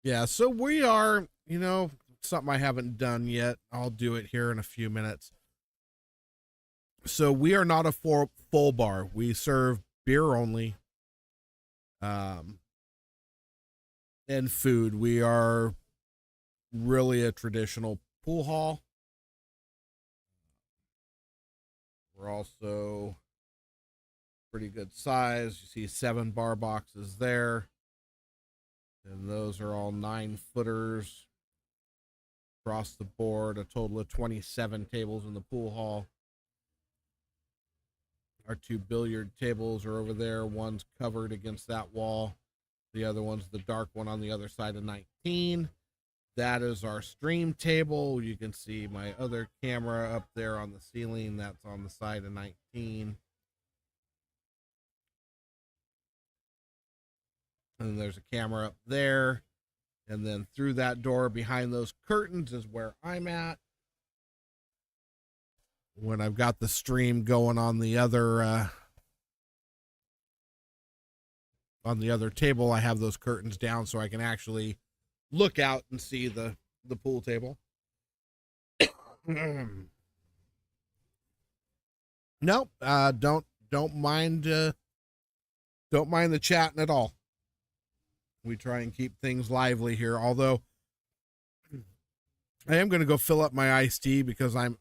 [SPEAKER 1] Yeah, so we are, something I haven't done yet. I'll do it here in a few minutes. So we are not a full bar. We serve beer only, and food. We are really a traditional pool hall. We're also pretty good size. You see 7 bar boxes there. And those are all 9-footers across the board, a total of 27 tables in the pool hall. Our two billiard tables are over there. One's covered against that wall. The other one's the dark one on the other side of 19. That is our stream table. You can see my other camera up there on the ceiling. That's on the side of 19. And there's a camera up there. And then through that door behind those curtains is where I'm at. When I've got the stream going on the other table, I have those curtains down so I can actually look out and see the pool table. Nope, don't mind the chatting at all. We try and keep things lively here, although I am going to go fill up my iced tea because I'm...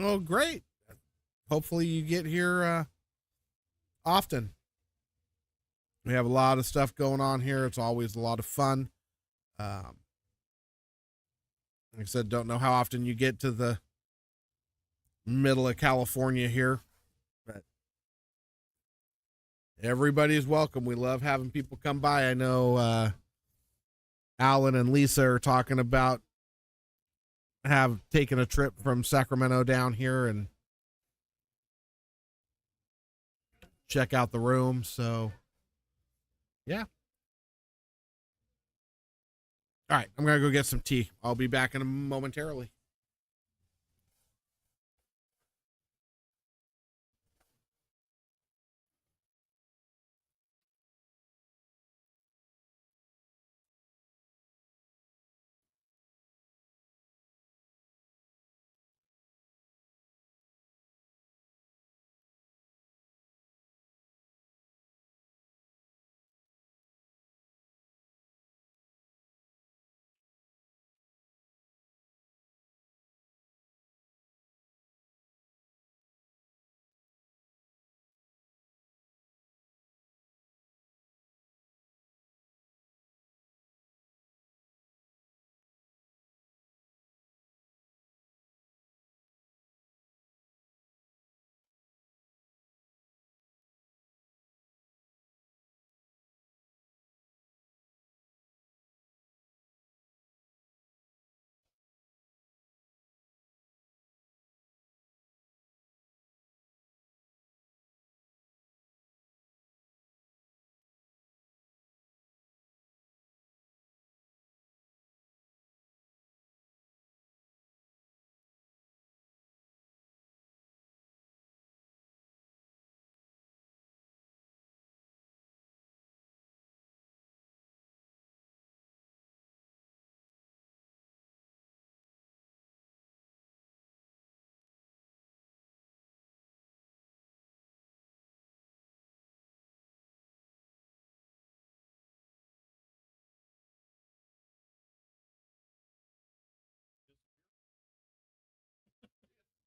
[SPEAKER 1] Oh, great. Hopefully you get here often. We have a lot of stuff going on here. It's always a lot of fun. Like I said, don't know how often you get to the middle of California here, but everybody's welcome. We love having people come by. I know Alan and Lisa are talking about have taken a trip from Sacramento down here and check out the room. So yeah. All right, I'm going to go get some tea. I'll be back in a momentarily.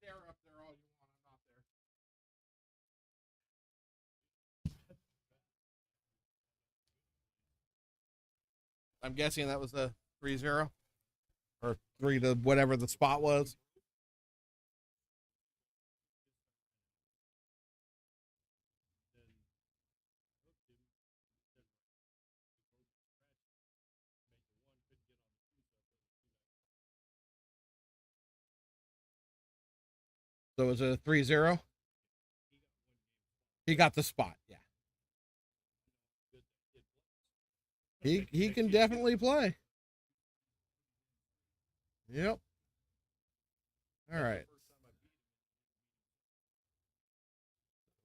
[SPEAKER 1] Stare up there all you want. I'm not there. I'm guessing that was a 3-0 or 3 to whatever the spot was. So it was a 3-0. He got the spot. Yeah. He can definitely play. Yep. All right.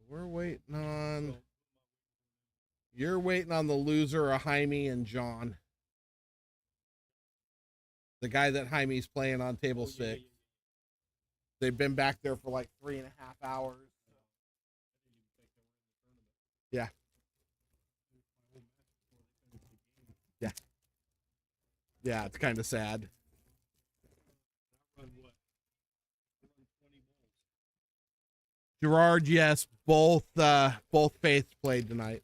[SPEAKER 1] We're waiting on... You're waiting on the loser of Jaime and John. The guy that Jaime's playing on table 6. They've been back there for like 3.5 hours. Yeah. Yeah. Yeah, it's kind of sad. Gerard, yes, both Faiths played tonight.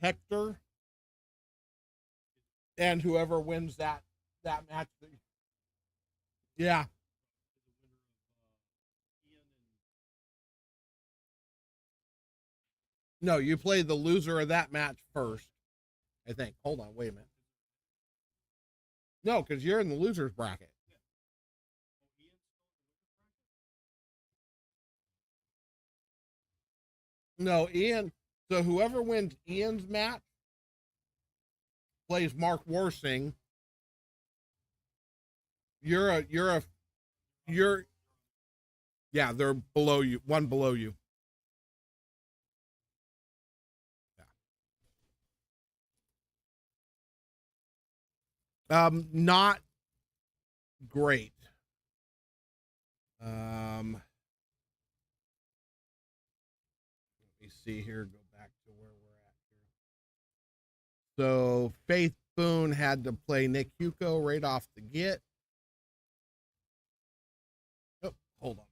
[SPEAKER 1] Hector, and whoever wins that match. Yeah. No, you play the loser of that match first, I think. Hold on, wait a minute. No, because you're in the losers bracket. No, Ian. So whoever wins Ian's match plays Mark Worsing. You're yeah, they're below you, one below you. Not great. Let me see here. Go back to where we're at here. So Faith Boone had to play Nick Hugo right off the get. Oh, hold on.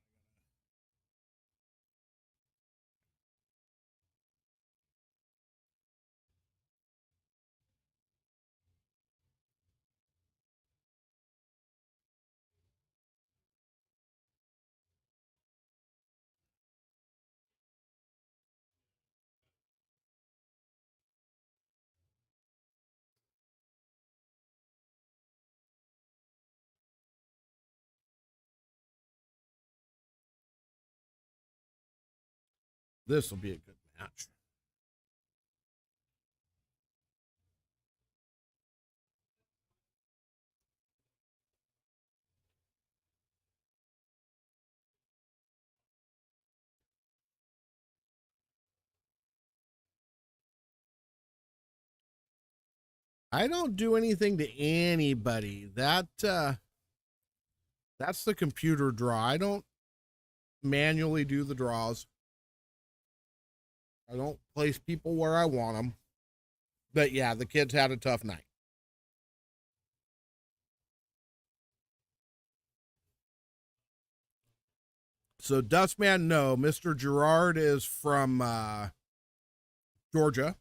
[SPEAKER 1] This will be a good match. I don't do anything to anybody. That's the computer draw. I don't manually do the draws. I don't place people where I want them. But yeah, the kids had a tough night. So Dustman, no. Mr. Gerard is from Georgia.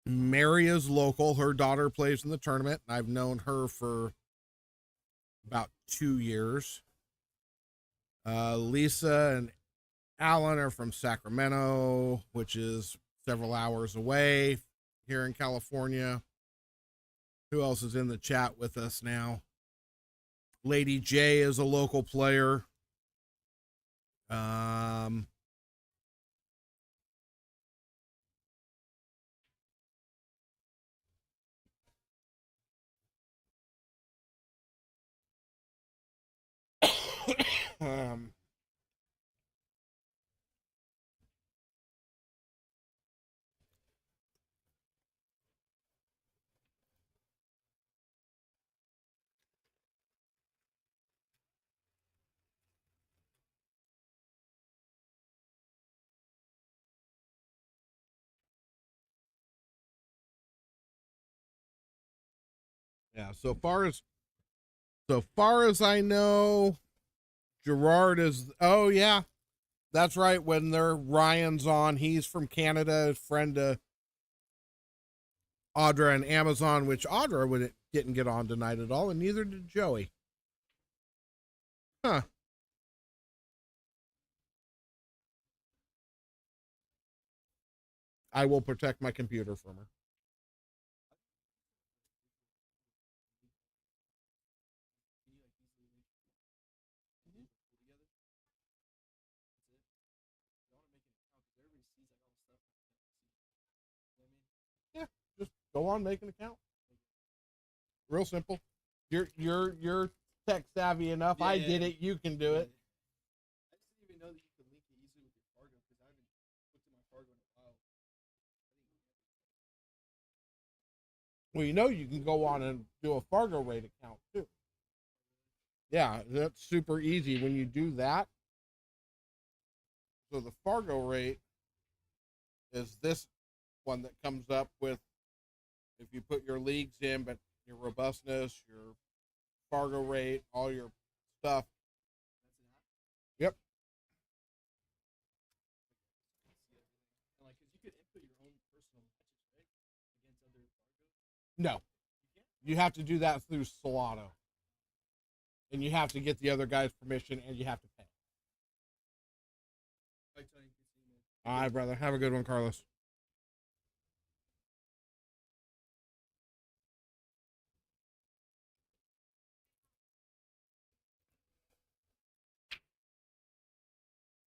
[SPEAKER 1] Mary is local. Her daughter plays in the tournament. I've known her for about 2 years. Lisa and Alan are from Sacramento, which is several hours away here in California. Who else is in the chat with us now? Lady J is a local player. um, yeah, so far as I know, Gerard is, oh yeah, that's right. When Ryan's on, he's from Canada, friend of Audra and Amazon, which Audra didn't get on tonight at all, and neither did Joey. Huh. I will protect my computer from her. Yeah, just go on, make an account. Real simple. You're tech savvy enough. Yeah, I did it. You can do it.
[SPEAKER 2] I just didn't even know that you could link it easily with your Fargo because I haven't looked at my Fargo in a while.
[SPEAKER 1] Well, you can go on and do a Fargo rate account too. Yeah, that's super easy when you do that. So the Fargo rate is this one that comes up with if you put your leagues in, but your robustness, your Fargo rate, all your stuff. Yep.
[SPEAKER 2] Like, 'cause you could
[SPEAKER 1] No, you have to do that through Solano, and you have to get the other guy's permission, and you have to pay. All right, brother. Have a good one, Carlos.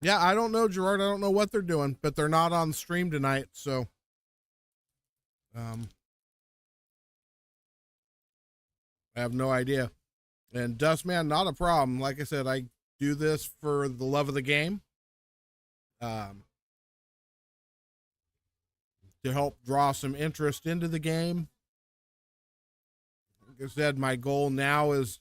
[SPEAKER 1] Yeah, I don't know, Gerard. I don't know what they're doing, but they're not on stream tonight, so I have no idea. And Dustman, not a problem. Like I said, I do this for the love of the game, to help draw some interest into the game. Like I said, my goal now is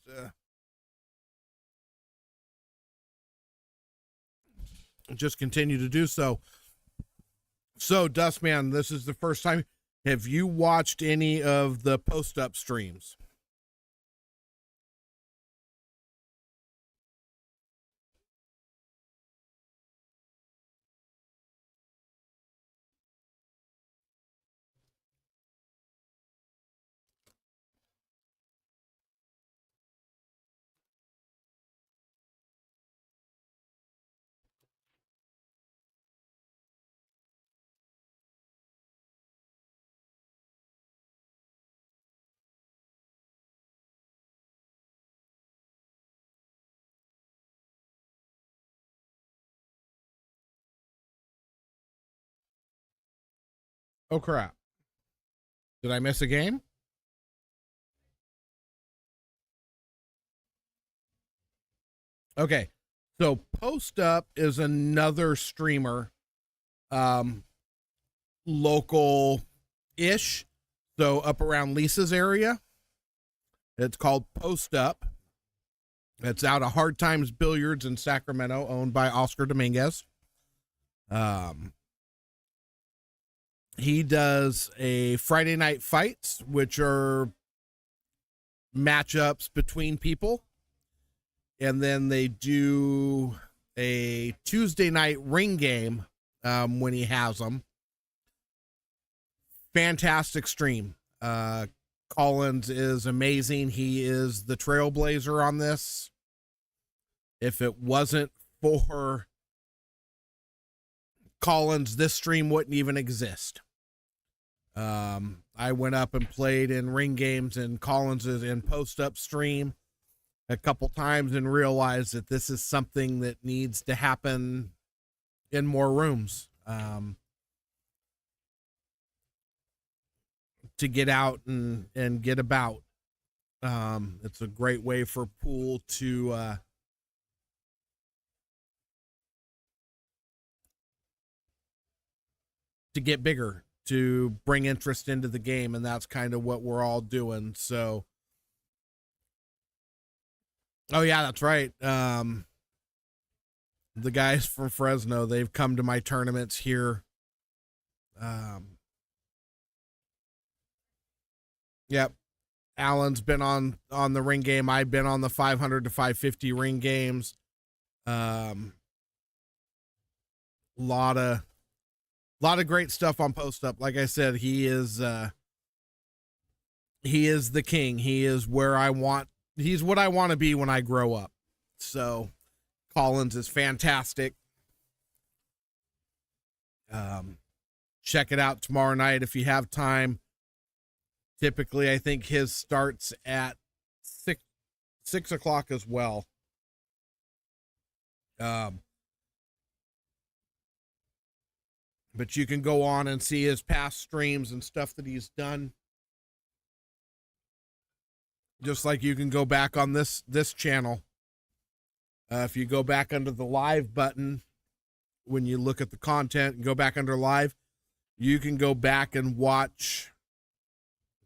[SPEAKER 1] just continue to do so. So, Dustman, this is the first time. Have you watched any of the post-up streams? Oh, crap. Did I miss a game? Okay. So, Post Up is another streamer, local ish. So, up around Lisa's area. It's called Post Up. It's out of Hard Times Billiards in Sacramento, owned by Oscar Dominguez. He does a Friday night fights, which are matchups between people. And then they do a Tuesday night ring game when he has them. Fantastic stream. Collins is amazing. He is the trailblazer on this. If it wasn't for Collins, this stream wouldn't even exist. I went up and played in ring games and Collins is in post-up stream a couple times and realized that this is something that needs to happen in more rooms, to get out and get about. It's a great way for pool to get bigger, to bring interest into the game, and that's kind of what we're all doing. So, oh yeah, that's right. The guys from Fresno, they've come to my tournaments here. Yep. Alan's been on the ring game. I've been on the 500 to 550 ring games. Lot of great stuff on post up. Like I said, he is the king. He is where I want. He's what I want to be when I grow up. So Collins is fantastic. Check it out tomorrow night if you have time. Typically, I think his starts at 6 o'clock as well. But you can go on and see his past streams and stuff that he's done. Just like you can go back on this channel. If you go back under the live button, when you look at the content and go back under live, you can go back and watch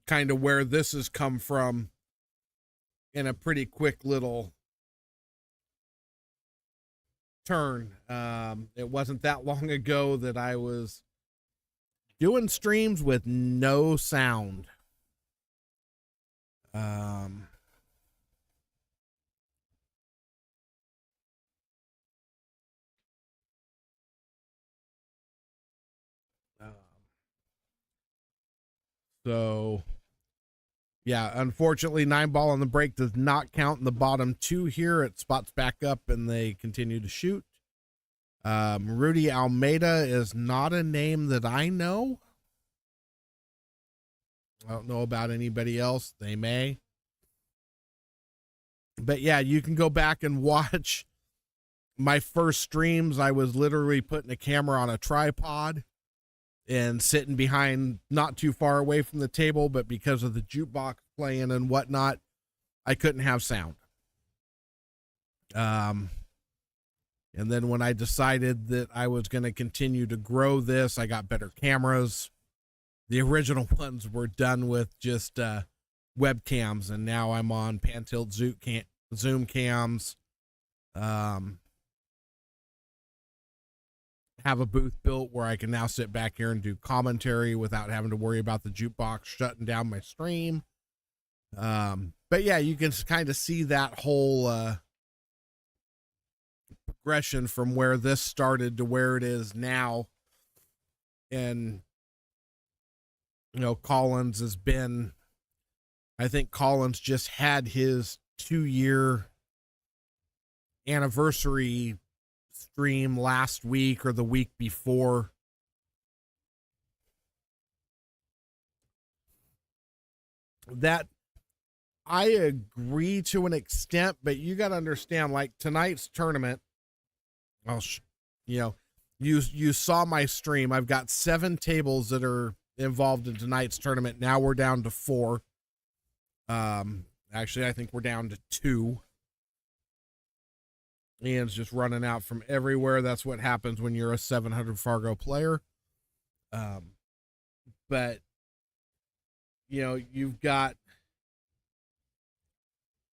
[SPEAKER 1] kind of where this has come from in a pretty quick little turn. It wasn't that long ago that I was doing streams with no sound. So Yeah, unfortunately, 9 ball on the break does not count in the bottom two here. It spots back up and they continue to shoot. Rudy Almeida is not a name that I know. I don't know about anybody else. They may. But yeah, you can go back and watch my first streams. I was literally putting a camera on a tripod and sitting behind not too far away from the table, but because of the jukebox playing and whatnot, I couldn't have sound. And then when I decided that I was going to continue to grow this, I got better cameras. The original ones were done with just webcams, and now I'm on pan-tilt Zoom cams. Have a booth built where I can now sit back here and do commentary without having to worry about the jukebox shutting down my stream. But yeah, you can kind of see that whole progression from where this started to where it is now. And, you know, Collins has been, I think Collins just had his 2-year anniversary stream last week or the week before. That I agree to an extent, but you got to understand, like tonight's tournament, you saw my stream. I've got 7 tables that are involved in tonight's tournament. Now we're down to 4. Actually, I think we're down to 2. Ian's just running out from everywhere. That's what happens when you're a 700 Fargo player. But, you know, you've got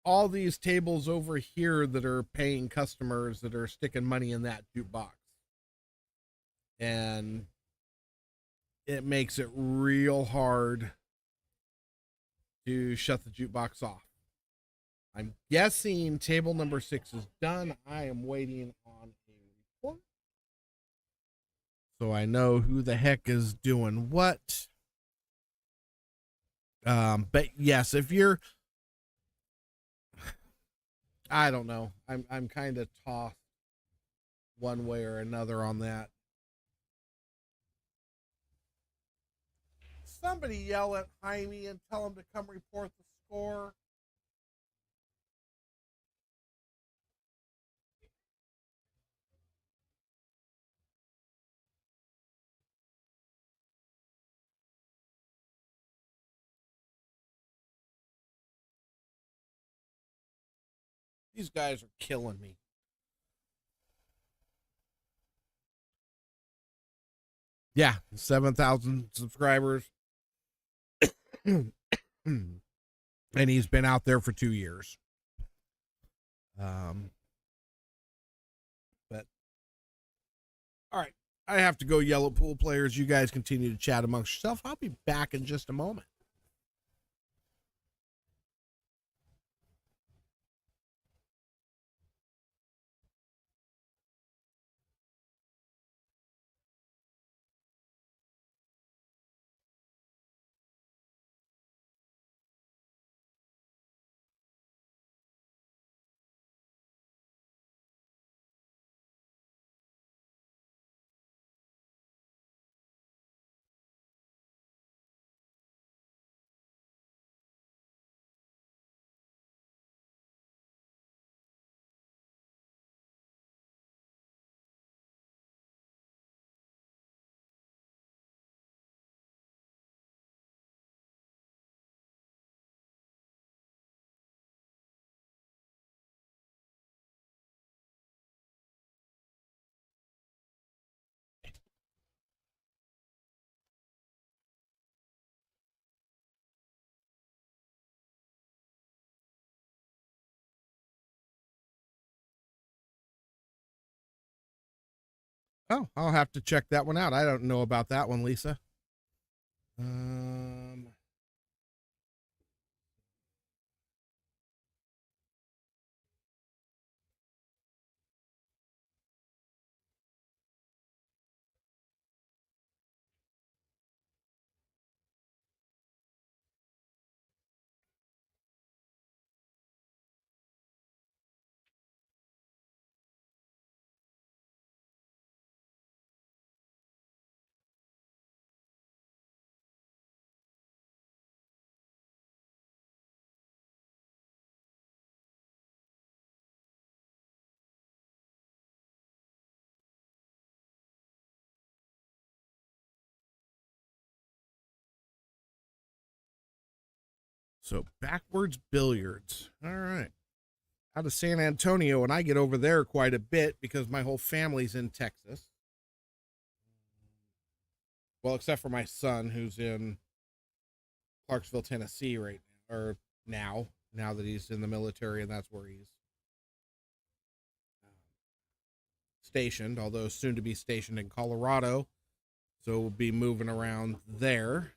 [SPEAKER 1] all these tables over here that are paying customers that are sticking money in that jukebox. And it makes it real hard to shut the jukebox off. I'm guessing table number 6 is done. I am waiting on a report, so I know who the heck is doing what. But yes, if you're, I don't know. I'm kind of tossed one way or another on that. Somebody yell at Jaime and tell him to come report the score. These guys are killing me. Yeah, 7,000 subscribers. And he's been out there for 2 years. But all right, I have to go yell at pool players. You guys continue to chat amongst yourself. I'll be back in just a moment. Oh, I'll have to check that one out. I don't know about that one, Lisa. So backwards billiards. All right. Out of San Antonio, and I get over there quite a bit because my whole family's in Texas. Well, except for my son, who's in Clarksville, Tennessee right now, or now that he's in the military, and that's where he's stationed, although soon to be stationed in Colorado. So we'll be moving around there.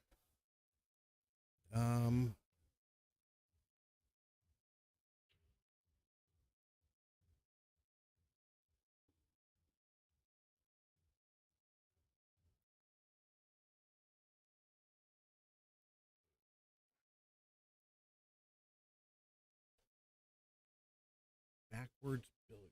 [SPEAKER 1] Backwards billiards.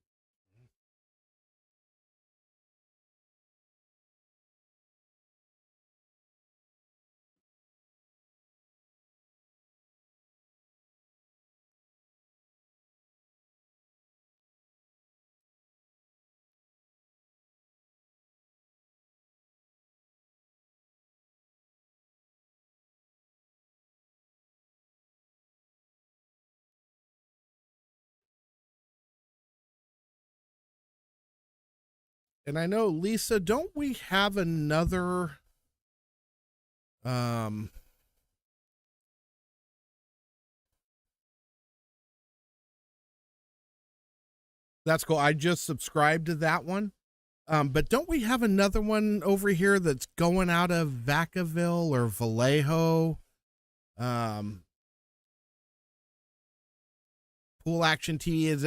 [SPEAKER 1] And I know, Lisa, don't we have another that's cool. I just subscribed to that one. But don't we have another one over here that's going out of Vacaville or Vallejo? Pool Action T is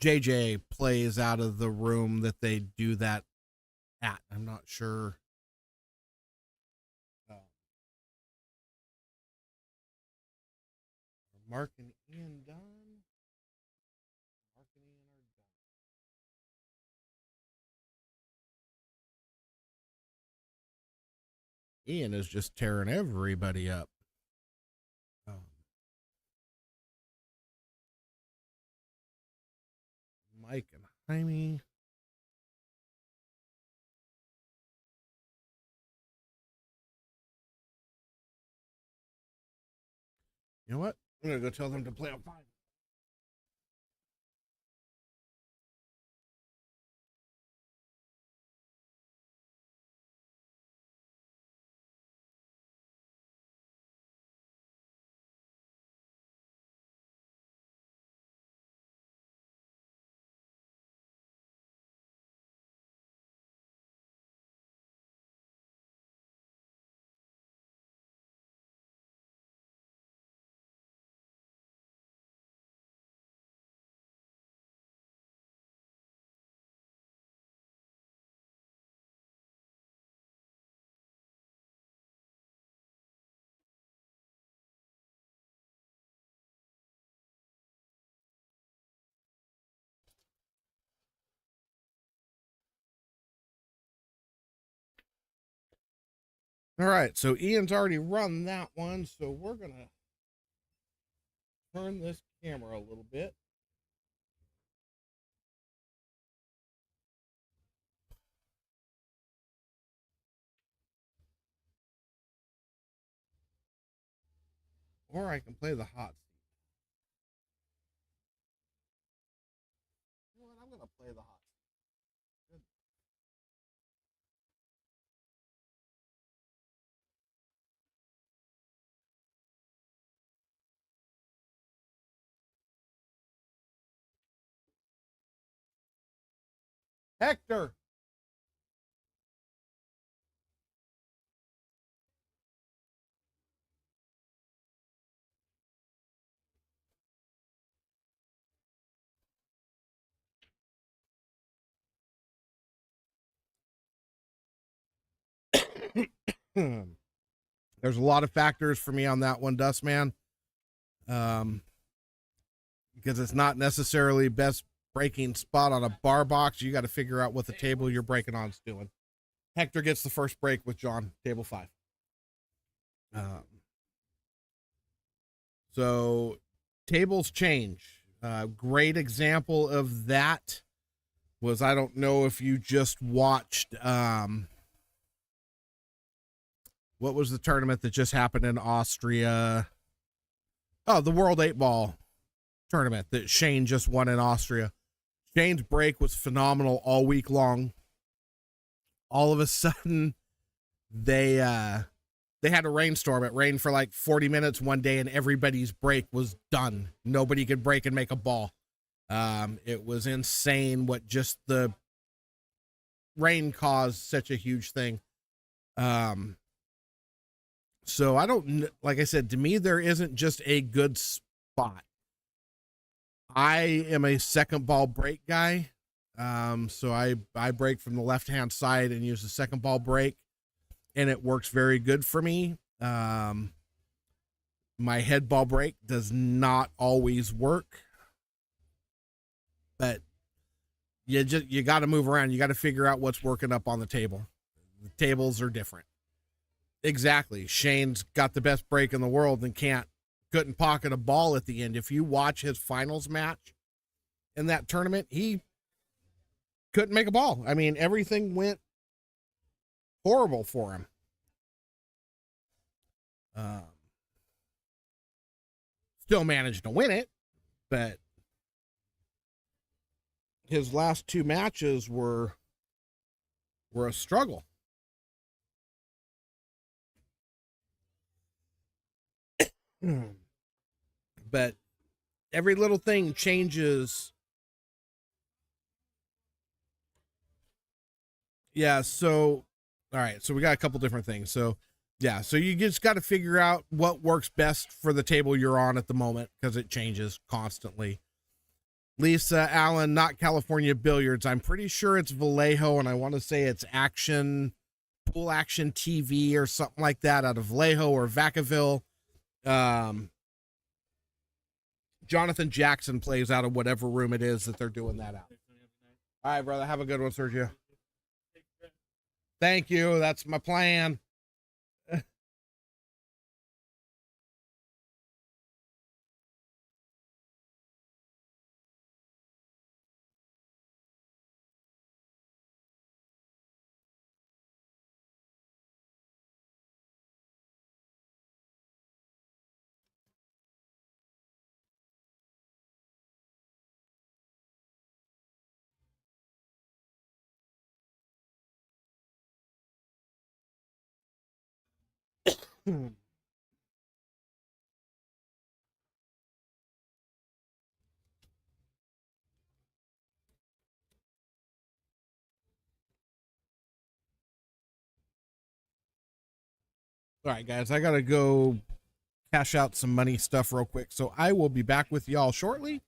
[SPEAKER 1] JJ plays out of the room that they do that at. I'm not sure. Mark and Ian done. Mark and Ian are done. Ian is just tearing everybody up. Mike and Jaime. You know what? I'm going to go tell them to play on 5. All right, so Ian's already run that one, so we're going to turn this camera a little bit. Or I can play the hot seat. You know what? I'm going to play the hot seat. Good. Hector. There's a lot of factors for me on that one, Dustman. Because it's not necessarily best breaking spot on a bar box. You got to figure out what the table you're breaking on is doing. Hector gets the first break with John, table 5. So tables change. Great example of that was, I don't know if you just watched what was the tournament that just happened in Austria? Oh, the World 8 Ball tournament that Shane just won in Austria. Shane's break was phenomenal all week long. All of a sudden, they had a rainstorm. It rained for like 40 minutes one day, and everybody's break was done. Nobody could break and make a ball. It was insane what just the rain caused such a huge thing. So I don't, like I said, to me, there isn't just a good spot. I am a second ball break guy. So I break from the left-hand side and use the second ball break, and it works very good for me. My head ball break does not always work, but you got to move around. You got to figure out what's working up on the table. The tables are different. Exactly. Shane's got the best break in the world and couldn't pocket a ball at the end. If you watch his finals match in that tournament, he couldn't make a ball. I mean, everything went horrible for him. Still managed to win it, but his last two matches were a struggle. But every little thing changes. Yeah, so all right, so we got a couple different things. So yeah, so you just got to figure out what works best for the table you're on at the moment, because it changes constantly. Lisa Allen, not California Billiards. I'm pretty sure it's Vallejo, and I want to say it's Pool Action TV or something like that out of Vallejo or Vacaville. Jonathan Jackson plays out of whatever room it is that they're doing that out. All right, brother. Have a good one, Sergio. Thank you. That's my plan. All right, guys, I got to go cash out some money stuff real quick. So I will be back with y'all shortly.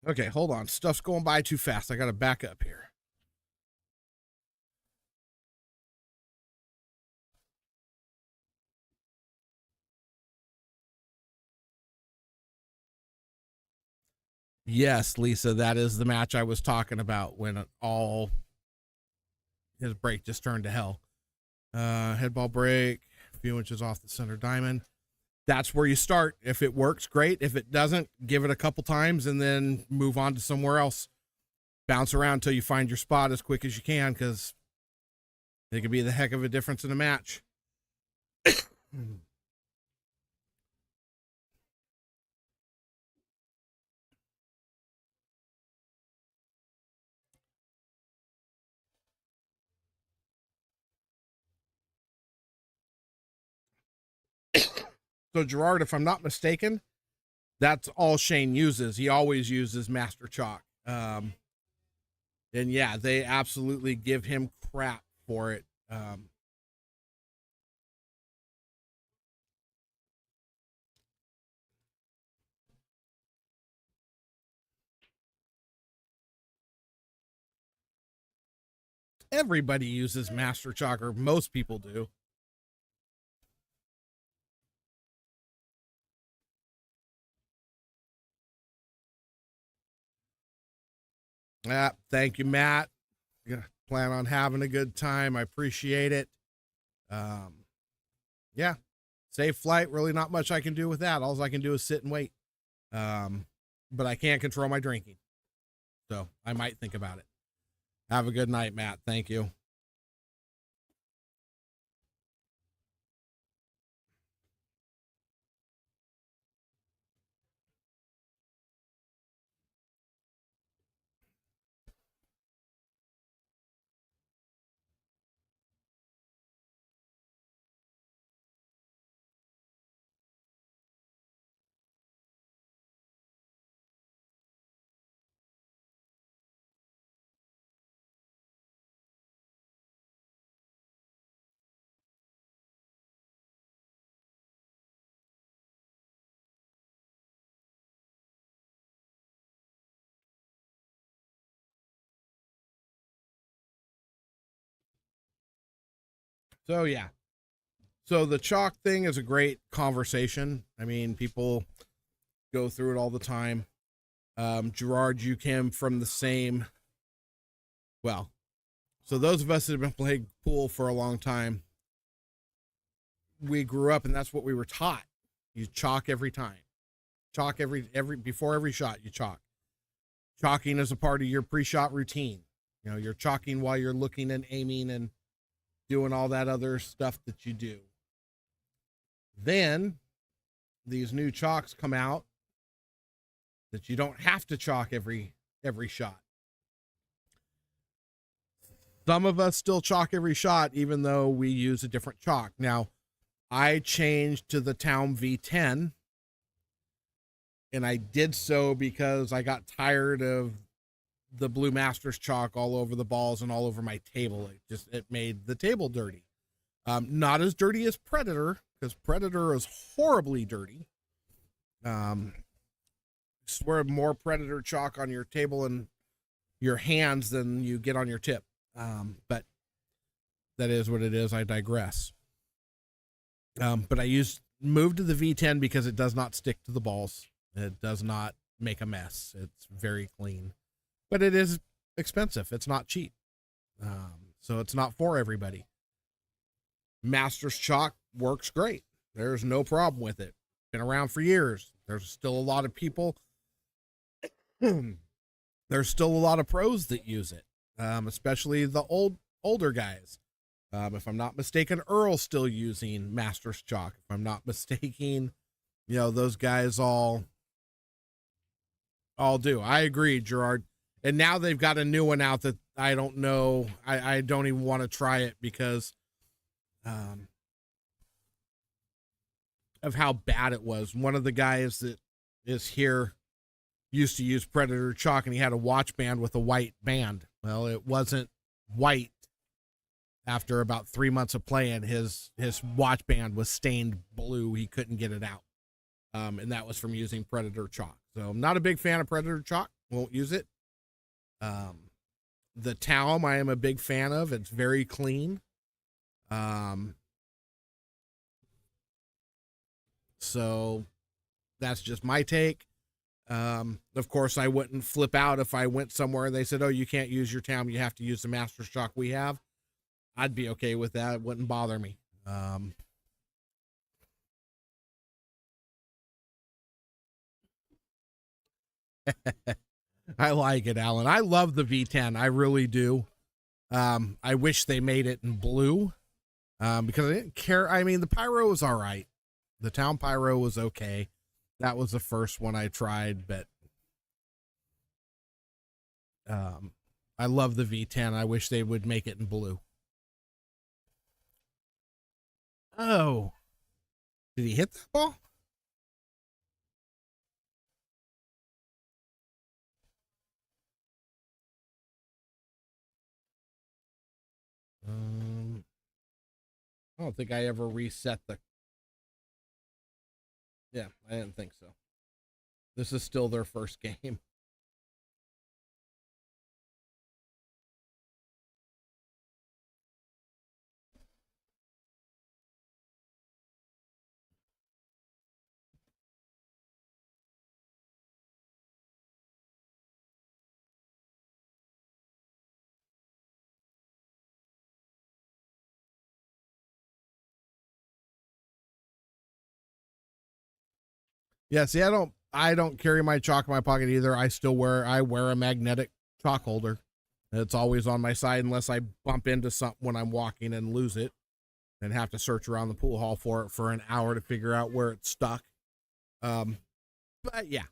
[SPEAKER 1] Okay, hold on. Stuff's going by too fast. I got to back up here. Yes, Lisa, that is the match I was talking about when all his break just turned to hell. Head ball break, a few inches off the center diamond. That's where you start. If it works, great. If it doesn't, give it a couple times and then move on to somewhere else. Bounce around until you find your spot as quick as you can, because it could be the heck of a difference in a match. So Gerard, if I'm not mistaken, that's all Shane uses. He always uses Master Chalk. And yeah, they absolutely give him crap for it. Everybody uses Master Chalk, or most people do. Thank you, Matt. Gonna plan on having a good time. I appreciate it. Yeah, safe flight. Really not much I can do with that. All I can do is sit and wait. But I can't control my drinking, so I might think about it. Have a good night, Matt. Thank you. So yeah. So the chalk thing is a great conversation. I mean, people go through it all the time. Gerard, you came from the same. Well, so those of us that have been playing pool for a long time, we grew up and that's what we were taught. You chalk every time. Chalk every before every shot, you chalk. Chalking is a part of your pre-shot routine. You know, you're chalking while you're looking and aiming and doing all that other stuff that you do. Then these new chalks come out that you don't have to chalk every shot. Some of us still chalk every shot, even though we use a different chalk. Now, I changed to the Town V10, and I did so because I got tired of the Blue Masters chalk all over the balls and all over my table. It made the table dirty. Not as dirty as Predator, because Predator is horribly dirty. Swear more Predator chalk on your table and your hands than you get on your tip. But that is what it is. I digress. But I moved to the V10 because it does not stick to the balls. It does not make a mess. It's very clean, but it is expensive. It's not cheap. So it's not for everybody. Masters chalk works great. There's no problem with it. Been around for years. There's still a lot of people. There's still a lot of pros that use it, especially the older guys. If I'm not mistaken, Earl's still using Masters chalk. If I'm not mistaken, those guys all do. I agree, Gerard. And now they've got a new one out that I don't know. I don't even want to try it because of how bad it was. One of the guys that is here used to use Predator chalk, and he had a watch band with a white band. Well, it wasn't white. After about 3 months of playing, his watch band was stained blue. He couldn't get it out. And that was from using Predator chalk. So I'm not a big fan of Predator chalk. won't use it. The Talm I am a big fan of. It's very clean. So that's just my take. Of course, I wouldn't flip out if I went somewhere and they said, oh, you can't use your Talm, you have to use the Master Shock we have. I'd be okay with that. It wouldn't bother me. I like it, Alan. I love the V10. I really do. I wish they made it in blue, because I didn't care. I mean, the Pyro was all right. The Town Pyro was okay. That was the first one I tried, but I love the V10. I wish they would make it in blue. Oh, did he hit that ball? I don't think I ever reset the. Yeah, I didn't think so. This is still their first game. Yeah, see, I don't carry my chalk in my pocket either. I wear a magnetic chalk holder. It's always on my side unless I bump into something when I'm walking and lose it and have to search around the pool hall for it for an hour to figure out where it's stuck. But yeah.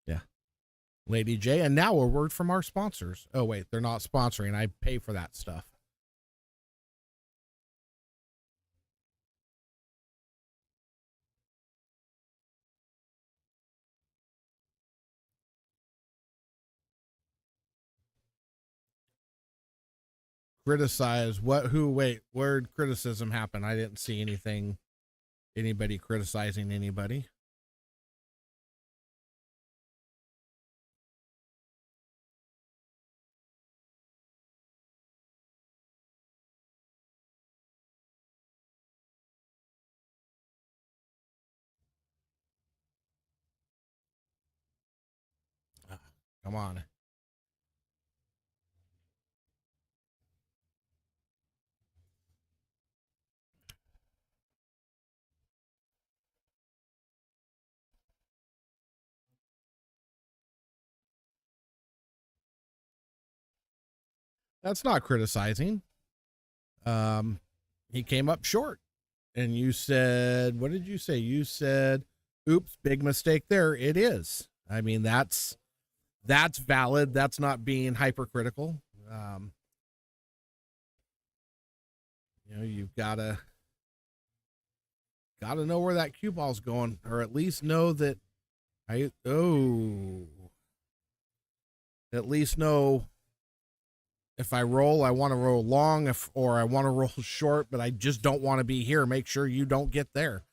[SPEAKER 1] Yeah. Lady J. And now a word from our sponsors. Oh, wait, they're not sponsoring. I pay for that stuff. Criticize what, who, wait, where'd criticism happen? I didn't see anybody criticizing anybody. Come on. That's not criticizing. He came up short. And you said, what did you say? You said, oops, big mistake there. It is. I mean, that's valid. That's not being hypercritical. You've gotta know where that cue ball's going, or at least know that at least know if I roll, I want to roll long, or I want to roll short, but I just don't want to be here. Make sure you don't get there.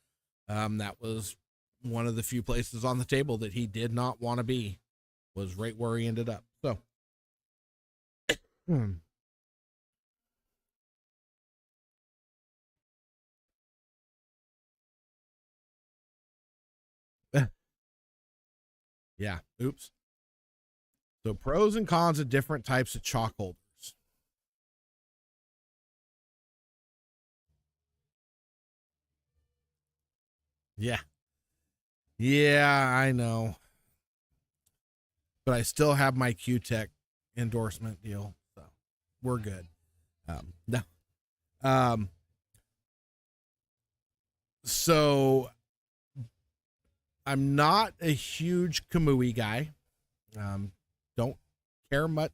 [SPEAKER 1] That was one of the few places on the table that he did not want to be, was right where he ended up. So, yeah, oops. So pros and cons of different types of chalk holders. Yeah. Yeah, I know. But I still have my Q-Tech endorsement deal. So we're good. No. So I'm not a huge Kamui guy. Don't care much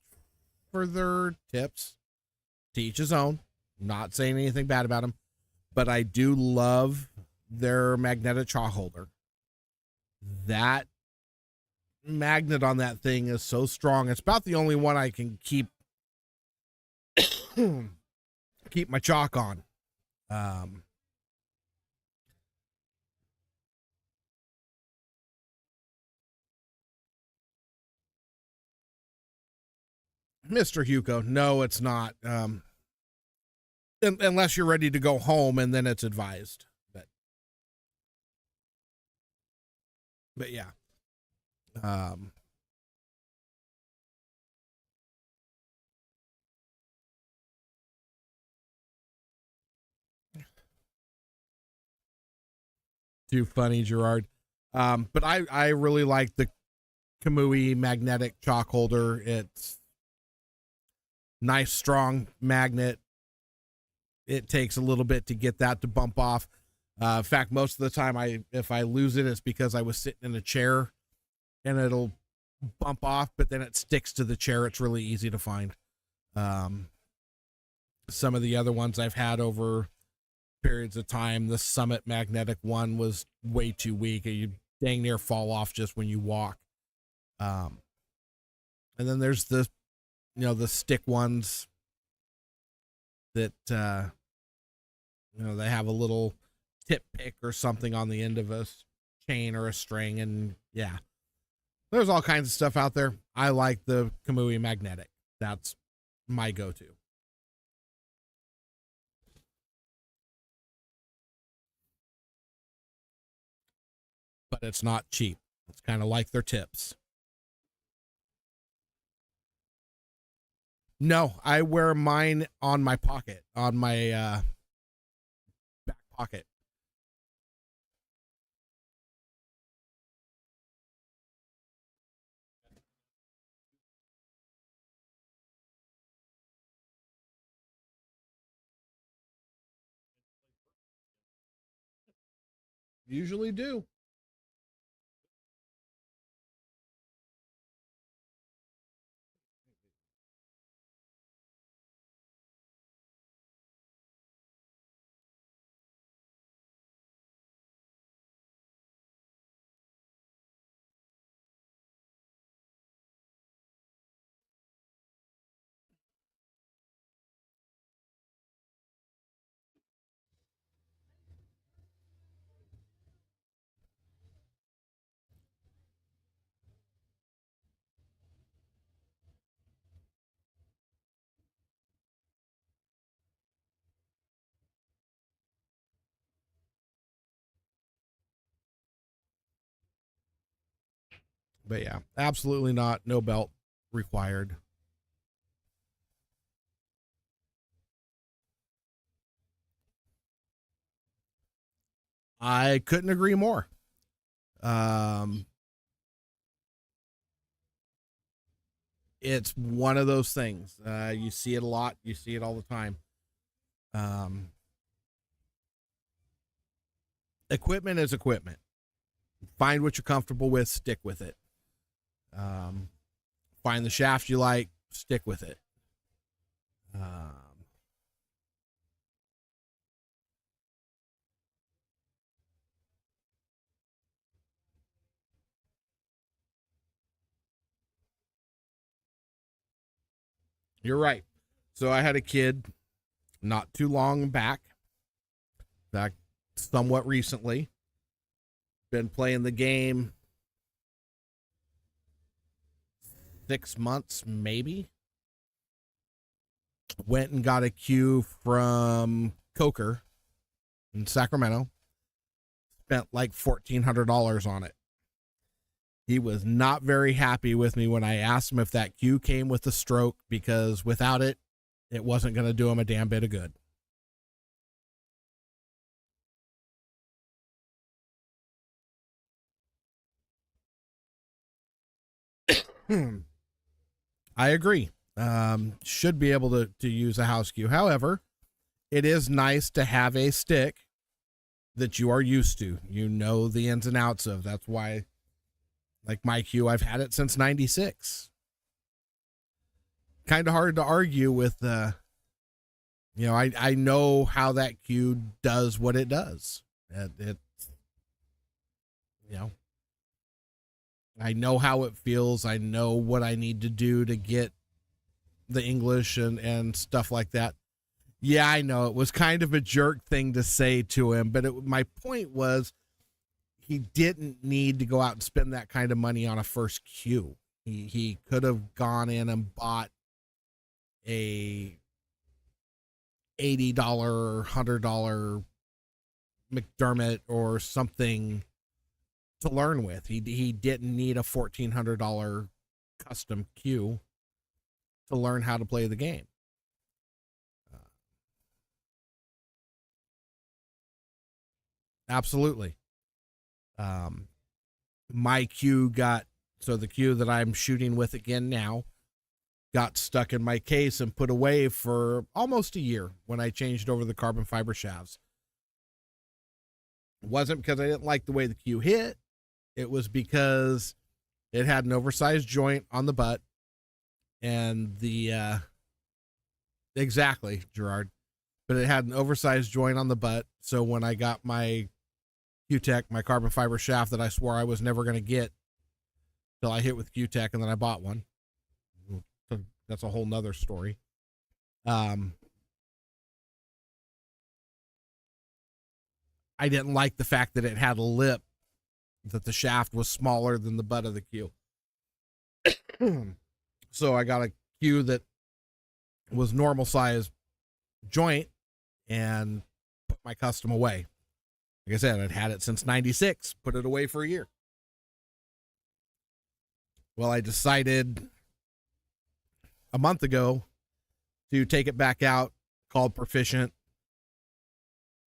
[SPEAKER 1] for their tips. To each his own. Not saying anything bad about them. But I do love their magnetic chalk holder. that magnet on that thing is so strong. It's about the only one I can keep my chalk on. Mr. Hugo, no, it's not. Unless you're ready to go home, and then it's advised. But yeah. Too funny, Gerard. But I really like the Kamui magnetic chalk holder. It's nice, strong magnet. It takes a little bit to get that to bump off. In fact, most of the time, if I lose it, it's because I was sitting in a chair and it'll bump off, but then it sticks to the chair. It's really easy to find. Some of the other ones I've had over periods of time, the Summit magnetic one was way too weak. You dang near fall off just when you walk. And then there's the stick ones that, they have a little tip pick or something on the end of a chain or a string. And yeah, there's all kinds of stuff out there. I like the Kamui magnetic. That's my go-to. But it's not cheap. It's kind of like their tips. No, I wear mine on my pocket, on my back pocket. Usually do. But yeah, absolutely not. No belt required. I couldn't agree more. It's one of those things. You see it a lot. You see it all the time. Equipment is equipment. Find what you're comfortable with. Stick with it. Find the shaft you like. Stick with it. You're right. So I had a kid not too long back, somewhat recently. Been playing the game 6 months, maybe. Went and got a cue from Coker in Sacramento. Spent like $1,400 on it. He was not very happy with me when I asked him if that cue came with the stroke, because without it, it wasn't going to do him a damn bit of good. I agree. Should be able to use a house cue. However, it is nice to have a stick that you are used to. You know the ins and outs of. That's why, like my cue, I've had it since 96. Kind of hard to argue with, I know how that cue does what it does. It I know how it feels. I know what I need to do to get the English and stuff like that. Yeah, I know it was kind of a jerk thing to say to him, but my point was he didn't need to go out and spend that kind of money on a first cue. He could have gone in and bought a $80, $100 McDermott or something to learn with. He didn't need a $1,400 custom cue to learn how to play the game. Absolutely. My cue the cue that I'm shooting with again now got stuck in my case and put away for almost a year when I changed over the carbon fiber shafts. It wasn't because I didn't like the way the cue hit. It was because it had an oversized joint on the butt and exactly, Gerard, but it had an oversized joint on the butt. So when I got my Q-Tech, my carbon fiber shaft that I swore I was never going to get till I hit with Q-Tech, and then I bought one. That's a whole nother story. I didn't like the fact that it had a lip, that the shaft was smaller than the butt of the cue. So I got a cue that was normal size joint and put my custom away. Like I said, I'd had it since 96, put it away for a year. Well, I decided a month ago to take it back out, called Proficient,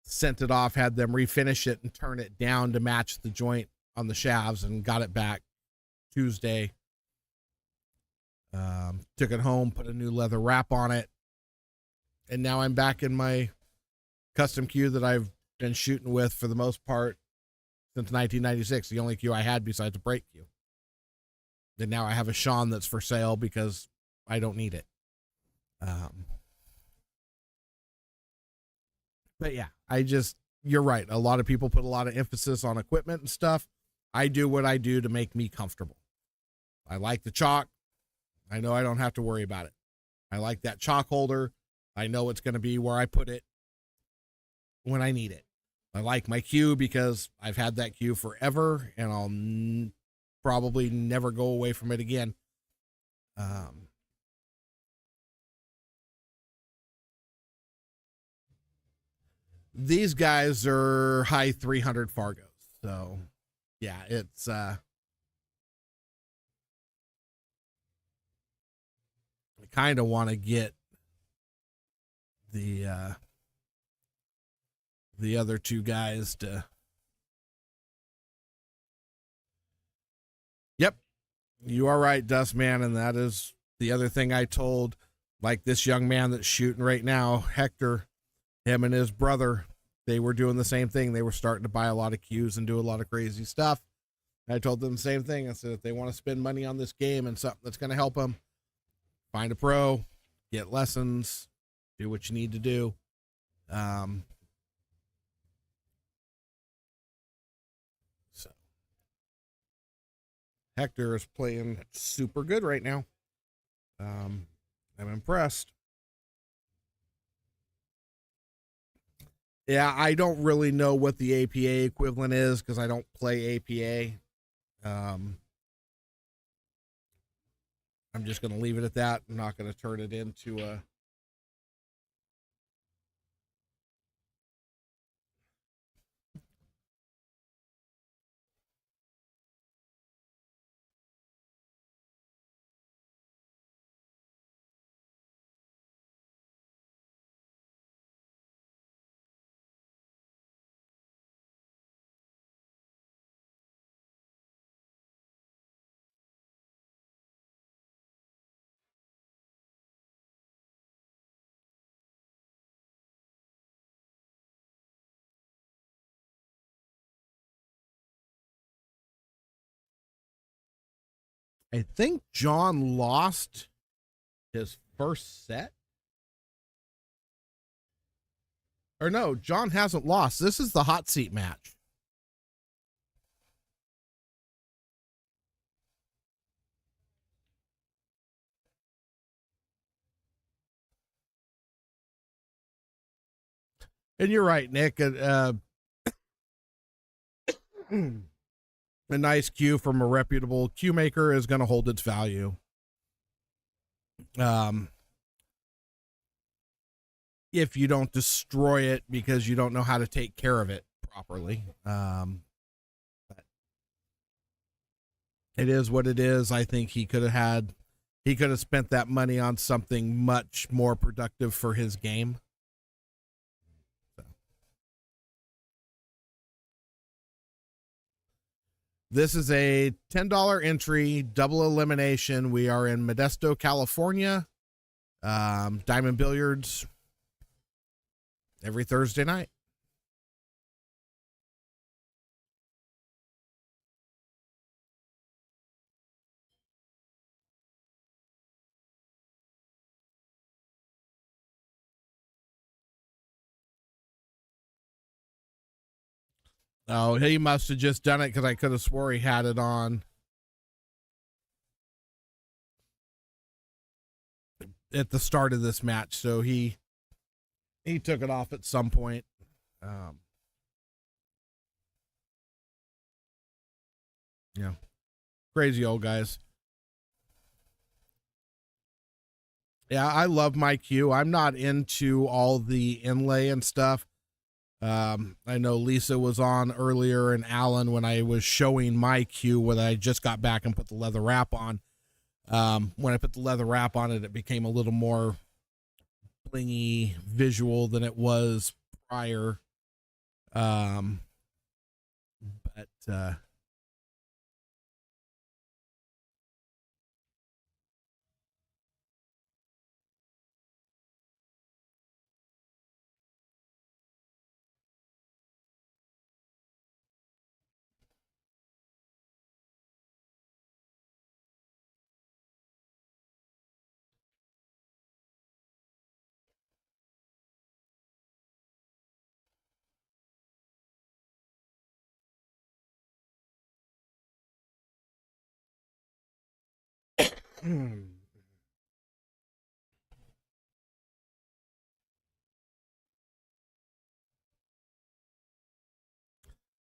[SPEAKER 1] sent it off, had them refinish it and turn it down to match the joint on the shafts, and got it back Tuesday. Took it home, put a new leather wrap on it, and now I'm back in my custom cue that I've been shooting with for the most part since 1996, the only cue I had besides a brake cue. And now I have a Sean that's for sale because I don't need it. But yeah, you're right. A lot of people put a lot of emphasis on equipment and stuff. I do what I do to make me comfortable. I like the chalk. I know I don't have to worry about it. I like that chalk holder. I know it's going to be where I put it when I need it. I like my cue because I've had that cue forever and I'll probably never go away from it again. These guys are high 300 Fargos. So yeah, it's, I kind of want to get the other two guys to. Yep, you are right, Dustman, and that is the other thing I told, like this young man that's shooting right now, Hector, him and his brother, they were doing the same thing. They were starting to buy a lot of cues and do a lot of crazy stuff. I told them the same thing. I said, if they want to spend money on this game and something that's going to help them, find a pro, get lessons, do what you need to do. So Hector is playing super good right now. I'm impressed. Yeah, I don't really know what the APA equivalent is because I don't play APA. I'm just going to leave it at that. I'm not going to turn it into a. I think John lost his first set. Or no, John hasn't lost. This is the hot seat match. And you're right, Nick. A nice cue from a reputable cue maker is going to hold its value. If you don't destroy it because you don't know how to take care of it properly. But it is what it is. I think he could have spent that money on something much more productive for his game. So. This is a $10 entry, double elimination. We are in Modesto, California. Diamond Billiards every Thursday night. Oh, he must have just done it because I could have swore he had it on at the start of this match. So he took it off at some point. Yeah. Crazy old guys. Yeah, I love my cue. I'm not into all the inlay and stuff. I know Lisa was on earlier and Alan when I was showing my cue when I just got back and put the leather wrap on. When I put the leather wrap on it, it became a little more blingy visual than it was prior. But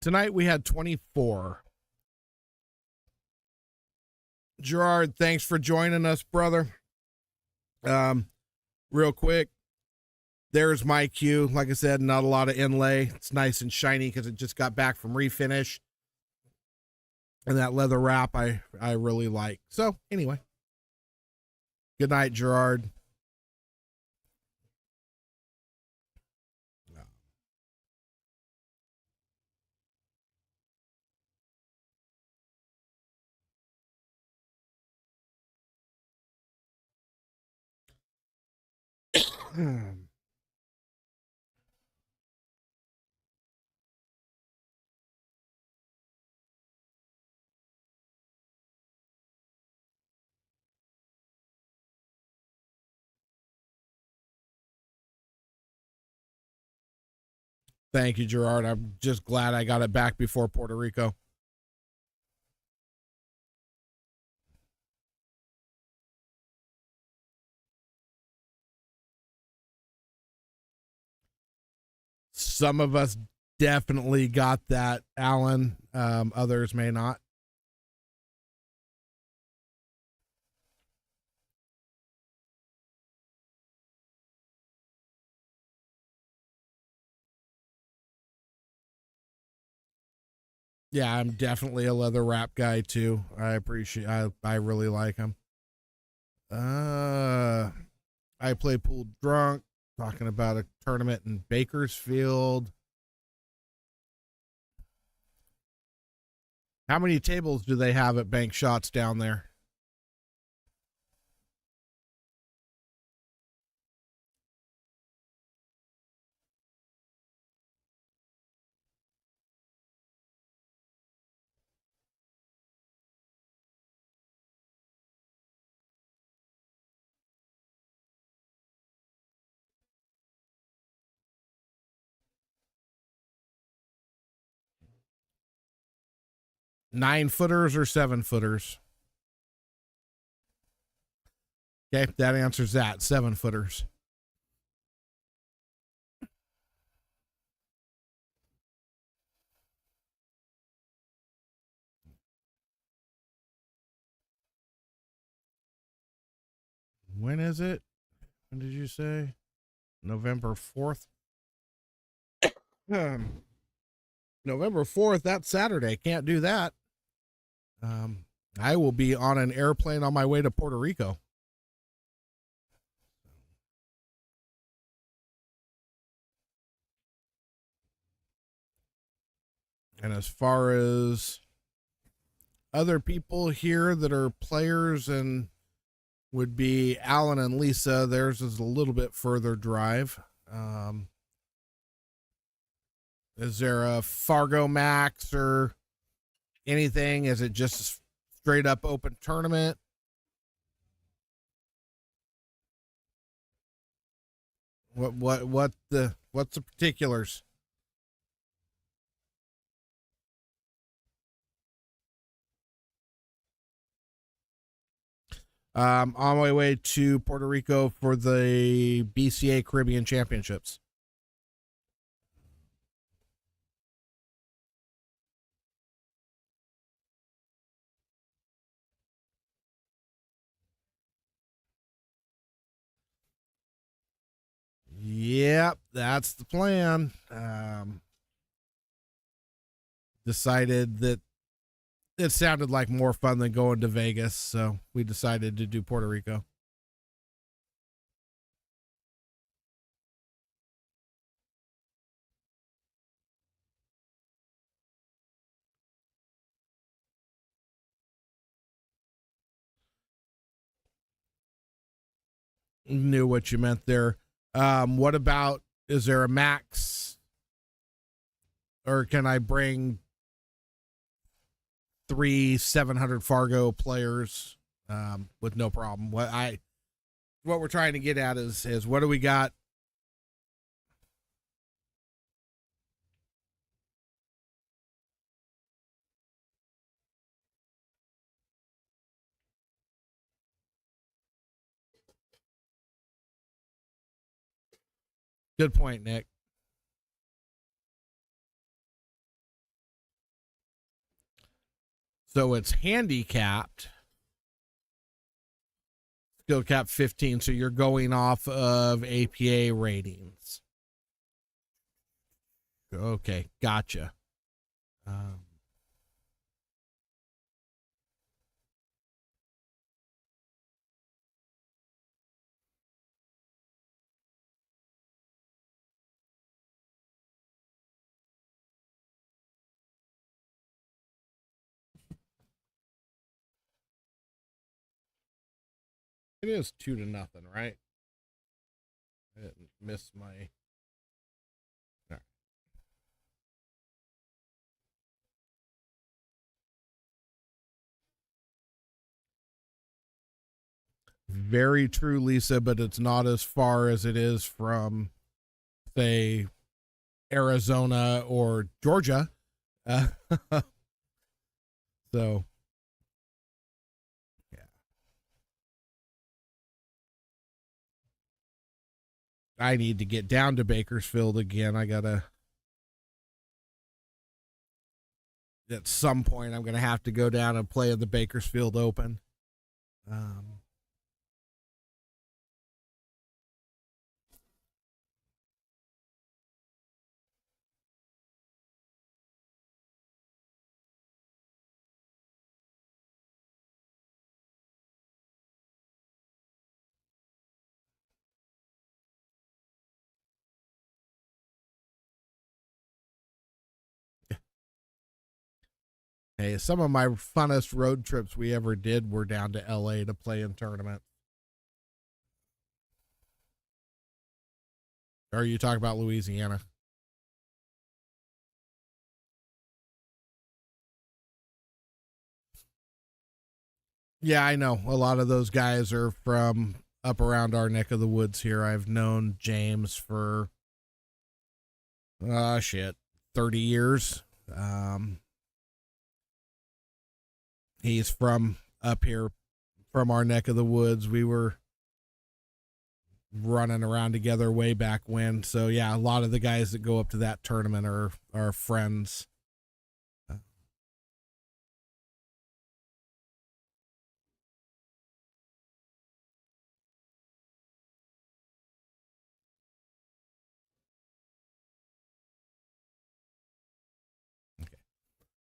[SPEAKER 1] tonight we had 24. Gerard, thanks for joining us, brother. Real quick, there's my cue. Like I said, not a lot of inlay. It's nice and shiny because it just got back from refinish. And that leather wrap I really like. So anyway, good night, Gerard. Thank you, Gerard. I'm just glad I got it back before Puerto Rico. Some of us definitely got that, Alan. Others may not. Yeah, I'm definitely a leather wrap guy too. I really like them. I play pool drunk, talking about a tournament in Bakersfield. How many tables do they have at Bank Shots down there? Nine-footers or 7-footers? Okay, that answers that. 7-footers. when is it? When did you say? November 4th? November 4th, that's Saturday. Can't do that. I will be on an airplane on my way to Puerto Rico. And as far as other people here that are players and would be Alan and Lisa, theirs is a little bit further drive. Is there a Fargo Max or anything? Is it just a straight up open tournament? What's the particulars? On my way to Puerto Rico for the BCA Caribbean Championships. Yep, that's the plan. Decided that it sounded like more fun than going to Vegas, so we decided to do Puerto Rico. Knew what you meant there. What about, is there a max, or can I bring 3 700 Fargo players with no problem? What we're trying to get at is what do we got? Good point, Nick. So it's handicapped, skill cap 15. So you're going off of APA ratings. Okay, gotcha. It is 2-0, right? I didn't miss my. All right. Very true, Lisa, but it's not as far as it is from, say, Arizona or Georgia. So, yeah. I need to get down to Bakersfield again. I gotta, at some point, I'm gonna have to go down and play in the Bakersfield Open. Hey, some of my funnest road trips we ever did were down to LA to play in tournaments. Or are you talking about Louisiana? Yeah, I know. A lot of those guys are from up around our neck of the woods here. I've known James for 30 years. He's from up here, from our neck of the woods. We were running around together way back when. So yeah, a lot of the guys that go up to that tournament are friends.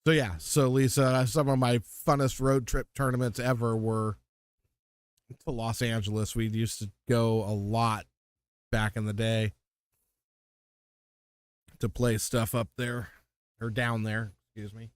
[SPEAKER 1] So yeah, so Lisa, some of my funnest road trip tournaments ever were to Los Angeles. We used to go a lot back in the day to play stuff up there or down there, excuse me.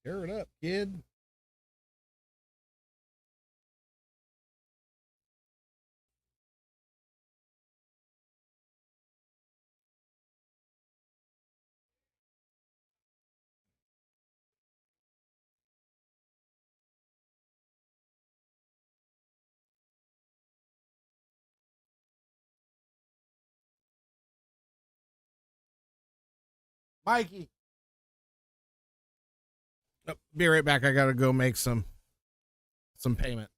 [SPEAKER 1] Tear it up, kid. Mikey. Oh, be right back. I gotta go make some payment.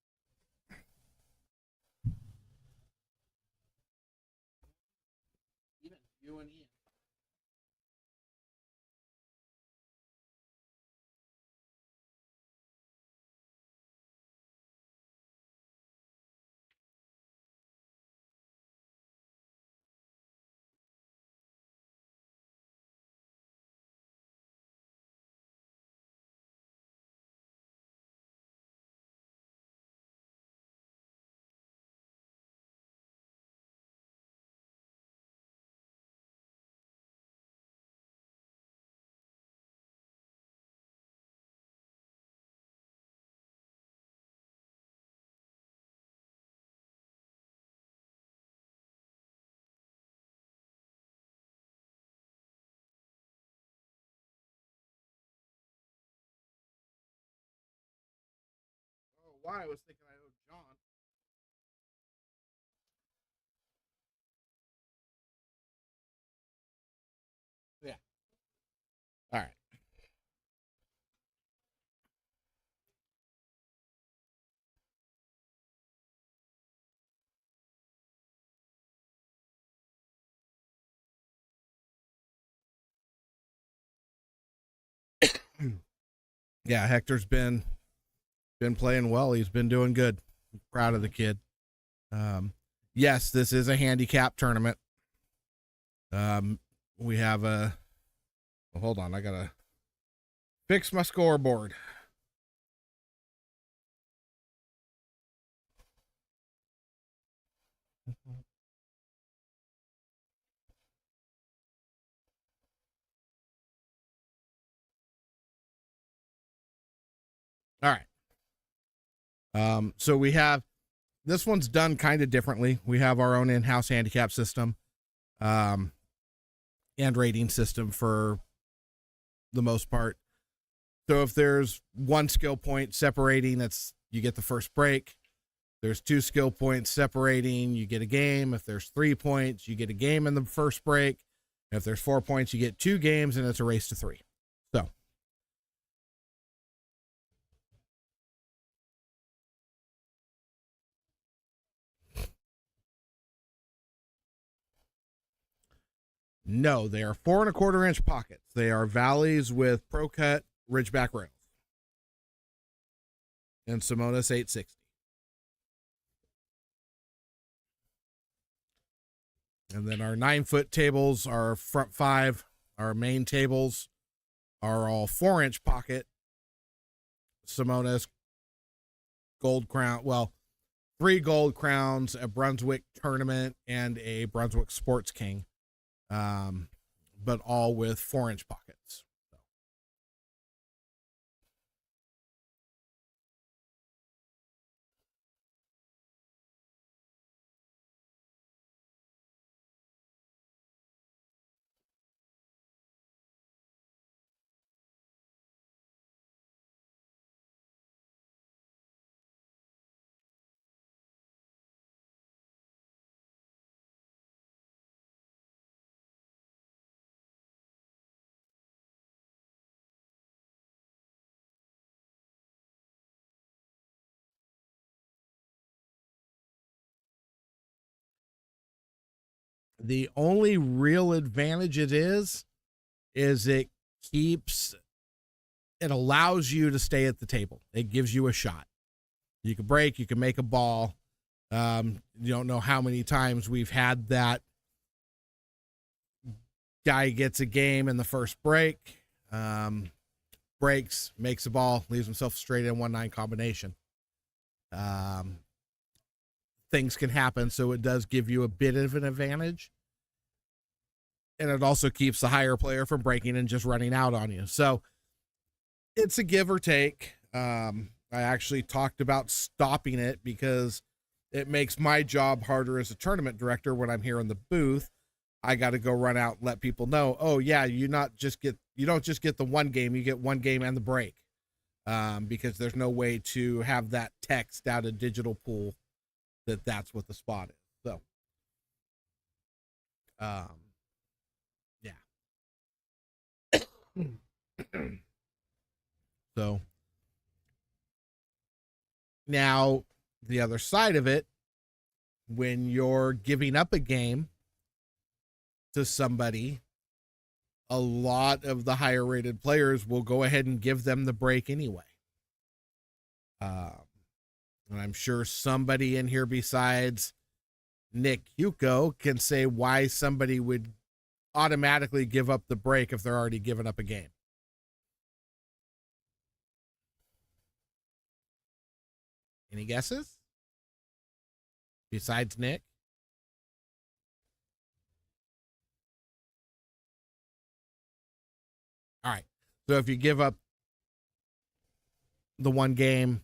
[SPEAKER 1] You and Ian. Oh, why? I was thinking I owed John. Yeah. All right. Yeah, Hector's been playing well. He's been doing good. I'm proud of the kid. Yes, this is a handicap tournament. We have a. Well, hold on, I gotta fix my scoreboard. All right. So we have this one's done kind of differently. We have our own in-house handicap system, and rating system for the most part. So if there's one skill point separating, that's you get the first break. There's two skill points separating, you get a game. If there's 3 points, you get a game in the first break. If there's 4 points, you get 2 games, and it's a race to 3. So no, they are 4.25-inch pockets. They are valleys with Pro Cut Ridgeback rails and Simonis 860. And then our 9-foot tables, our front 5, our main tables are all 4-inch pocket Simonis gold crown. Well, 3 gold crowns, a Brunswick tournament, and a Brunswick Sports King, but all with 4-inch pockets. The only real advantage it is it keeps, it allows you to stay at the table. It gives you a shot. You can break, you can make a ball. You don't know how many times we've had that guy gets a game in the first break, breaks, makes a ball, leaves himself straight in 1-9 combination. Things can happen, so it does give you a bit of an advantage. And it also keeps the higher player from breaking and just running out on you. So it's a give or take. I actually talked about stopping it because it makes my job harder as a tournament director when I'm here in the booth. I got to go run out and let people know, oh yeah, you don't just get the one game, you get one game and the break. Because there's no way to have that text out a digital pool that's what the spot is. So yeah. So now the other side of it, when you're giving up a game to somebody, a lot of the higher rated players will go ahead and give them the break anyway. And I'm sure somebody in here besides Nick Yuko can say why somebody would automatically give up the break if they're already giving up a game. Any guesses? Besides Nick? All right. So if you give up the one game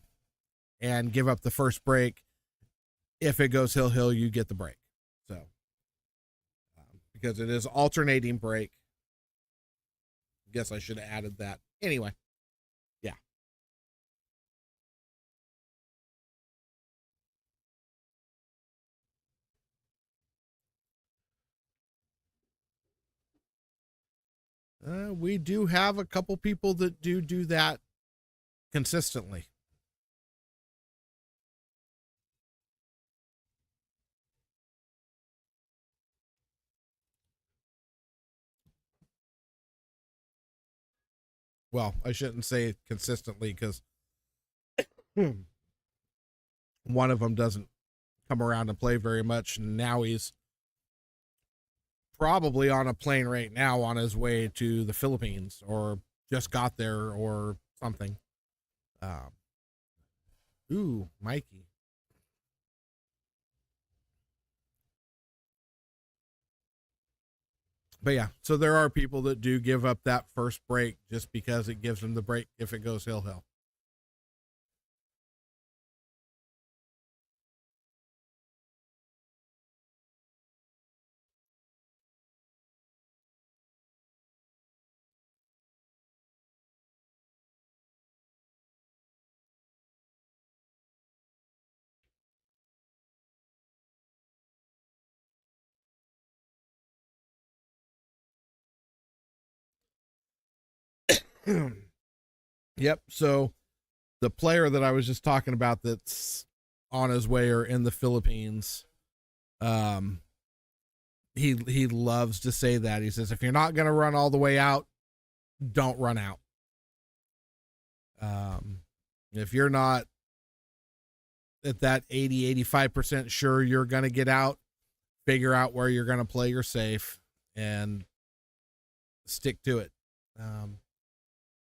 [SPEAKER 1] and give up the first break, if it goes hill, you get the break. So, because it is alternating break. Guess I should have added that. Anyway, yeah. We do have a couple people that do that consistently. Well, I shouldn't say consistently because one of them doesn't come around and play very much. And now he's probably on a plane right now on his way to the Philippines or just got there or something. Mikey. But yeah, so there are people that do give up that first break just because it gives them the break if it goes hill. Yep. So the player that I was just talking about that's on his way or in the Philippines, he loves to say that. He says, if you're not going to run all the way out, don't run out. If you're not at that 80-85% sure you're going to get out, figure out where you're going to play your safe and stick to it.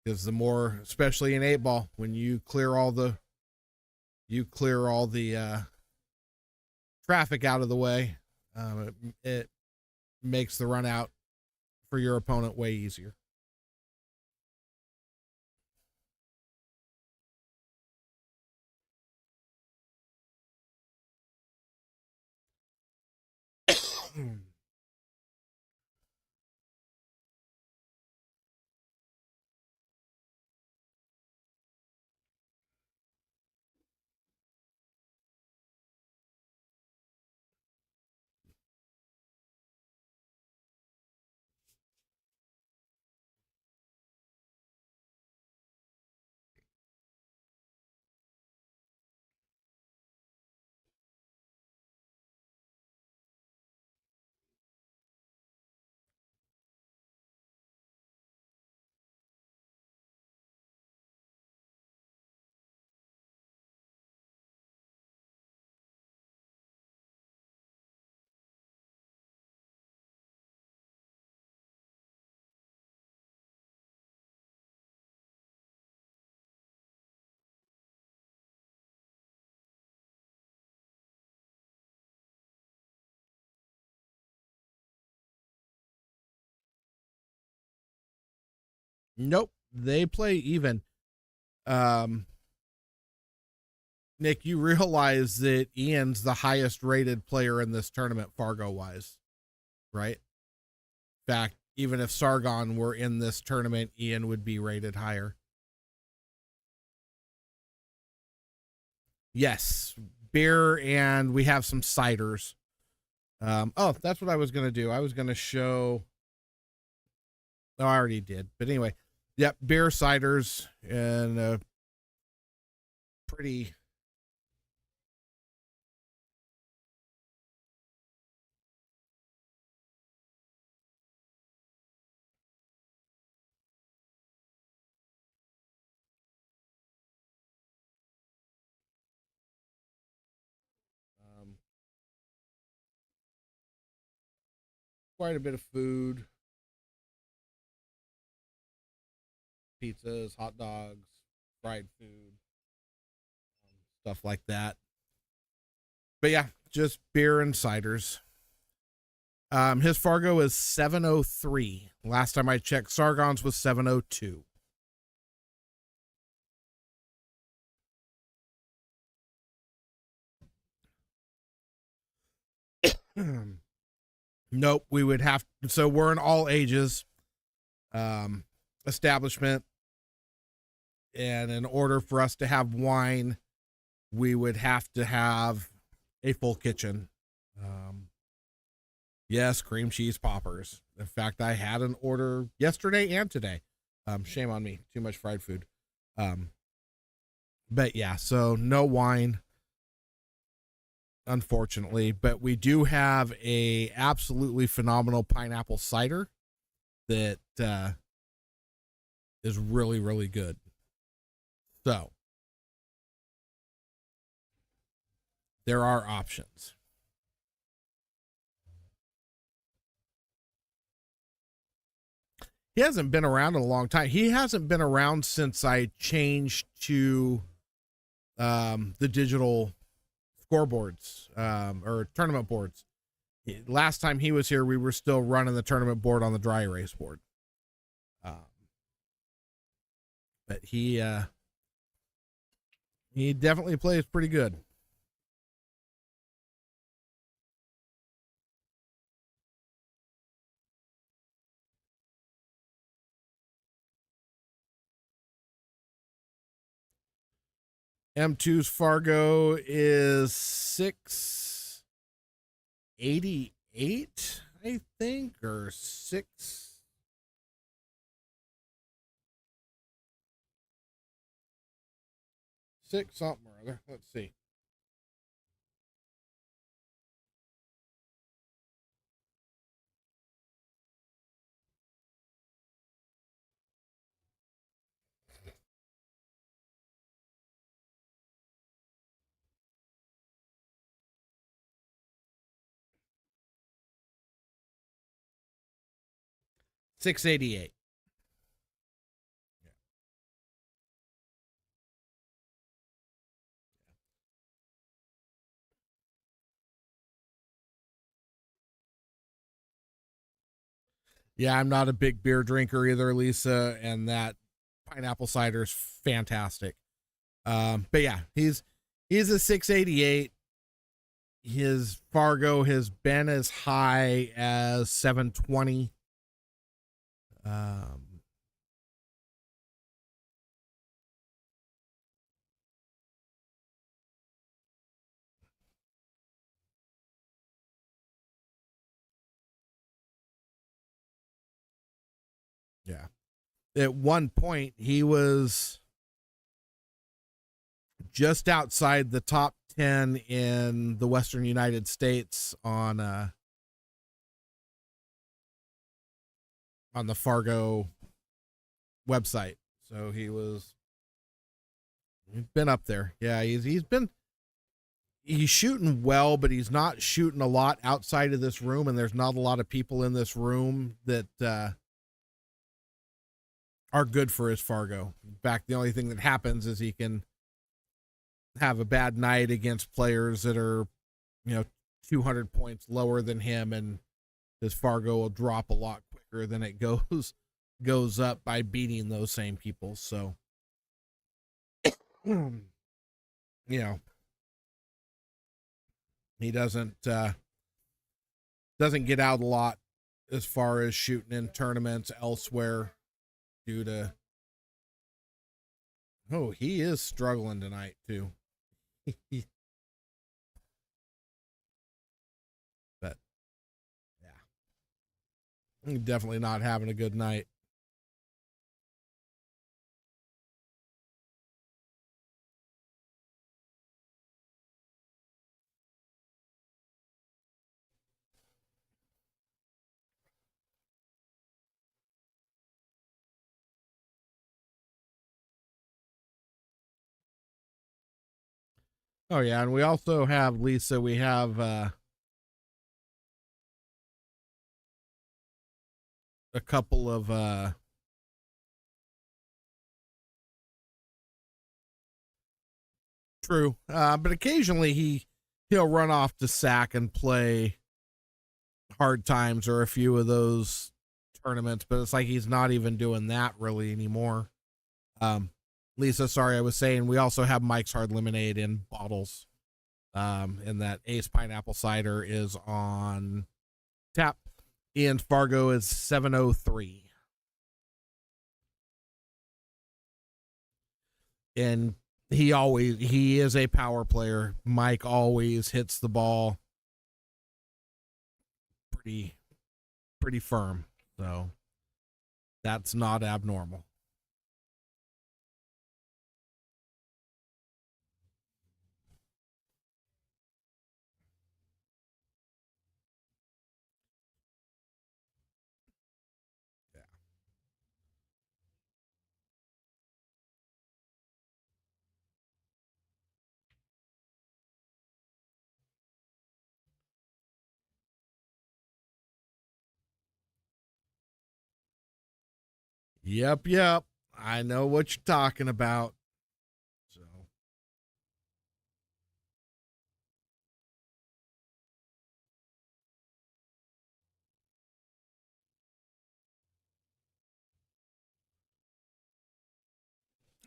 [SPEAKER 1] Because the more, especially in 8-ball, when you clear all the traffic out of the way, it makes the run out for your opponent way easier. Nope, they play even. Nick, you realize that Ian's the highest rated player in this tournament, Fargo wise, right? In fact, even if Sargon were in this tournament, Ian would be rated higher. Yes, beer, and we have some ciders. Oh, that's what I was going to do. I was going to show. No, I already did. But anyway, yep, beer, ciders, and pretty. Quite a bit of food, pizzas, hot dogs, fried food, stuff like that. But yeah, just beer and ciders. His Fargo is 703. Last time I checked, Sargon's was 702. Nope, we would have. So we're an all ages establishment, and in order for us to have wine, we would have to have a full kitchen. Yes, cream cheese poppers. In fact, I had an order yesterday and today. Shame on me, too much fried food. But yeah, so no wine, unfortunately, but we do have a absolutely phenomenal pineapple cider that is really, really good. So there are options. He hasn't been around in a long time. He hasn't been around since I changed to the digital scoreboards or tournament boards. Last time he was here, we were still running the tournament board on the dry erase board. But he definitely plays pretty good. M2's Fargo is 688, I think, or 6 something or other. Let's see. $688. Yeah, I'm not a big beer drinker either, Lisa, and that pineapple cider is fantastic. But yeah, he's a 688. His Fargo has been as high as 720. Yeah. At one point, he was just outside the top 10 in the Western United States on the Fargo website. So he's been up there. Yeah, he's shooting well, but he's not shooting a lot outside of this room, and there's not a lot of people in this room that are good for his Fargo. In fact, the only thing that happens is he can have a bad night against players that are, 200 points lower than him, and his Fargo will drop a lot quicker than it goes goes up by beating those same people. So, you know, he doesn't get out a lot as far as shooting in tournaments elsewhere due to. Oh, he is struggling tonight too. But yeah, definitely not having a good night. Oh yeah, and we also have Lisa. We have a couple of true, but occasionally he'll run off to sack and play hard times or a few of those tournaments, but it's like he's not even doing that really anymore. Lisa, sorry, I was saying we also have Mike's Hard Lemonade in bottles. And that Ace Pineapple Cider is on tap. And Fargo is 703. And he is a power player. Mike always hits the ball pretty firm. So that's not abnormal. Yep. I know what you're talking about. So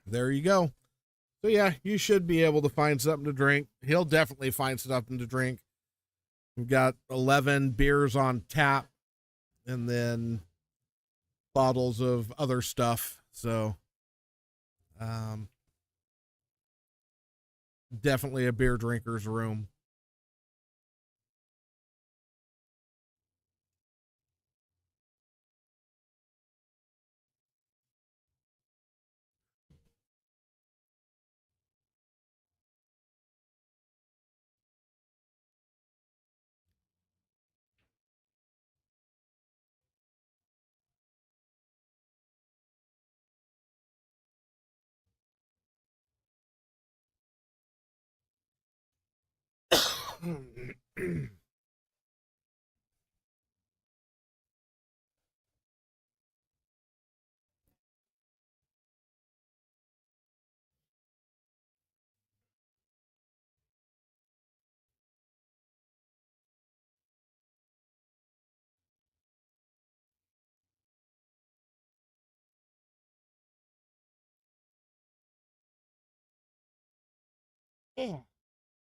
[SPEAKER 1] there you go. So yeah, you should be able to find something to drink. He'll definitely find something to drink. We've got 11 beers on tap and then bottles of other stuff. So definitely a beer drinker's room.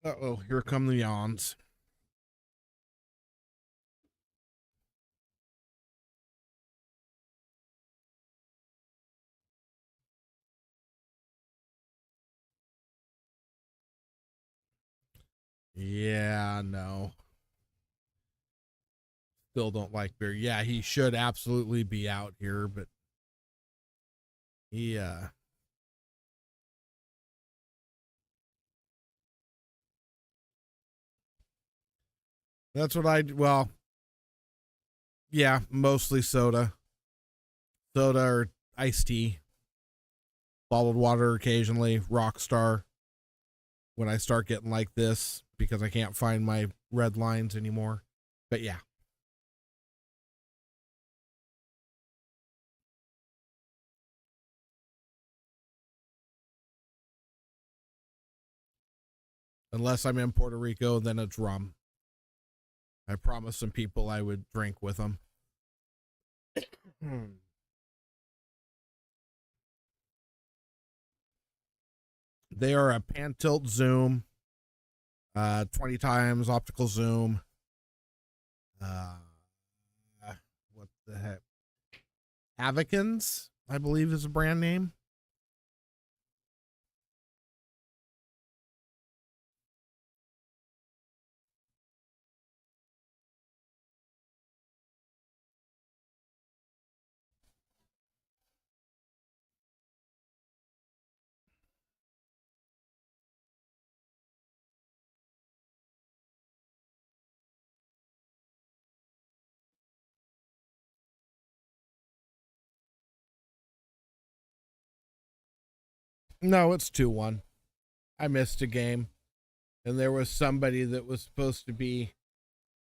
[SPEAKER 1] Uh-oh, here come the yawns. Yeah, no. Still don't like beer. Yeah, he should absolutely be out here, but he that's what well, yeah, mostly soda. Soda or iced tea. Bottled water occasionally, Rockstar when I start getting like this because I can't find my red lines anymore. But yeah. Unless I'm in Puerto Rico, then it's rum. I promised some people I would drink with them. They are a pan tilt zoom, 20 times optical zoom. What the heck? Avicans, I believe, is a brand name. No, it's 2-1. I missed a game, and there was somebody that was supposed to be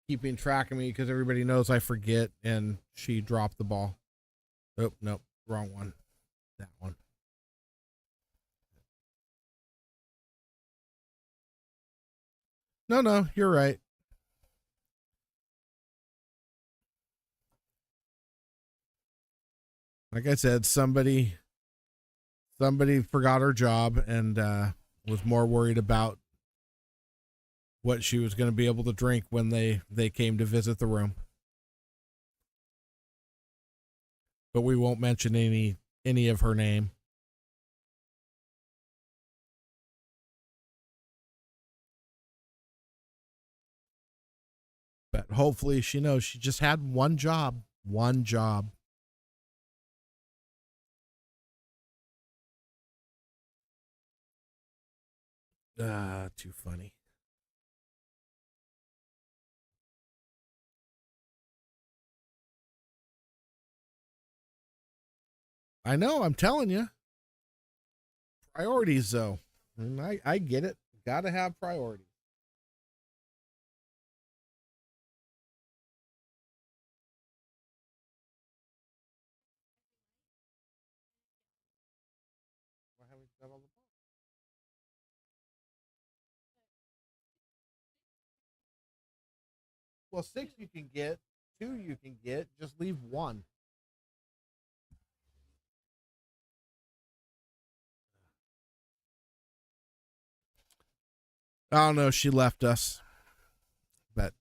[SPEAKER 1] keeping track of me because everybody knows I forget, and she dropped the ball. Oh, nope, wrong one. That one. No, you're right. Like I said, somebody forgot her job and was more worried about what she was going to be able to drink when they came to visit the room. But we won't mention any of her name. But hopefully she knows she just had one job. One job. Too funny. I know, I'm telling you. Priorities, though. And I get it. Gotta have priorities. Why haven't you got all the balls? Well, 6 you can get, 2 you can get. Just leave 1. I don't know. She left us, but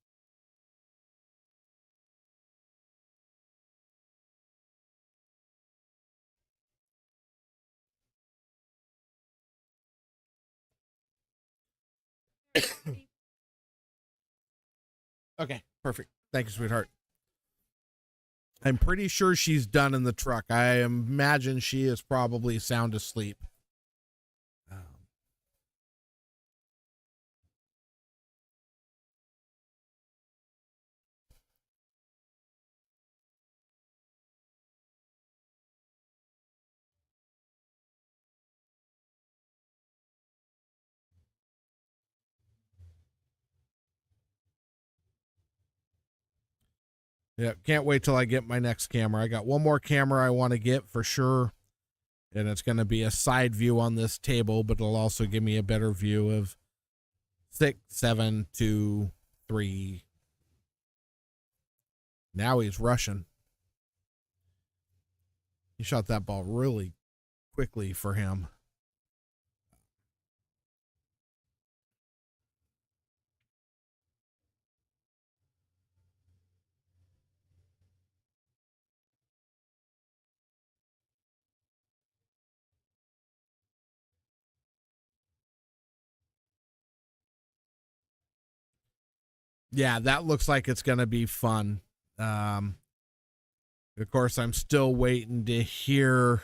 [SPEAKER 1] okay, perfect. Thank you, sweetheart. I'm pretty sure she's done in the truck. I imagine she is probably sound asleep. Yeah, can't wait till I get my next camera. I got one more camera I want to get for sure, and it's going to be a side view on this table, but it'll also give me a better view of 6, 7, 2, 3. Now he's rushing. He shot that ball really quickly for him. Yeah, that looks like it's going to be fun. Of course, I'm still waiting to hear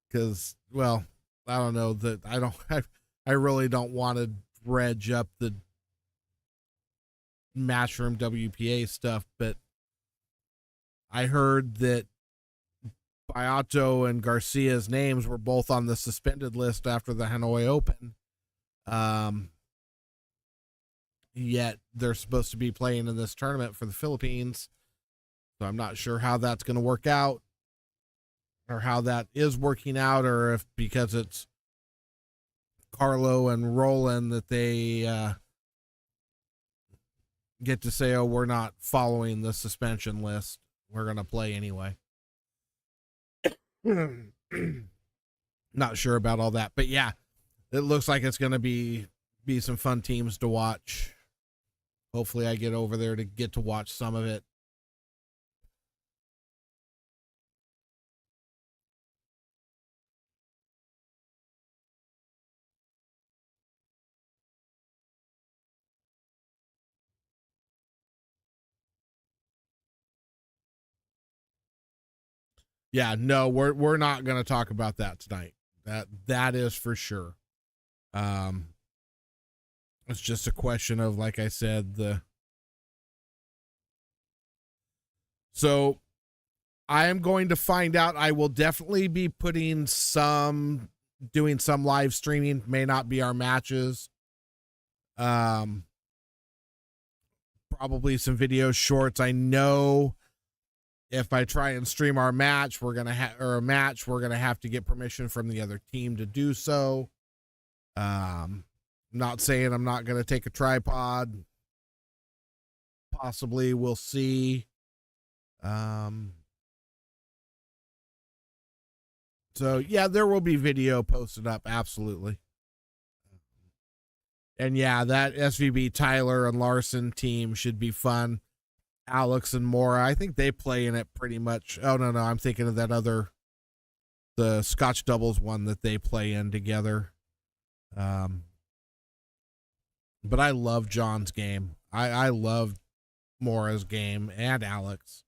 [SPEAKER 1] because, well, I don't know that I really don't want to dredge up the Matchroom WPA stuff, but I heard that Beato and Garcia's names were both on the suspended list after the Hanoi Open. Yet they're supposed to be playing in this tournament for the Philippines. So I'm not sure how that's going to work out or how that is working out, or if because it's Carlo and Roland that they get to say, oh, we're not following the suspension list. We're going to play anyway. Not sure about all that. But yeah, it looks like it's going to be some fun teams to watch. Hopefully I get over there to get to watch some of it. Yeah, no, we're not going to talk about that tonight. That is for sure. Um, it's just a question of, like I said, so I am going to find out. I will definitely be doing some live streaming. May not be our matches. Probably some video shorts. I know if I try and stream our match, we're gonna have to get permission from the other team to do so. Not saying I'm not gonna take a tripod. Possibly, we'll see. So yeah, there will be video posted up, absolutely. And yeah, that SVB Tyler and Larson team should be fun. Alex and Mora, I think they play in it pretty much. Oh no, I'm thinking of that other, the Scotch doubles one that they play in together. But I love John's game. I love Mora's game and Alex.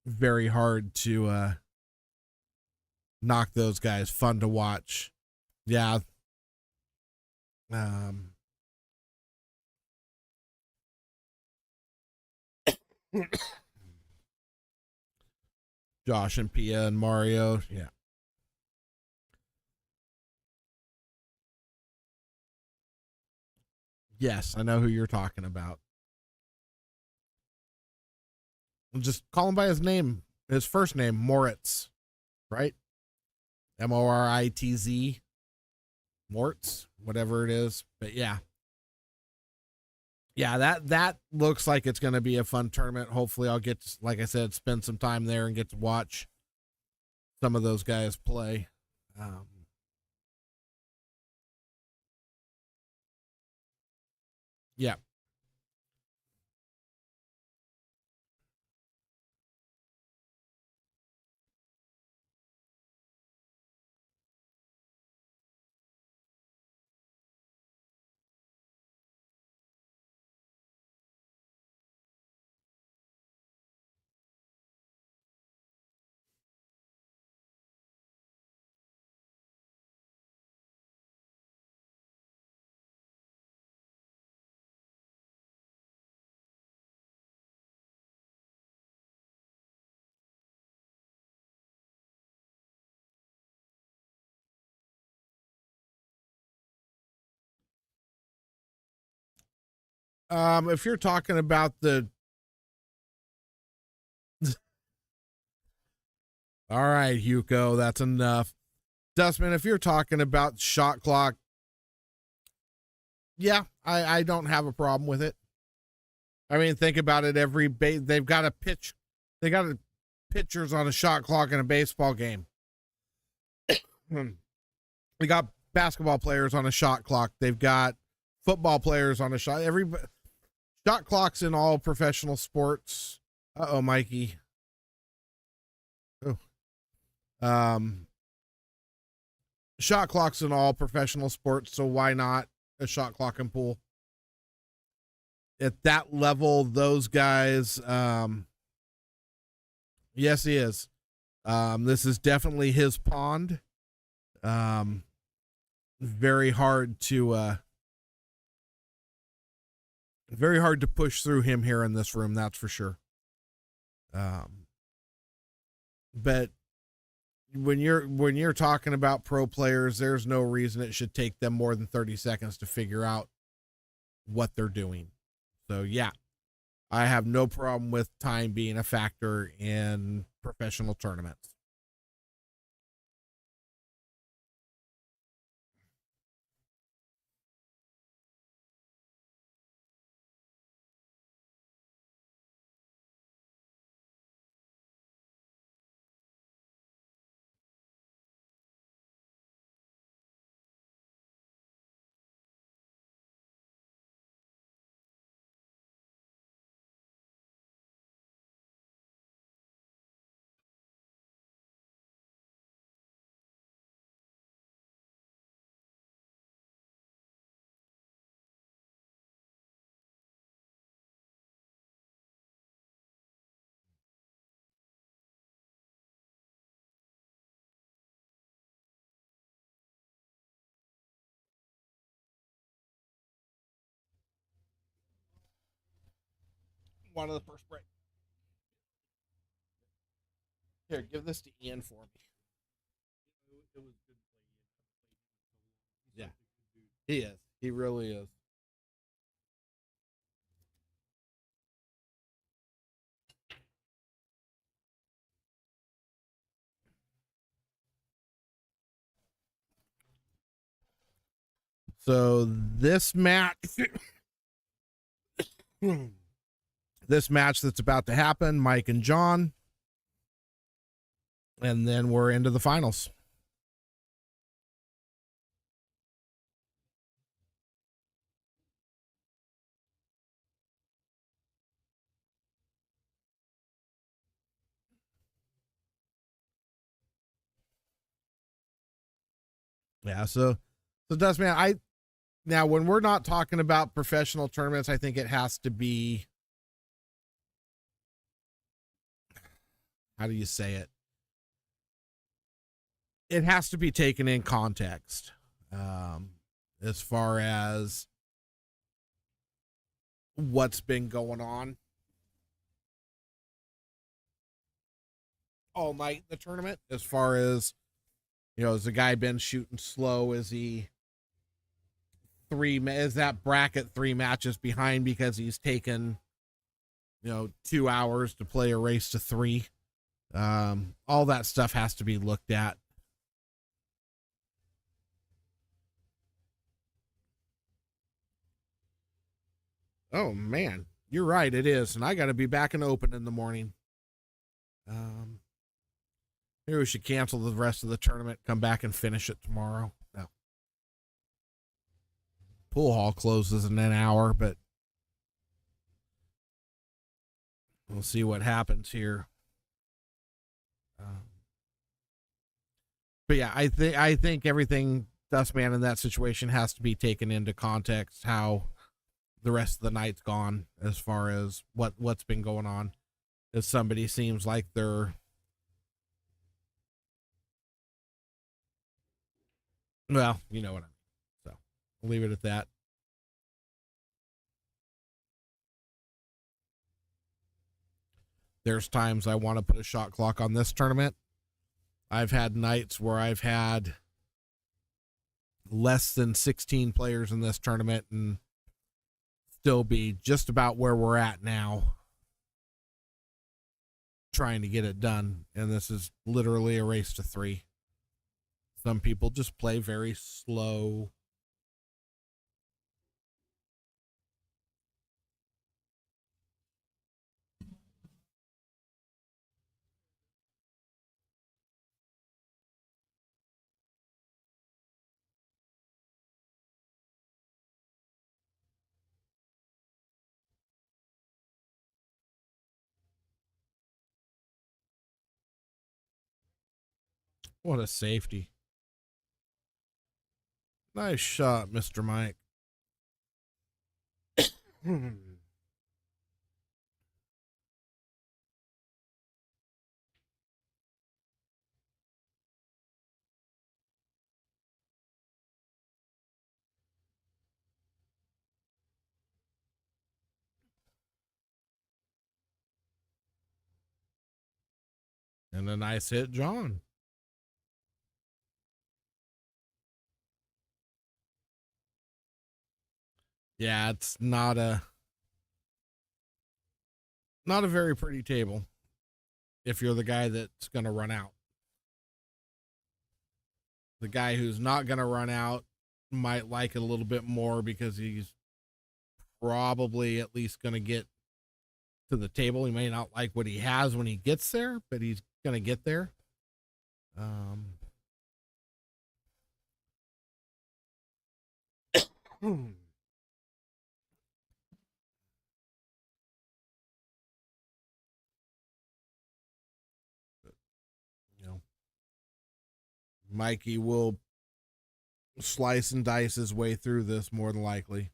[SPEAKER 1] Very hard to knock those guys. Fun to watch. Yeah. Josh and Pia and Mario. Yeah. Yes, I know who you're talking about. Just call him by his name, his first name, Moritz, right? Moritz, Mortz, whatever it is. But yeah. Yeah, that looks like it's going to be a fun tournament. Hopefully I'll get to, like I said, spend some time there and get to watch some of those guys play. Yeah. If you're talking about the all right, Hugo, that's enough. Dustman, if you're talking about shot clock, yeah, I don't have a problem with it. I mean, think about it. They've got pitchers on a shot clock in a baseball game. We got basketball players on a shot clock. They've got football players on a shot clocks in all professional sports. Uh-oh, Mikey. Oh. Shot clocks in all professional sports, so why not a shot clock in pool? At that level, those guys, yes, he is. This is definitely his pond. Very hard to push through him here in this room, that's for sure. But when you're talking about pro players, there's no reason it should take them more than 30 seconds to figure out what they're doing. So yeah, I have no problem with time being a factor in professional tournaments. One of the first break. Here, give this to Ian for me.
[SPEAKER 2] It was good to play.
[SPEAKER 1] Yeah. He is. He really is. So this match, this match that's about to happen, Mike and John, and then we're into the finals. Yeah, so Dustman, now when we're not talking about professional tournaments, I think it has to be, how do you say it? It has to be taken in context, as far as what's been going on all night in the tournament. As far as, has the guy been shooting slow? Is that bracket 3 matches behind because he's taken 2 hours to play a race to 3? All that stuff has to be looked at. Oh man, you're right, it is. And I got to be back and open in the morning. Maybe we should cancel the rest of the tournament, come back and finish it tomorrow. No. Pool hall closes in an hour, but we'll see what happens here. But yeah, I think everything, Dustman, in that situation has to be taken into context. How the rest of the night's gone, as far as what's been going on. If somebody seems like they're, well, you know what I mean. So I'll leave it at that. There's times I want to put a shot clock on this tournament. I've had nights where I've had less than 16 players in this tournament and still be just about where we're at now, trying to get it done. And this is literally a race to 3. Some people just play very slow. What a safety. Nice shot, Mr. Mike. And a nice hit, John. Yeah, it's not a very pretty table if you're the guy that's going to run out. The guy who's not going to run out might like it a little bit more because he's probably at least going to get to the table. He may not like what he has when he gets there, but he's going to get there. Mikey will slice and dice his way through this more than likely.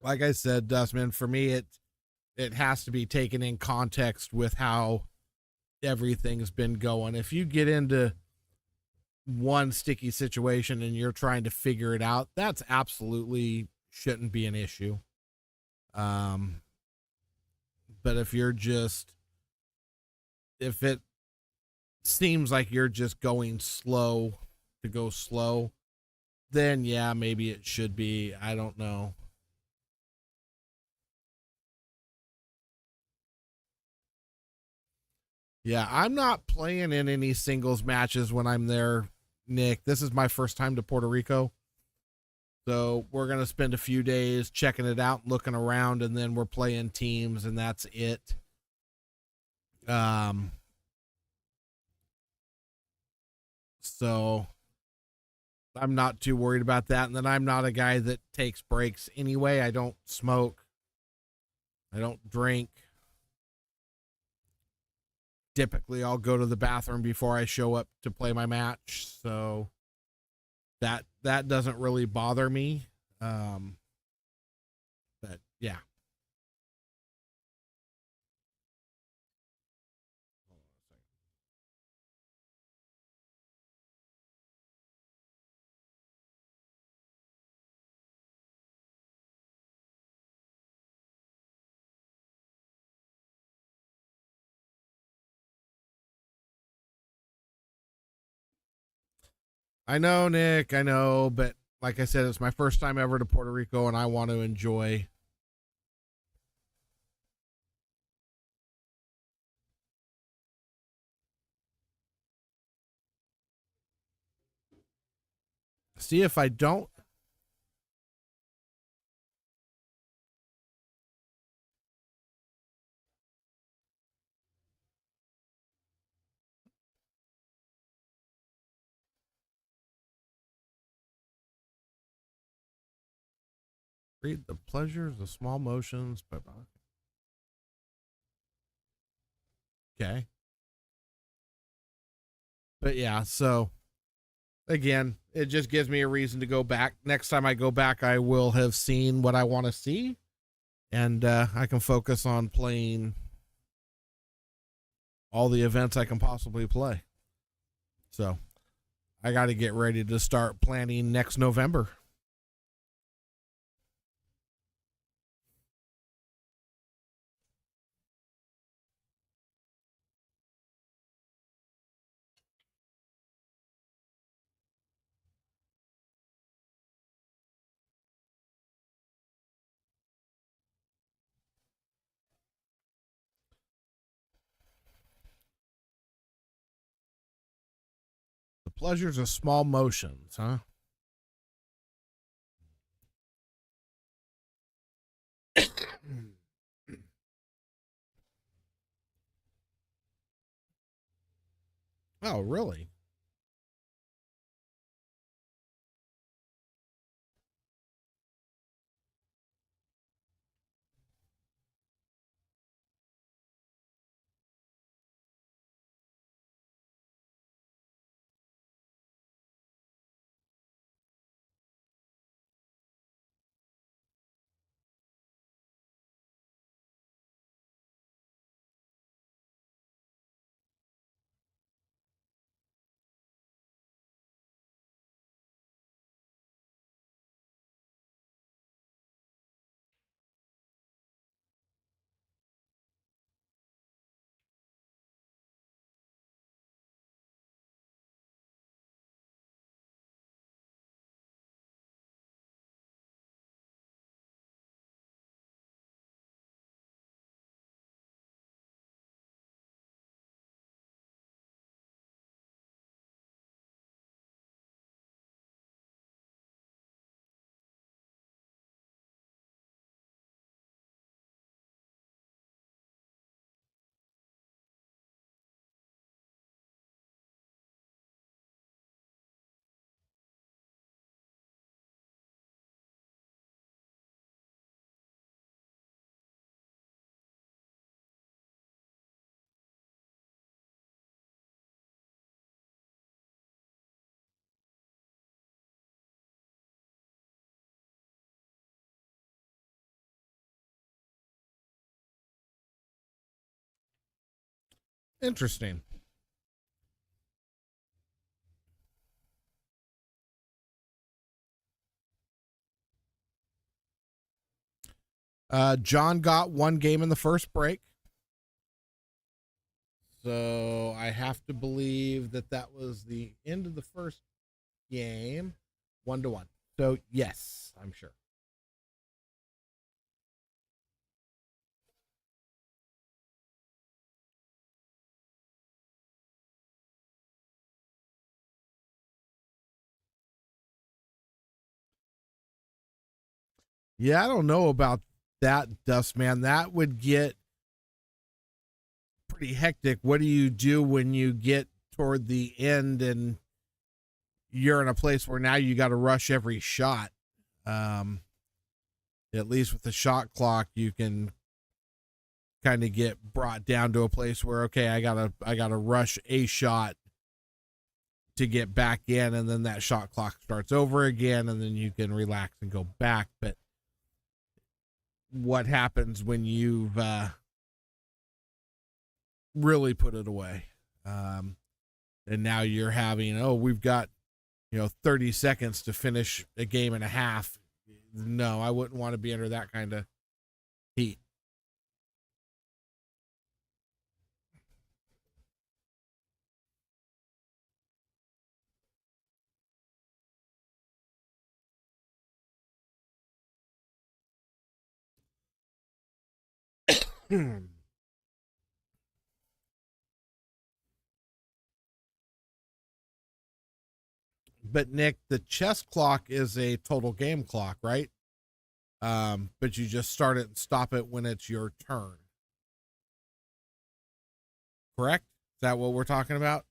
[SPEAKER 1] like I said, Dustman, for me, it has to be taken in context with how everything's been going. If you get into one sticky situation and you're trying to figure it out, that's absolutely shouldn't be an issue. Um, but if it seems like you're just going slow to go slow, then yeah, maybe it should be. I don't know. Yeah, I'm not playing in any singles matches when I'm there, Nick. This is my first time to Puerto Rico. So we're going to spend a few days checking it out, looking around, and then we're playing teams, and that's it. Um, so I'm not too worried about that. And then I'm not a guy that takes breaks anyway. I don't smoke. I don't drink. Typically, I'll go to the bathroom before I show up to play my match. So that doesn't really bother me. But yeah. I know, Nick. I know, but like I said, it's my first time ever to Puerto Rico, and I want to enjoy. See if I don't read the pleasures of small motions. But okay. But yeah, so again, it just gives me a reason to go back. Next time I go back, I will have seen what I want to see, and I can focus on playing all the events I can possibly play. So I got to get ready to start planning next November. The pleasures of small motions, huh? Oh, really? Interesting. John got one game in the first break. So I have to believe that that was the end of the first game. 1-1. So yes, I'm sure. Yeah, I don't know about that, Dust Man. That would get pretty hectic. What do you do when you get toward the end and you're in a place where now you got to rush every shot? Um, at least with the shot clock, you can kind of get brought down to a place where, okay, I gotta rush a shot to get back in, and then that shot clock starts over again, and then you can relax and go back. But what happens when you've really put it away? And now you're having, oh, we've got 30 seconds to finish a game and a half. No, I wouldn't want to be under that kind of heat. But Nick, the chess clock is a total game clock, right? But you just start it and stop it when it's your turn. Correct? Is that what we're talking about?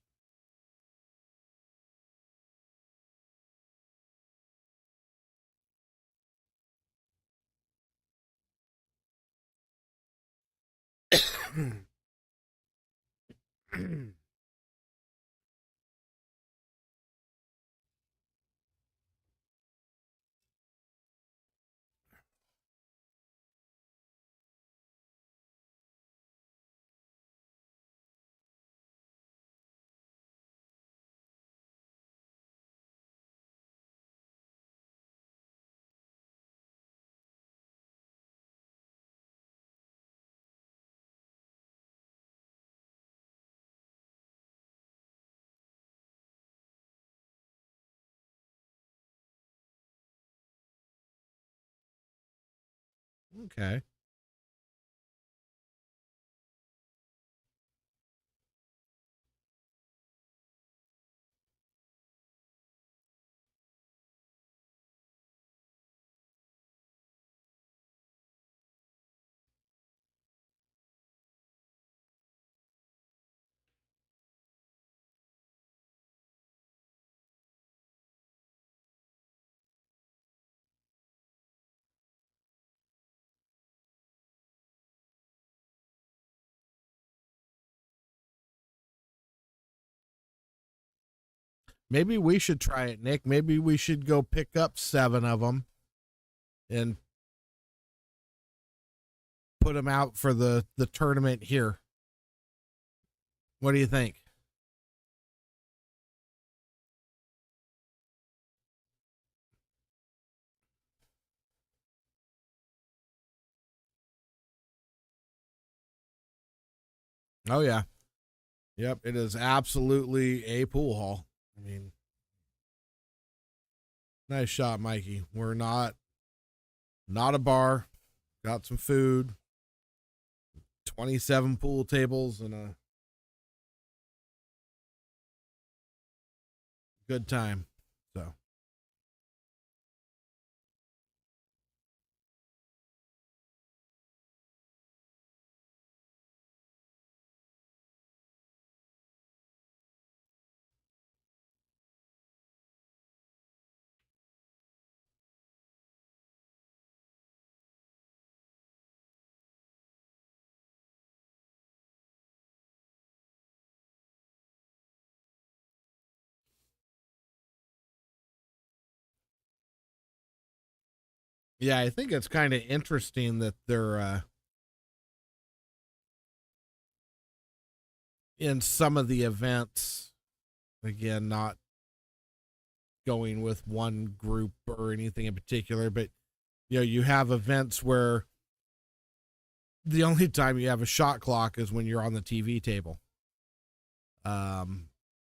[SPEAKER 1] Okay. Maybe we should try it, Nick. Maybe we should go pick up 7 of them and put them out for the tournament here. What do you think? Oh yeah. Yep, it is absolutely a pool hall. I mean, nice shot, Mikey. We're not a bar. Got some food. 27 pool tables and a good time. So, yeah, I think it's kind of interesting that they're in some of the events, again, not going with one group or anything in particular, but you have events where the only time you have a shot clock is when you're on the TV table.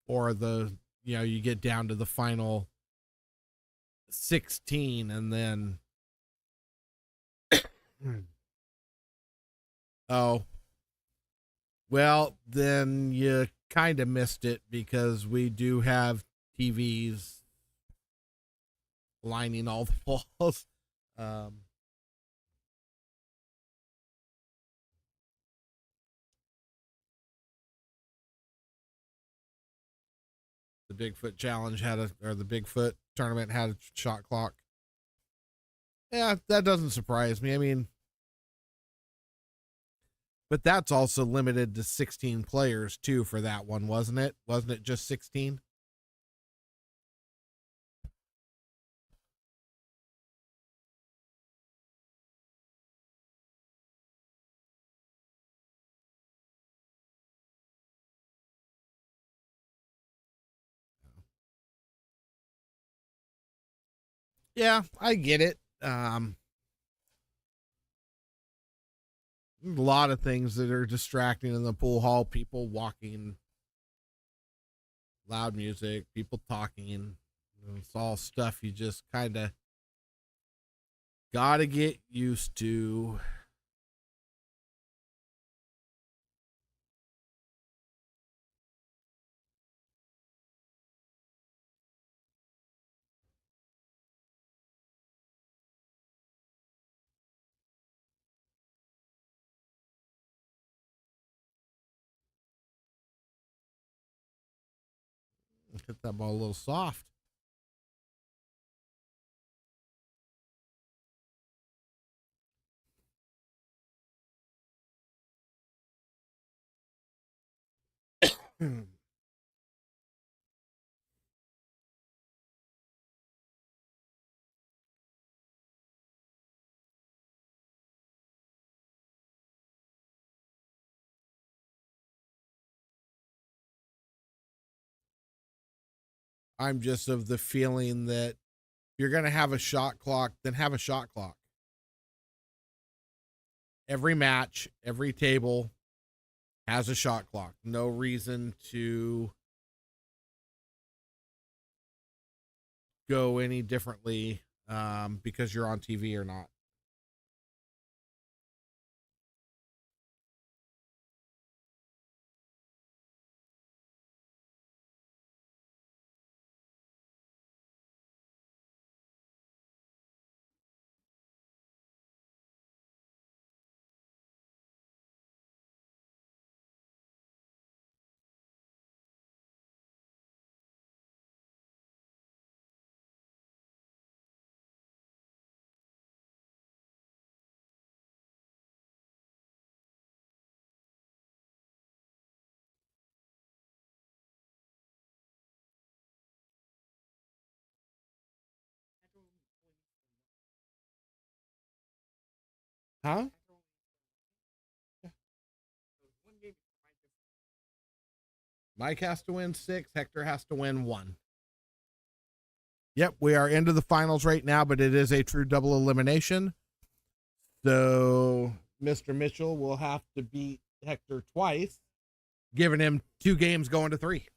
[SPEAKER 1] Or you get down to the final 16 and then oh, well, then you kind of missed it because we do have TVs lining all the walls. The Bigfoot Challenge or the Bigfoot Tournament had a shot clock. Yeah, that doesn't surprise me. I mean, but that's also limited to 16 players too for that one, wasn't it? Wasn't it just 16? Yeah, I get it. A lot of things that are distracting in the pool hall, people walking, loud music, people talking. It's all stuff you just kind of got to get used to. Hit that ball a little soft. I'm just of the feeling that if you're going to have a shot clock, then have a shot clock. Every match, every table has a shot clock. No reason to go any differently because you're on TV or not. Huh? Mike has to win 6. Hector has to win 1. Yep, we are into the finals right now, but it is a true double elimination. So Mr. Mitchell will have to beat Hector twice, giving him 2 games going to 3.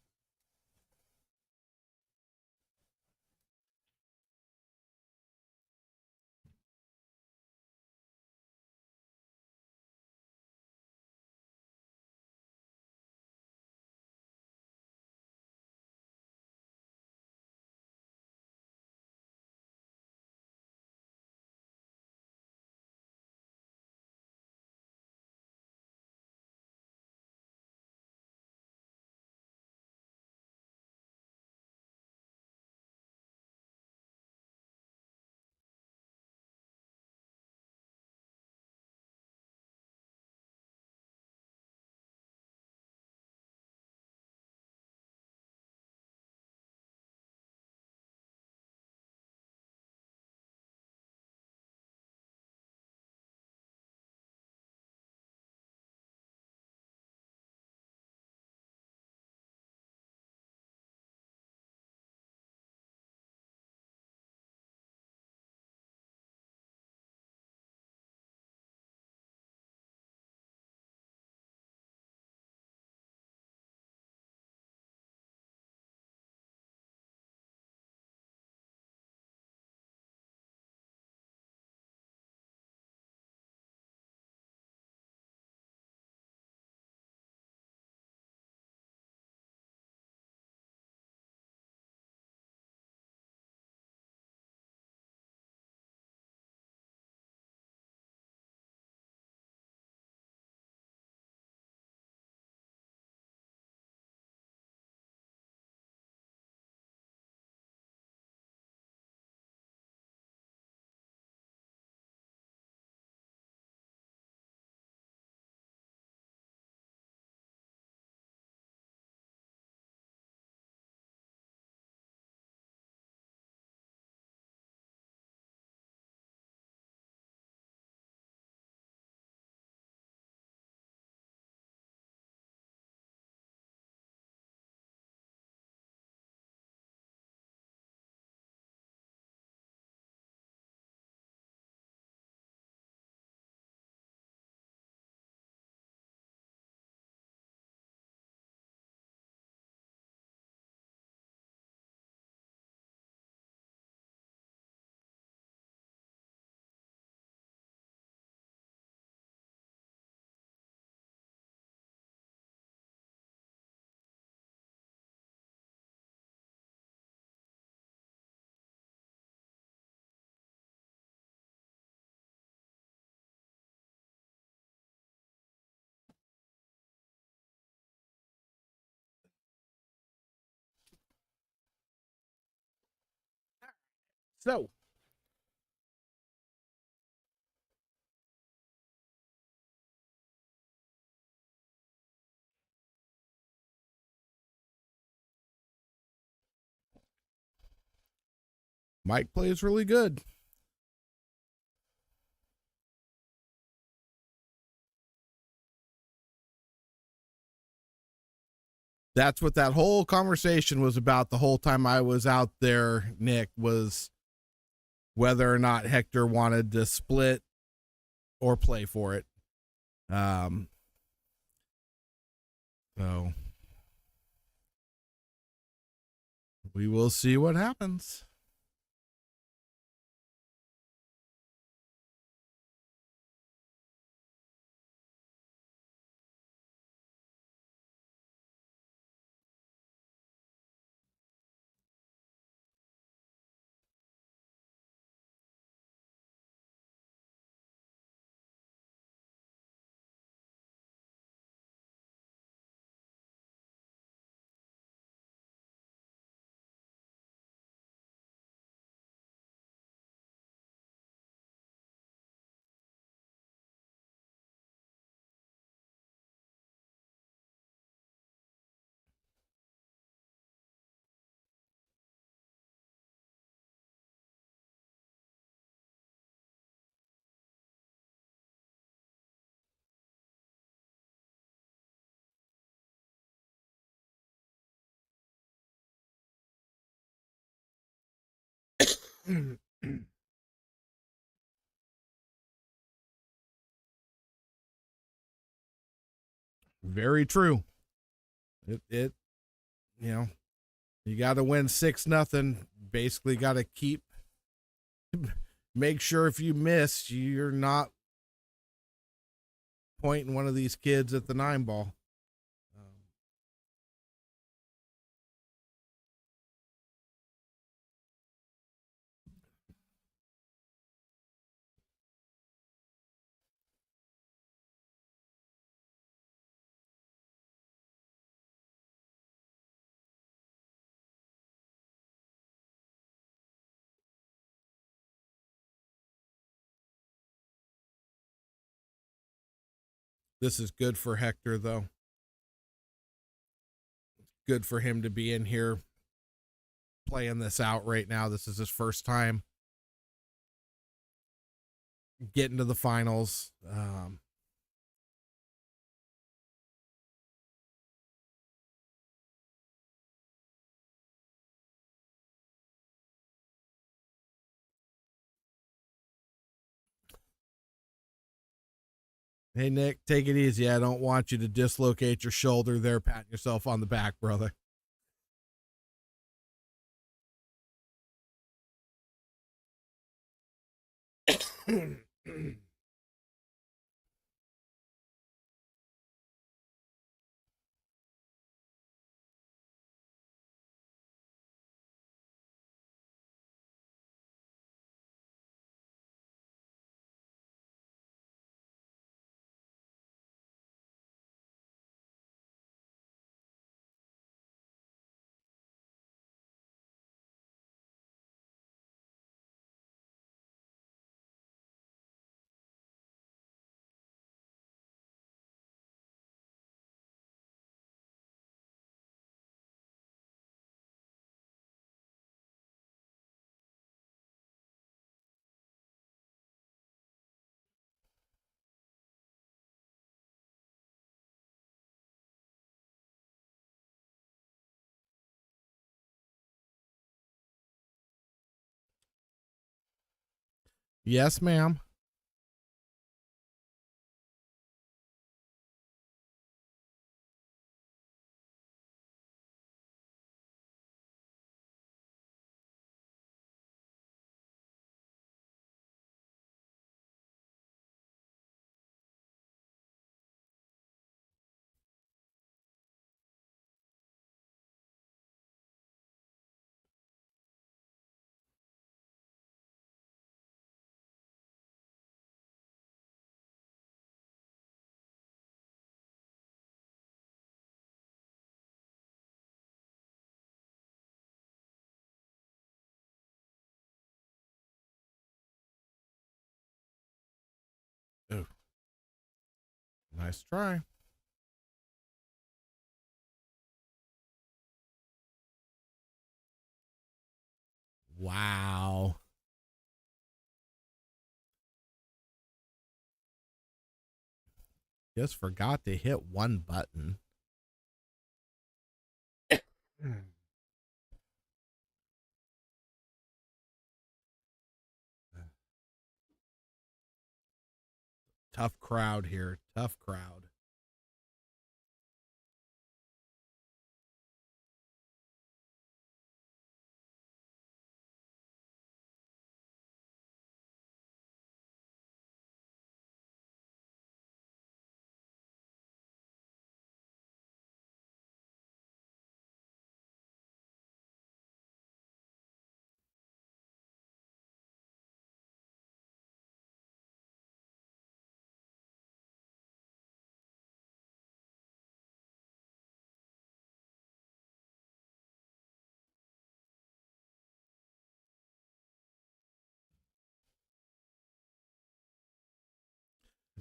[SPEAKER 1] So, Mike plays really good. That's what that whole conversation was about the whole time I was out there, Nick, was whether or not Hector wanted to split or play for it. So we will see what happens. Very true. It you know, you got to win 6-0. Basically got to make sure if you miss, you're not pointing one of these kids at the 9 ball. This is good for Hector, though. Good for him to be in here playing this out right now. This is his first time getting to the finals. Hey, Nick, take it easy. I don't want you to dislocate your shoulder there, patting yourself on the back, brother. Yes, ma'am. Nice try. Wow. Just forgot to hit one button. Tough crowd here. Tough crowd.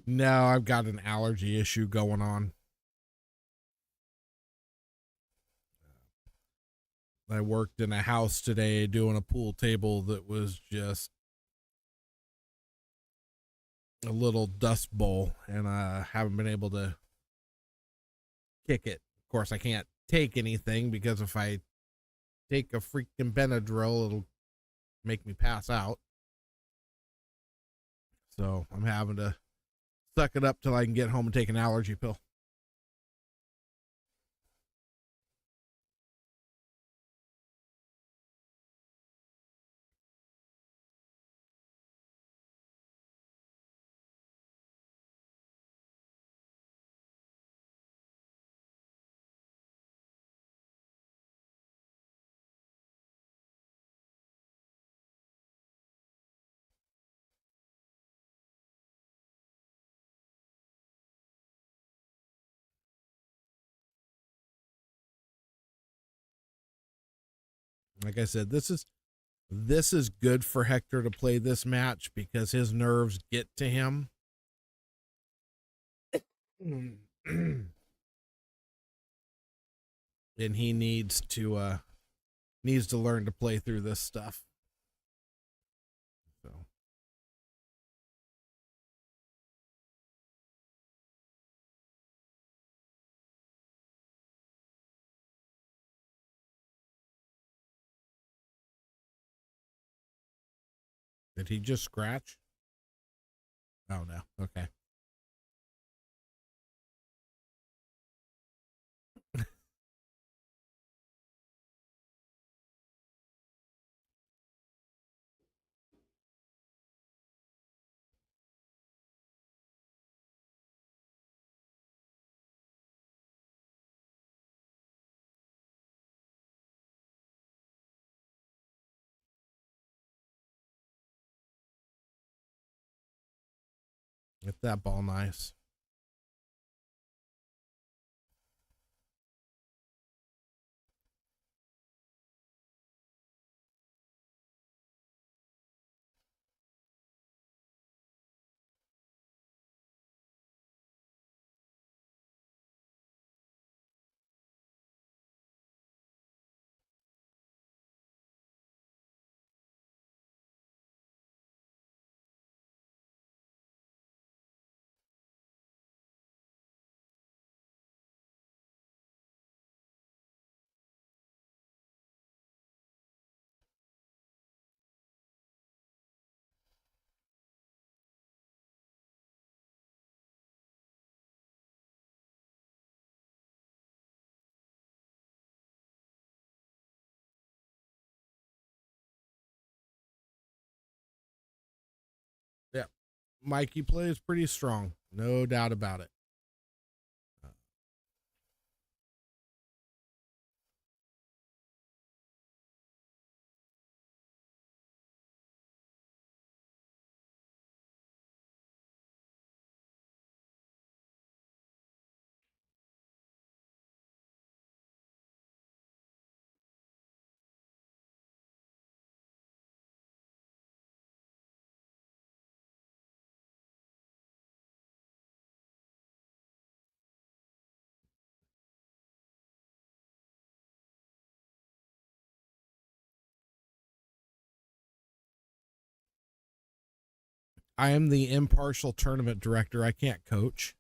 [SPEAKER 1] No, I've got an allergy issue going on. I worked in a house today doing a pool table that was just a little dust bowl, and I haven't been able to kick it. Of course, I can't take anything because if I take a freaking Benadryl, it'll make me pass out. So I'm having to suck it up till I can get home and take an allergy pill. Like I said, this is good for Hector to play this match because his nerves get to him. And he needs to learn to play through this stuff. So did he just scratch? Oh no. Okay. Get that ball nice. Yeah. Mikey plays pretty strong. No doubt about it. I am the impartial tournament director. I can't coach.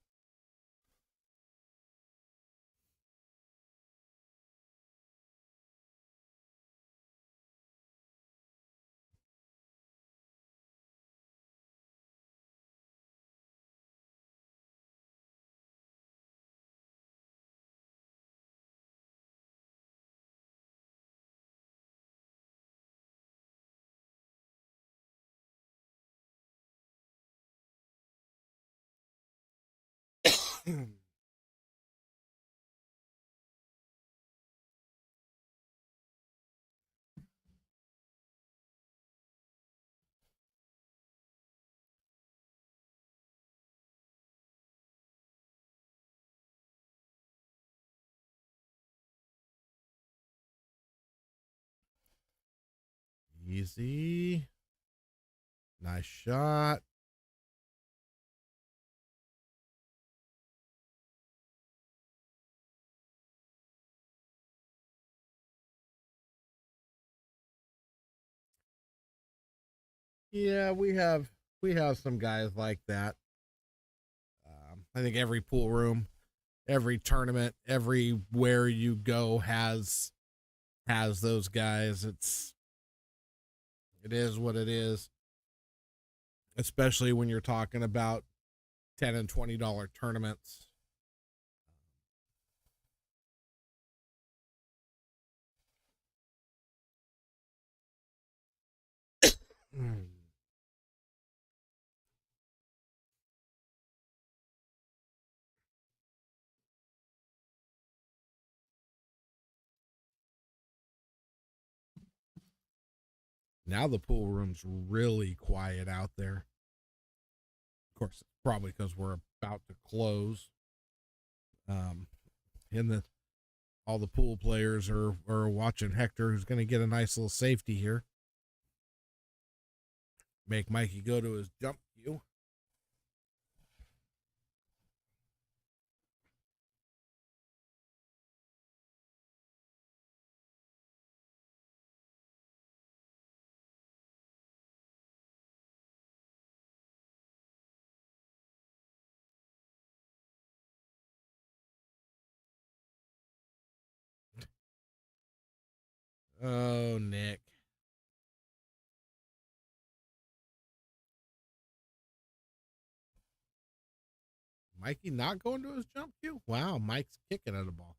[SPEAKER 1] Easy. Nice shot. Yeah, we have some guys like that. I think every pool room, every tournament, everywhere you go has those guys. It is what it is. Especially when you're talking about $10 and $20 tournaments. Now the pool room's really quiet out there. Of course, it's probably because we're about to close. And all the pool players are watching Hector, who's going to get a nice little safety here. Make Mikey go to his jump cue. Oh, Nick. Mikey not going to his jump cue? Wow, Mike's kicking at a ball.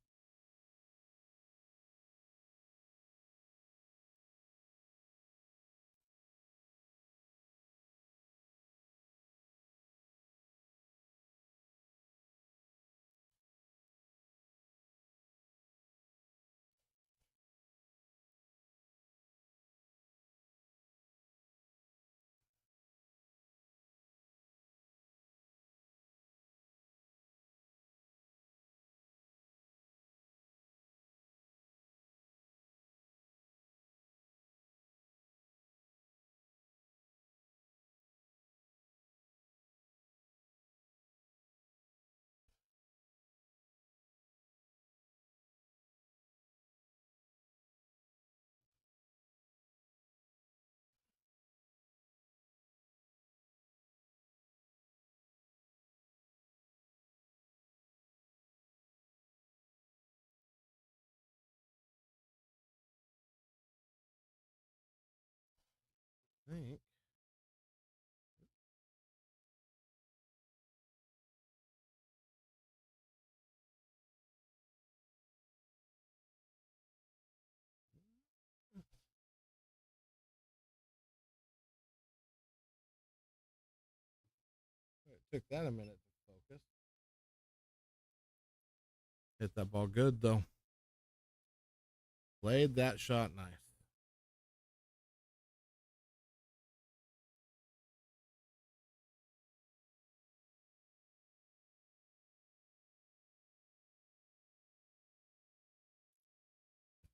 [SPEAKER 1] I think. It took that a minute to focus. Hit that ball good, though. Played that shot nice.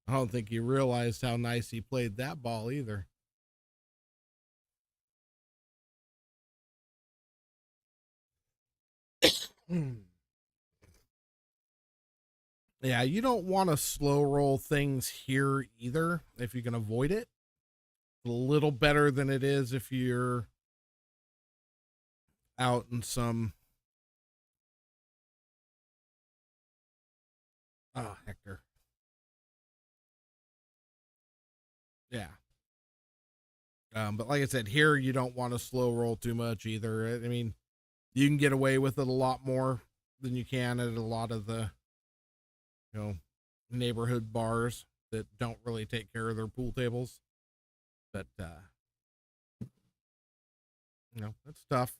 [SPEAKER 1] I don't think he realized how nice he played that ball either. Yeah, you don't want to slow roll things here either if you can avoid it. It's a little better than it is if you're out in some. Oh, Hector. Yeah. But like I said, here you don't want to slow roll too much either. I mean, you can get away with it a lot more than you can at a lot of the, you know, neighborhood bars that don't really take care of their pool tables. But you know, that's tough.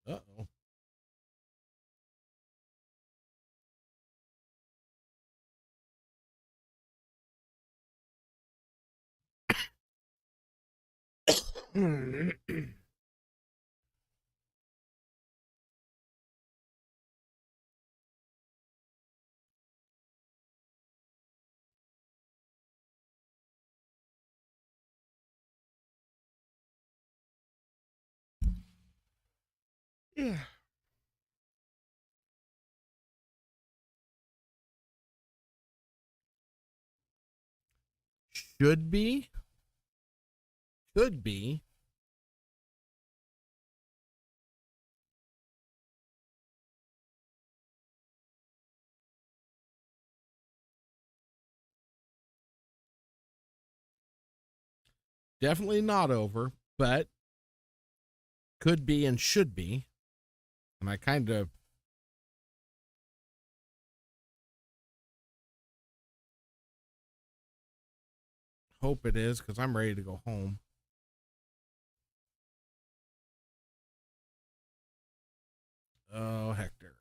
[SPEAKER 1] Uh-oh. Yeah. Should be. Could be. Definitely not over, but could be and should be. And I kind of hope it is because I'm ready to go home. Oh, Hector.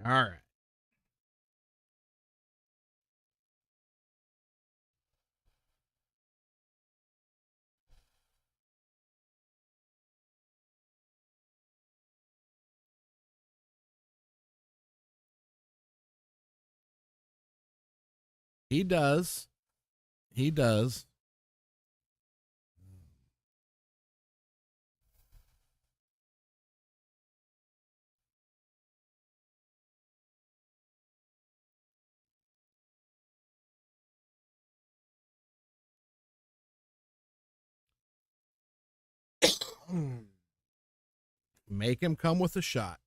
[SPEAKER 1] All right. He does. He does. Make him come with a shot.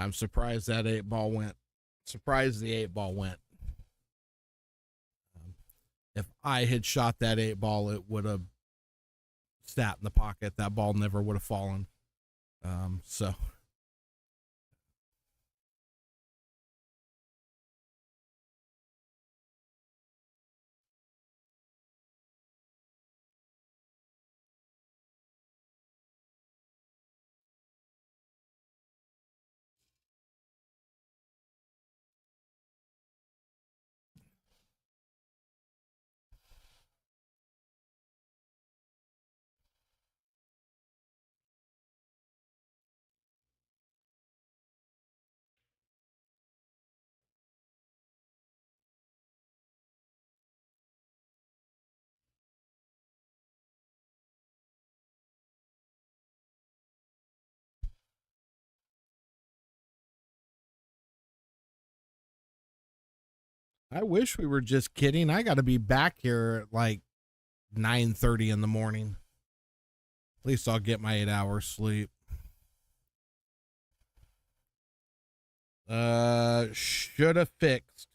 [SPEAKER 1] I'm surprised that 8-ball went. Surprised the 8-ball went. If I had shot that 8-ball, it would have sat in the pocket. That ball never would have fallen. So I wish we were just kidding. I got to be back here at like 9:30 in the morning. At least I'll get my 8 hours sleep. Should have fixed.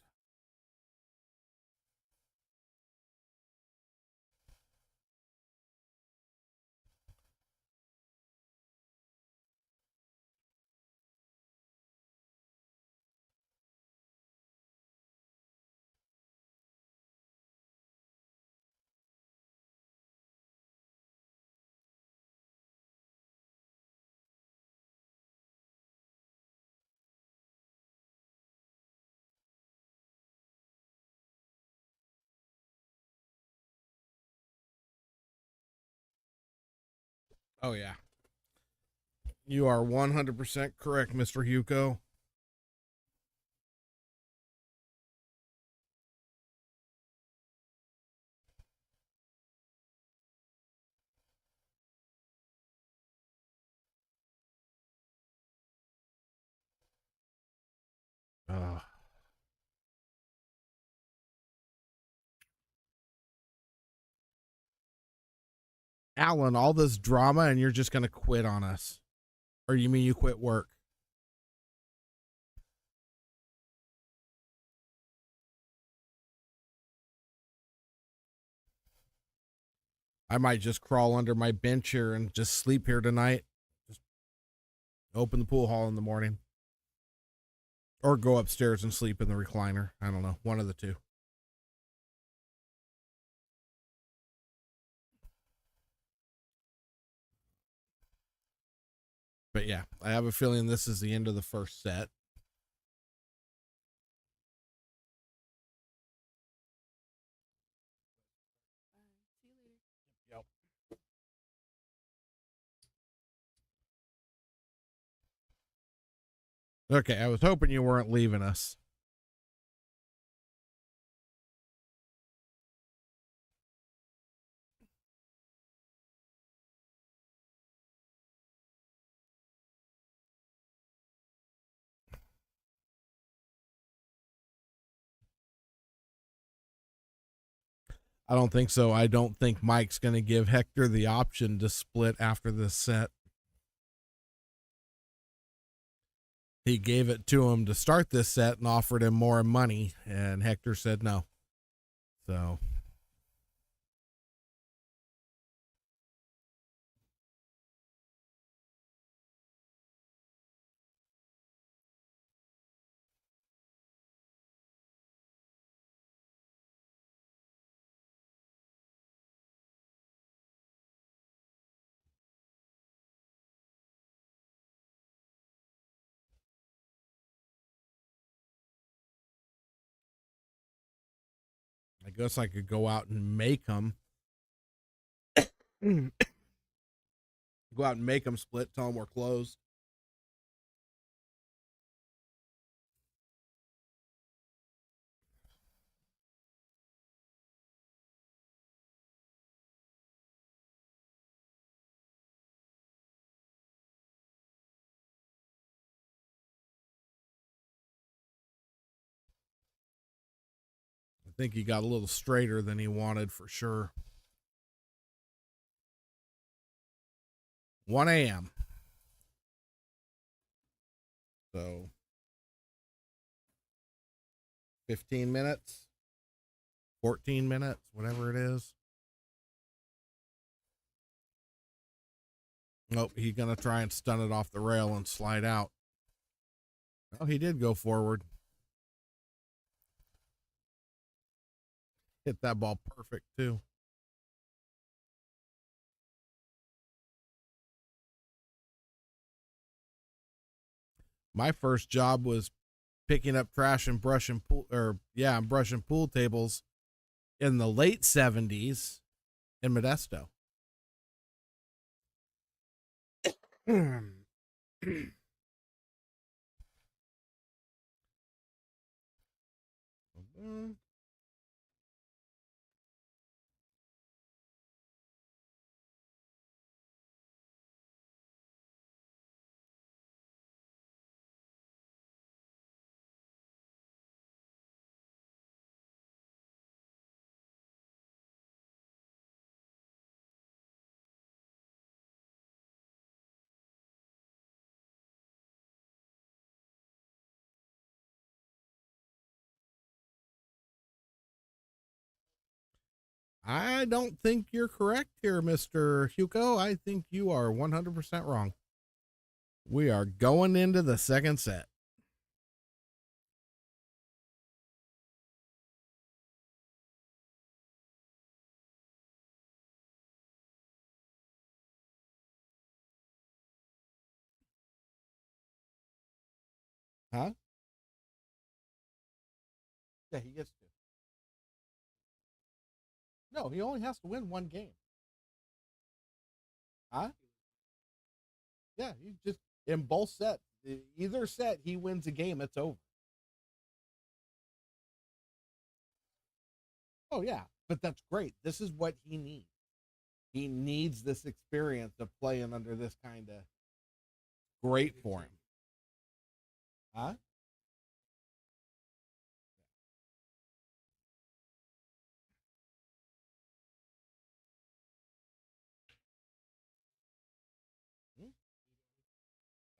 [SPEAKER 1] Oh yeah. You are 100% correct, Mr. Hugo. Uh, Alan, all this drama and you're just going to quit on us. Or you mean you quit work? I might just crawl under my bench here and just sleep here tonight. Just open the pool hall in the morning. Or go upstairs and sleep in the recliner. I don't know. One of the two. But yeah, I have a feeling this is the end of the first set.
[SPEAKER 3] See you later.
[SPEAKER 1] Yep. Okay, I was hoping you weren't leaving us. I don't think so. I don't think Mike's going to give Hector the option to split after this set. He gave it to him to start this set and offered him more money, and Hector said no. So I guess I could go out and make them. Go out and make them split, tell them we're closed. I think he got a little straighter than he wanted for sure. 1 a.m. So 15 minutes, 14 minutes, whatever it is. Nope, he's going to try and stun it off the rail and slide out. Oh, he did go forward. Hit that ball perfect, too. My first job was picking up trash and brushing pool tables in the late 70s in Modesto. I don't think you're correct here, Mr. Hugo. I think you are 100% wrong. We are going into the second set. Huh? Yeah, he gets to. No, he only has to win one game. Huh? Yeah, he just in both sets. Either set he wins a game, it's over. Oh yeah, but that's great. This is what he needs. He needs this experience of playing under this kind of great for him. Huh?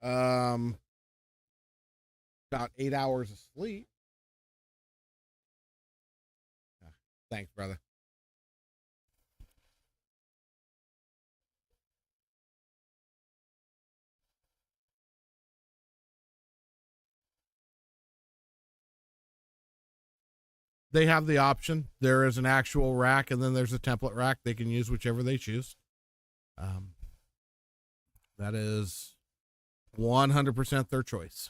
[SPEAKER 1] Um, about 8 hours of sleep. Thanks, brother. They have the option. There is an actual rack, and then there's a template rack. They can use whichever they choose. That is 100% their choice.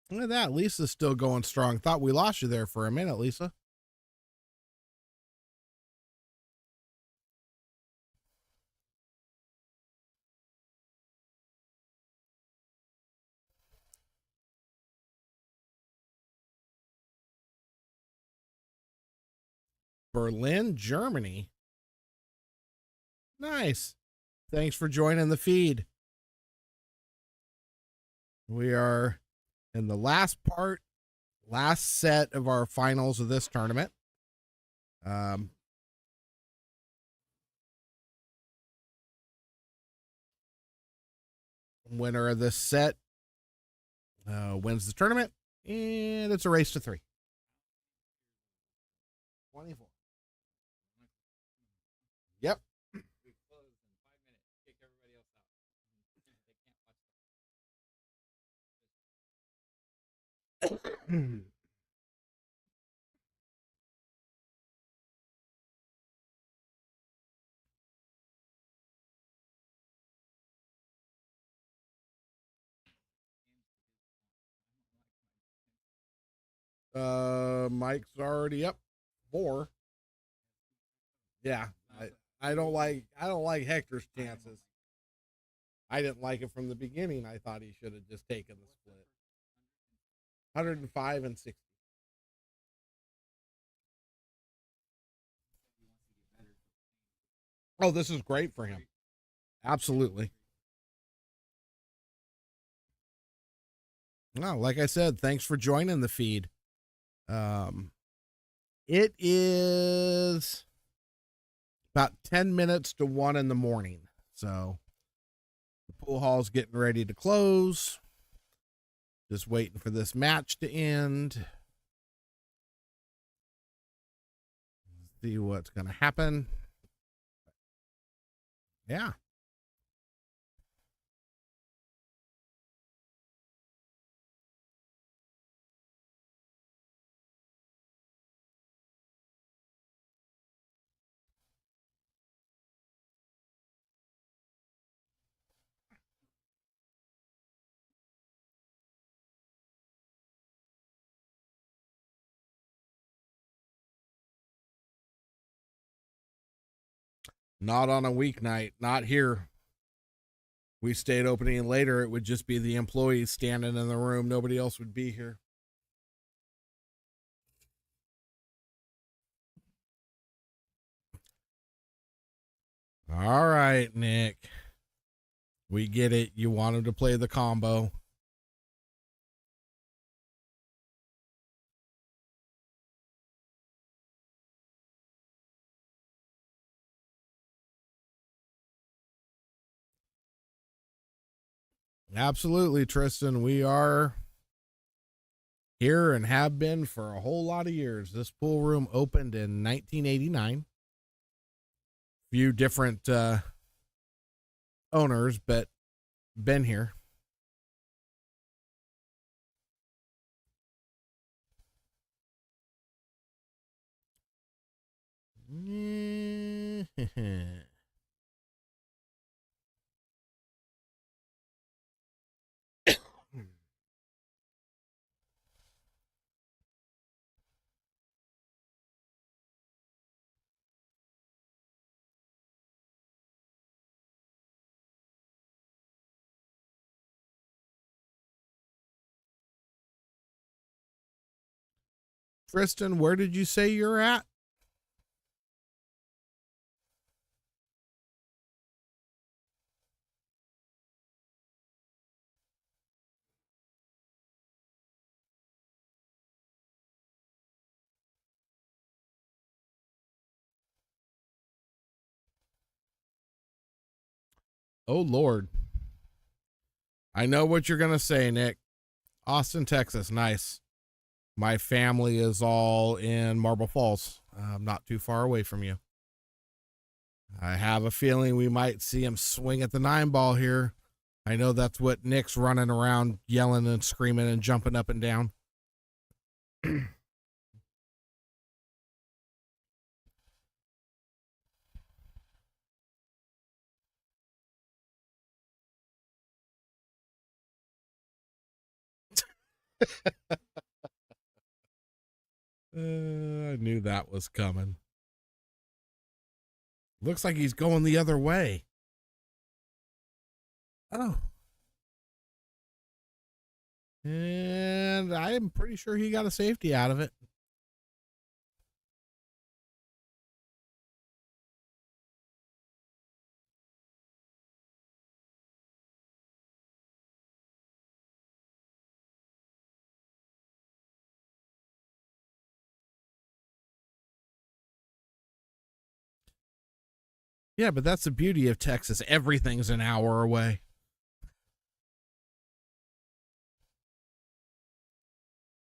[SPEAKER 1] Look at that. Lisa's still going strong. Thought we lost you there for a minute, Lisa. Berlin, Germany. Nice. Thanks for joining the feed. We are in the last set of our finals of this tournament. Winner of this set wins the tournament, and it's a race to 3. 24. Mike's already up 4. Yeah, I don't like Hector's chances. I didn't like it from the beginning. I thought he should have just taken the split. 105 and 60. Oh, this is great for him. Absolutely. Well, like I said, thanks for joining the feed. It is about 10 minutes to 1 in the morning. So the pool hall's getting ready to close. Just waiting for this match to end. See what's going to happen. Yeah. Not on a weeknight. Not here. We stayed opening later. It would just be the employees standing in the room. Nobody else would be here. All right, Nick. We get it. You wanted to play the combo. Absolutely, Tristan. We are here and have been for a whole lot of years. This pool room opened in 1989. Few different owners, but been here. Tristan, where did you say you're at? Oh, Lord. I know what you're going to say, Nick. Austin, Texas. Nice. My family is all in Marble Falls. Not too far away from you. I have a feeling we might see him swing at the 9-ball here. I know that's what Nick's running around yelling and screaming and jumping up and down. I knew that was coming. Looks like he's going the other way. Oh. And I'm pretty sure he got a safety out of it. Yeah, but that's the beauty of Texas. Everything's an hour away.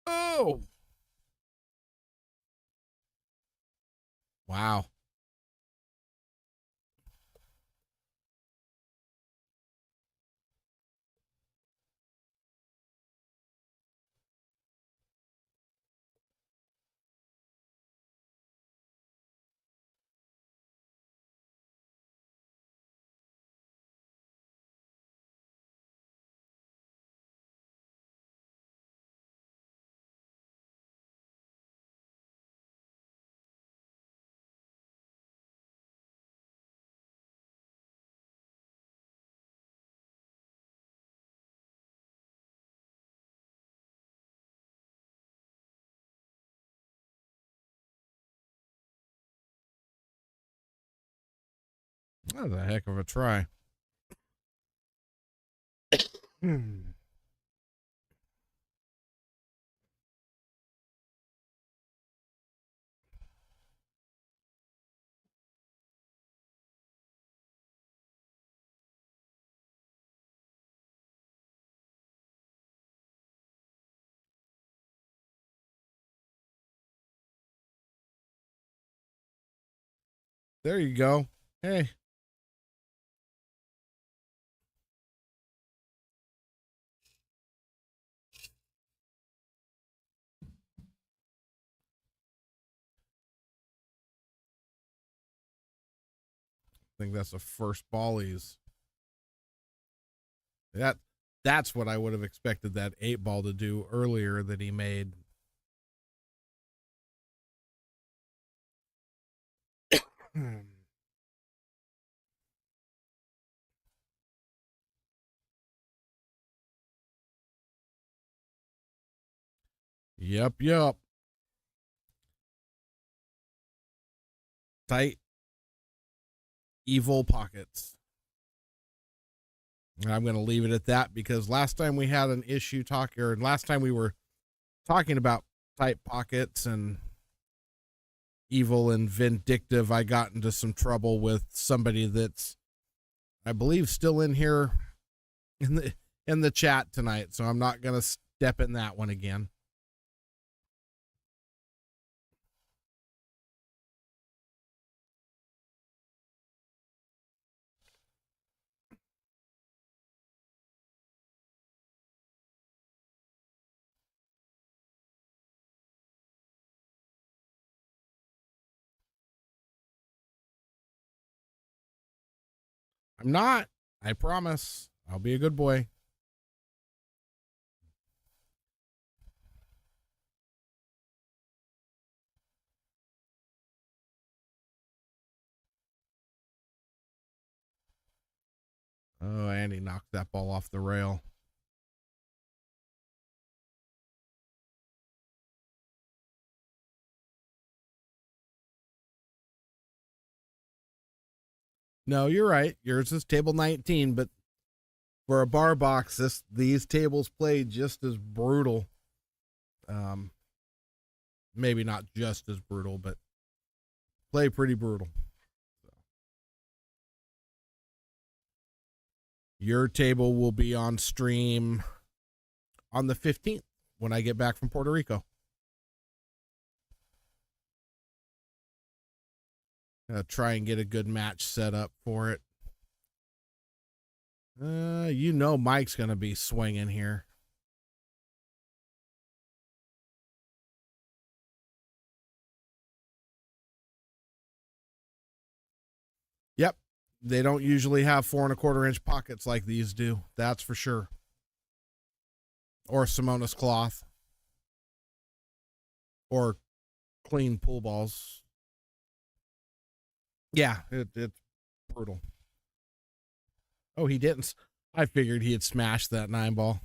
[SPEAKER 1] Oh. Wow. That was a heck of a try. There you go. Hey. I think that's the first ball he's that's what I would have expected that 8-ball to do earlier that he made. Yep. Tight, evil pockets. And I'm going to leave it at that because last time we had an issue last time we were talking about tight pockets and evil and vindictive, I got into some trouble with somebody that's, I believe, still in here in the chat tonight. So I'm not going to step in that one again. I'm not. I promise. I'll be a good boy. Oh, Andy knocked that ball off the rail. No, you're right. Yours is table 19, but for a bar box, these tables play just as brutal. Maybe not just as brutal, but play pretty brutal. So. Your table will be on stream on the 15th when I get back from Puerto Rico. Try and get a good match set up for it. Mike's going to be swinging here. Yep. They don't usually have 4 1/4 inch pockets like these do. That's for sure. Or Simonis cloth. Or clean pool balls. Yeah, it's brutal. Oh, he didn't. I figured he had smashed that 9-ball.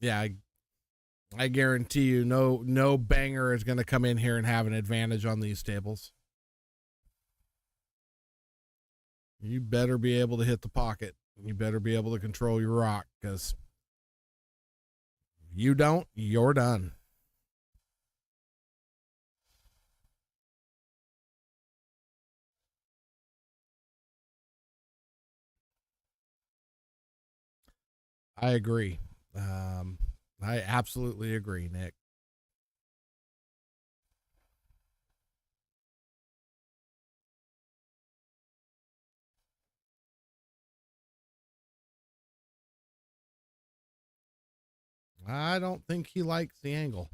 [SPEAKER 1] Yeah, I guarantee you no banger is going to come in here and have an advantage on these tables. You better be able to hit the pocket. You better be able to control your rock, because if you don't, you're done. I agree. I absolutely agree, Nick. I don't think he likes the angle.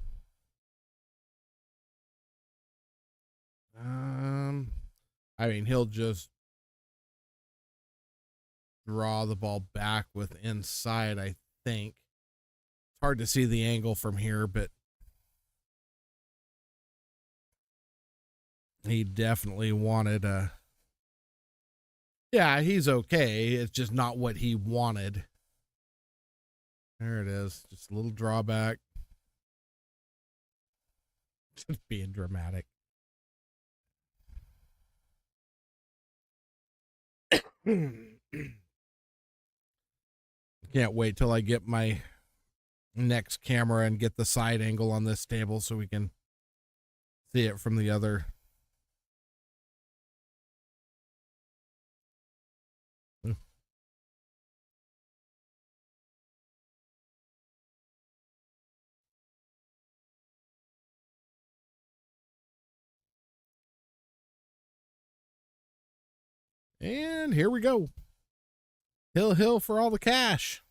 [SPEAKER 1] I mean, he'll just draw the ball back with inside, I think. It's hard to see the angle from here, but he definitely wanted a... Yeah, he's okay. It's just not what he wanted. There it is. Just a little drawback. Just being dramatic. Can't wait till I get my next camera and get the side angle on this table so we can see it from the other. And here we go. Hill for all the cash.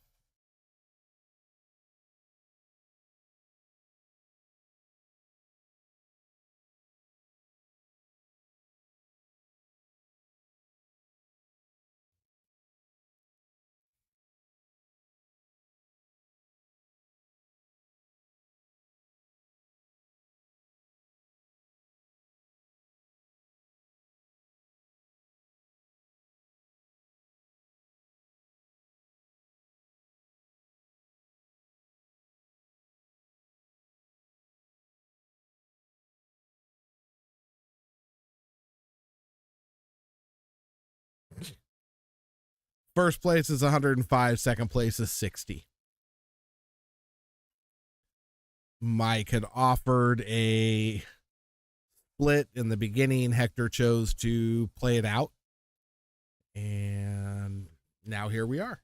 [SPEAKER 1] First place is 105. Second place is 60. Mike had offered a split in the beginning. Hector chose to play it out. And now here we are.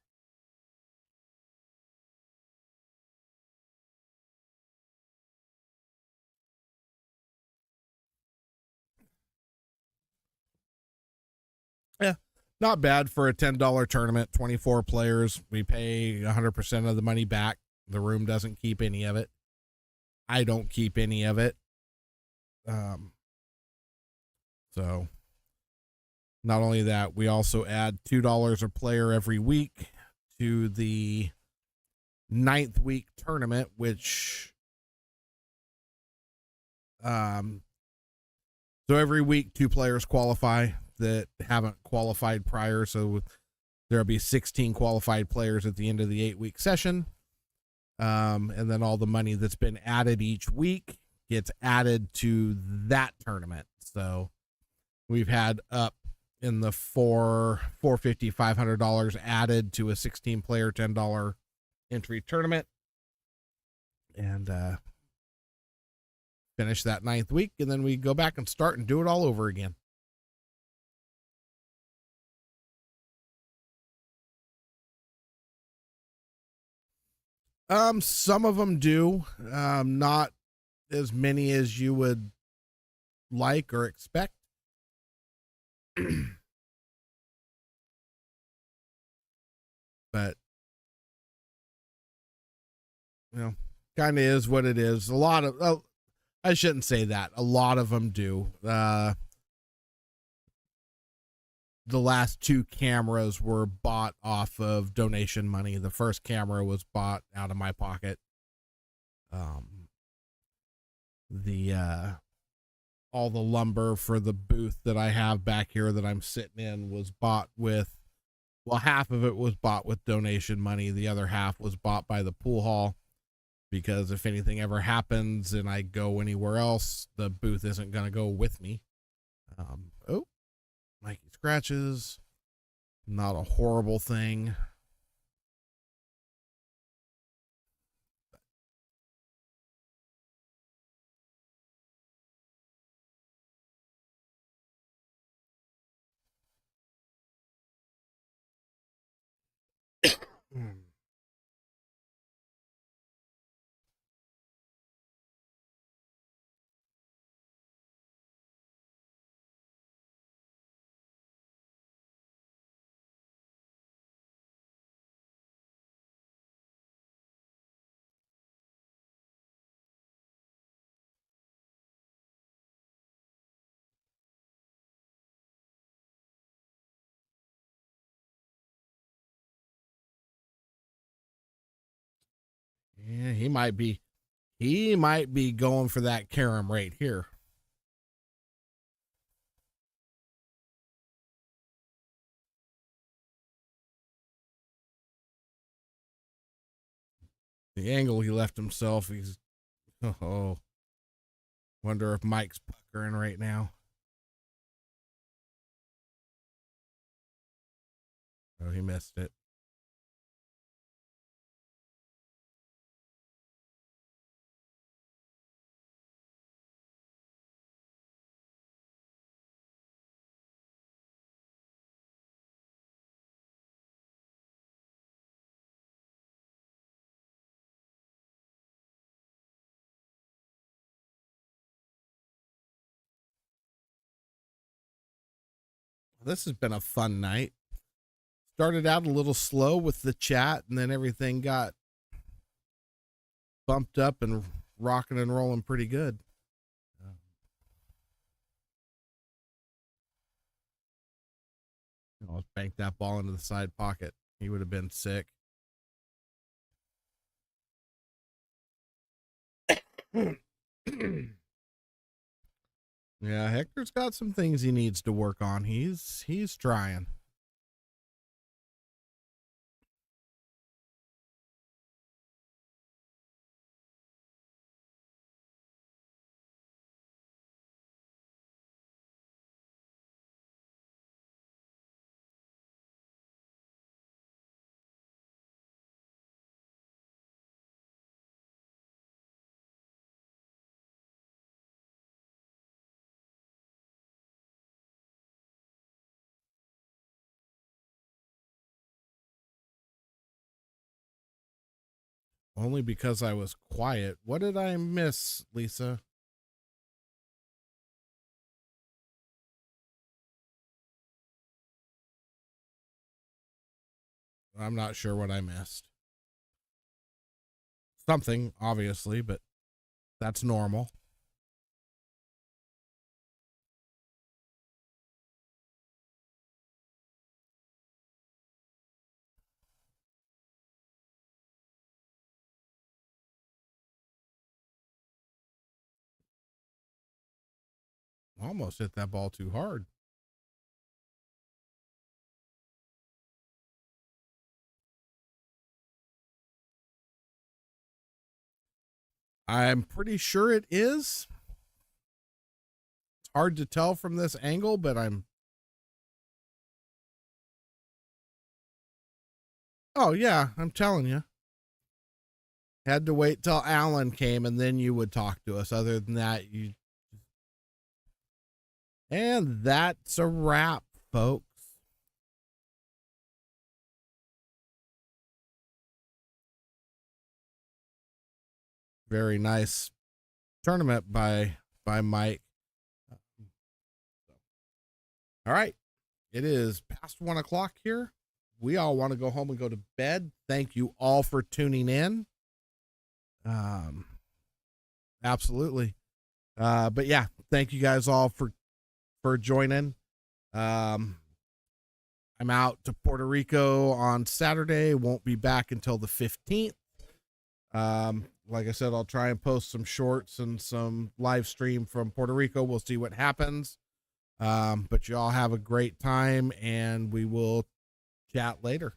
[SPEAKER 1] Yeah, not bad for a $10 tournament, 24 players. We pay 100% of the money back. The room doesn't keep any of it. I don't keep any of it. So not only that, we also add $2 a player every week to the 9th week tournament, which so every week 2 players qualify that haven't qualified prior. So there'll be 16 qualified players at the end of the 8-week session. And then all the money that's been added each week gets added to that tournament. So we've had up in the $450, $500 added to a 16 player $10 entry tournament, and finish that 9th week, and then we go back and start and do it all over again. Some of them do, not as many as you would like or expect. But you know, kind of is what it is. A lot of, I shouldn't say that. A lot of them do. The last 2 cameras were bought off of donation money. The first camera was bought out of my pocket. All the lumber for the booth that I have back here that I'm sitting in was bought with, well, half of it was bought with donation money. The other half was bought by the pool hall, because if anything ever happens and I go anywhere else, the booth isn't going to go with me. Oh, Mikey scratches. Not a horrible thing. Yeah, he might be going for that carom right here. The angle he left himself, he's, oh, Wonder if Mike's puckering right now. Oh, he missed it. This has been a fun night. Started out a little slow with the chat, and then everything got bumped up and rocking and rolling pretty good. Let's bank that ball into the side pocket. He would have been sick. Yeah, Hector's got some things he needs to work on. He's trying. Only because I was quiet. What did I miss, Lisa? I'm not sure what I missed. Something, obviously, but that's normal. Almost hit that ball too hard. I'm pretty sure it is. It's hard to tell from this angle, but oh yeah, I'm telling you. Had to wait till Alan came and then you would talk to us. Other than that, and that's a wrap, folks. Very nice tournament by Mike. All right. It is past 1 o'clock here. We all want to go home and go to bed. Thank you all for tuning in. Absolutely. But yeah, thank you guys all for joining. I'm out to Puerto Rico on Saturday. Won't be back until the 15th. Like I said, I'll try and post some shorts and some live stream from Puerto Rico. We'll see what happens. But y'all have a great time and we will chat later.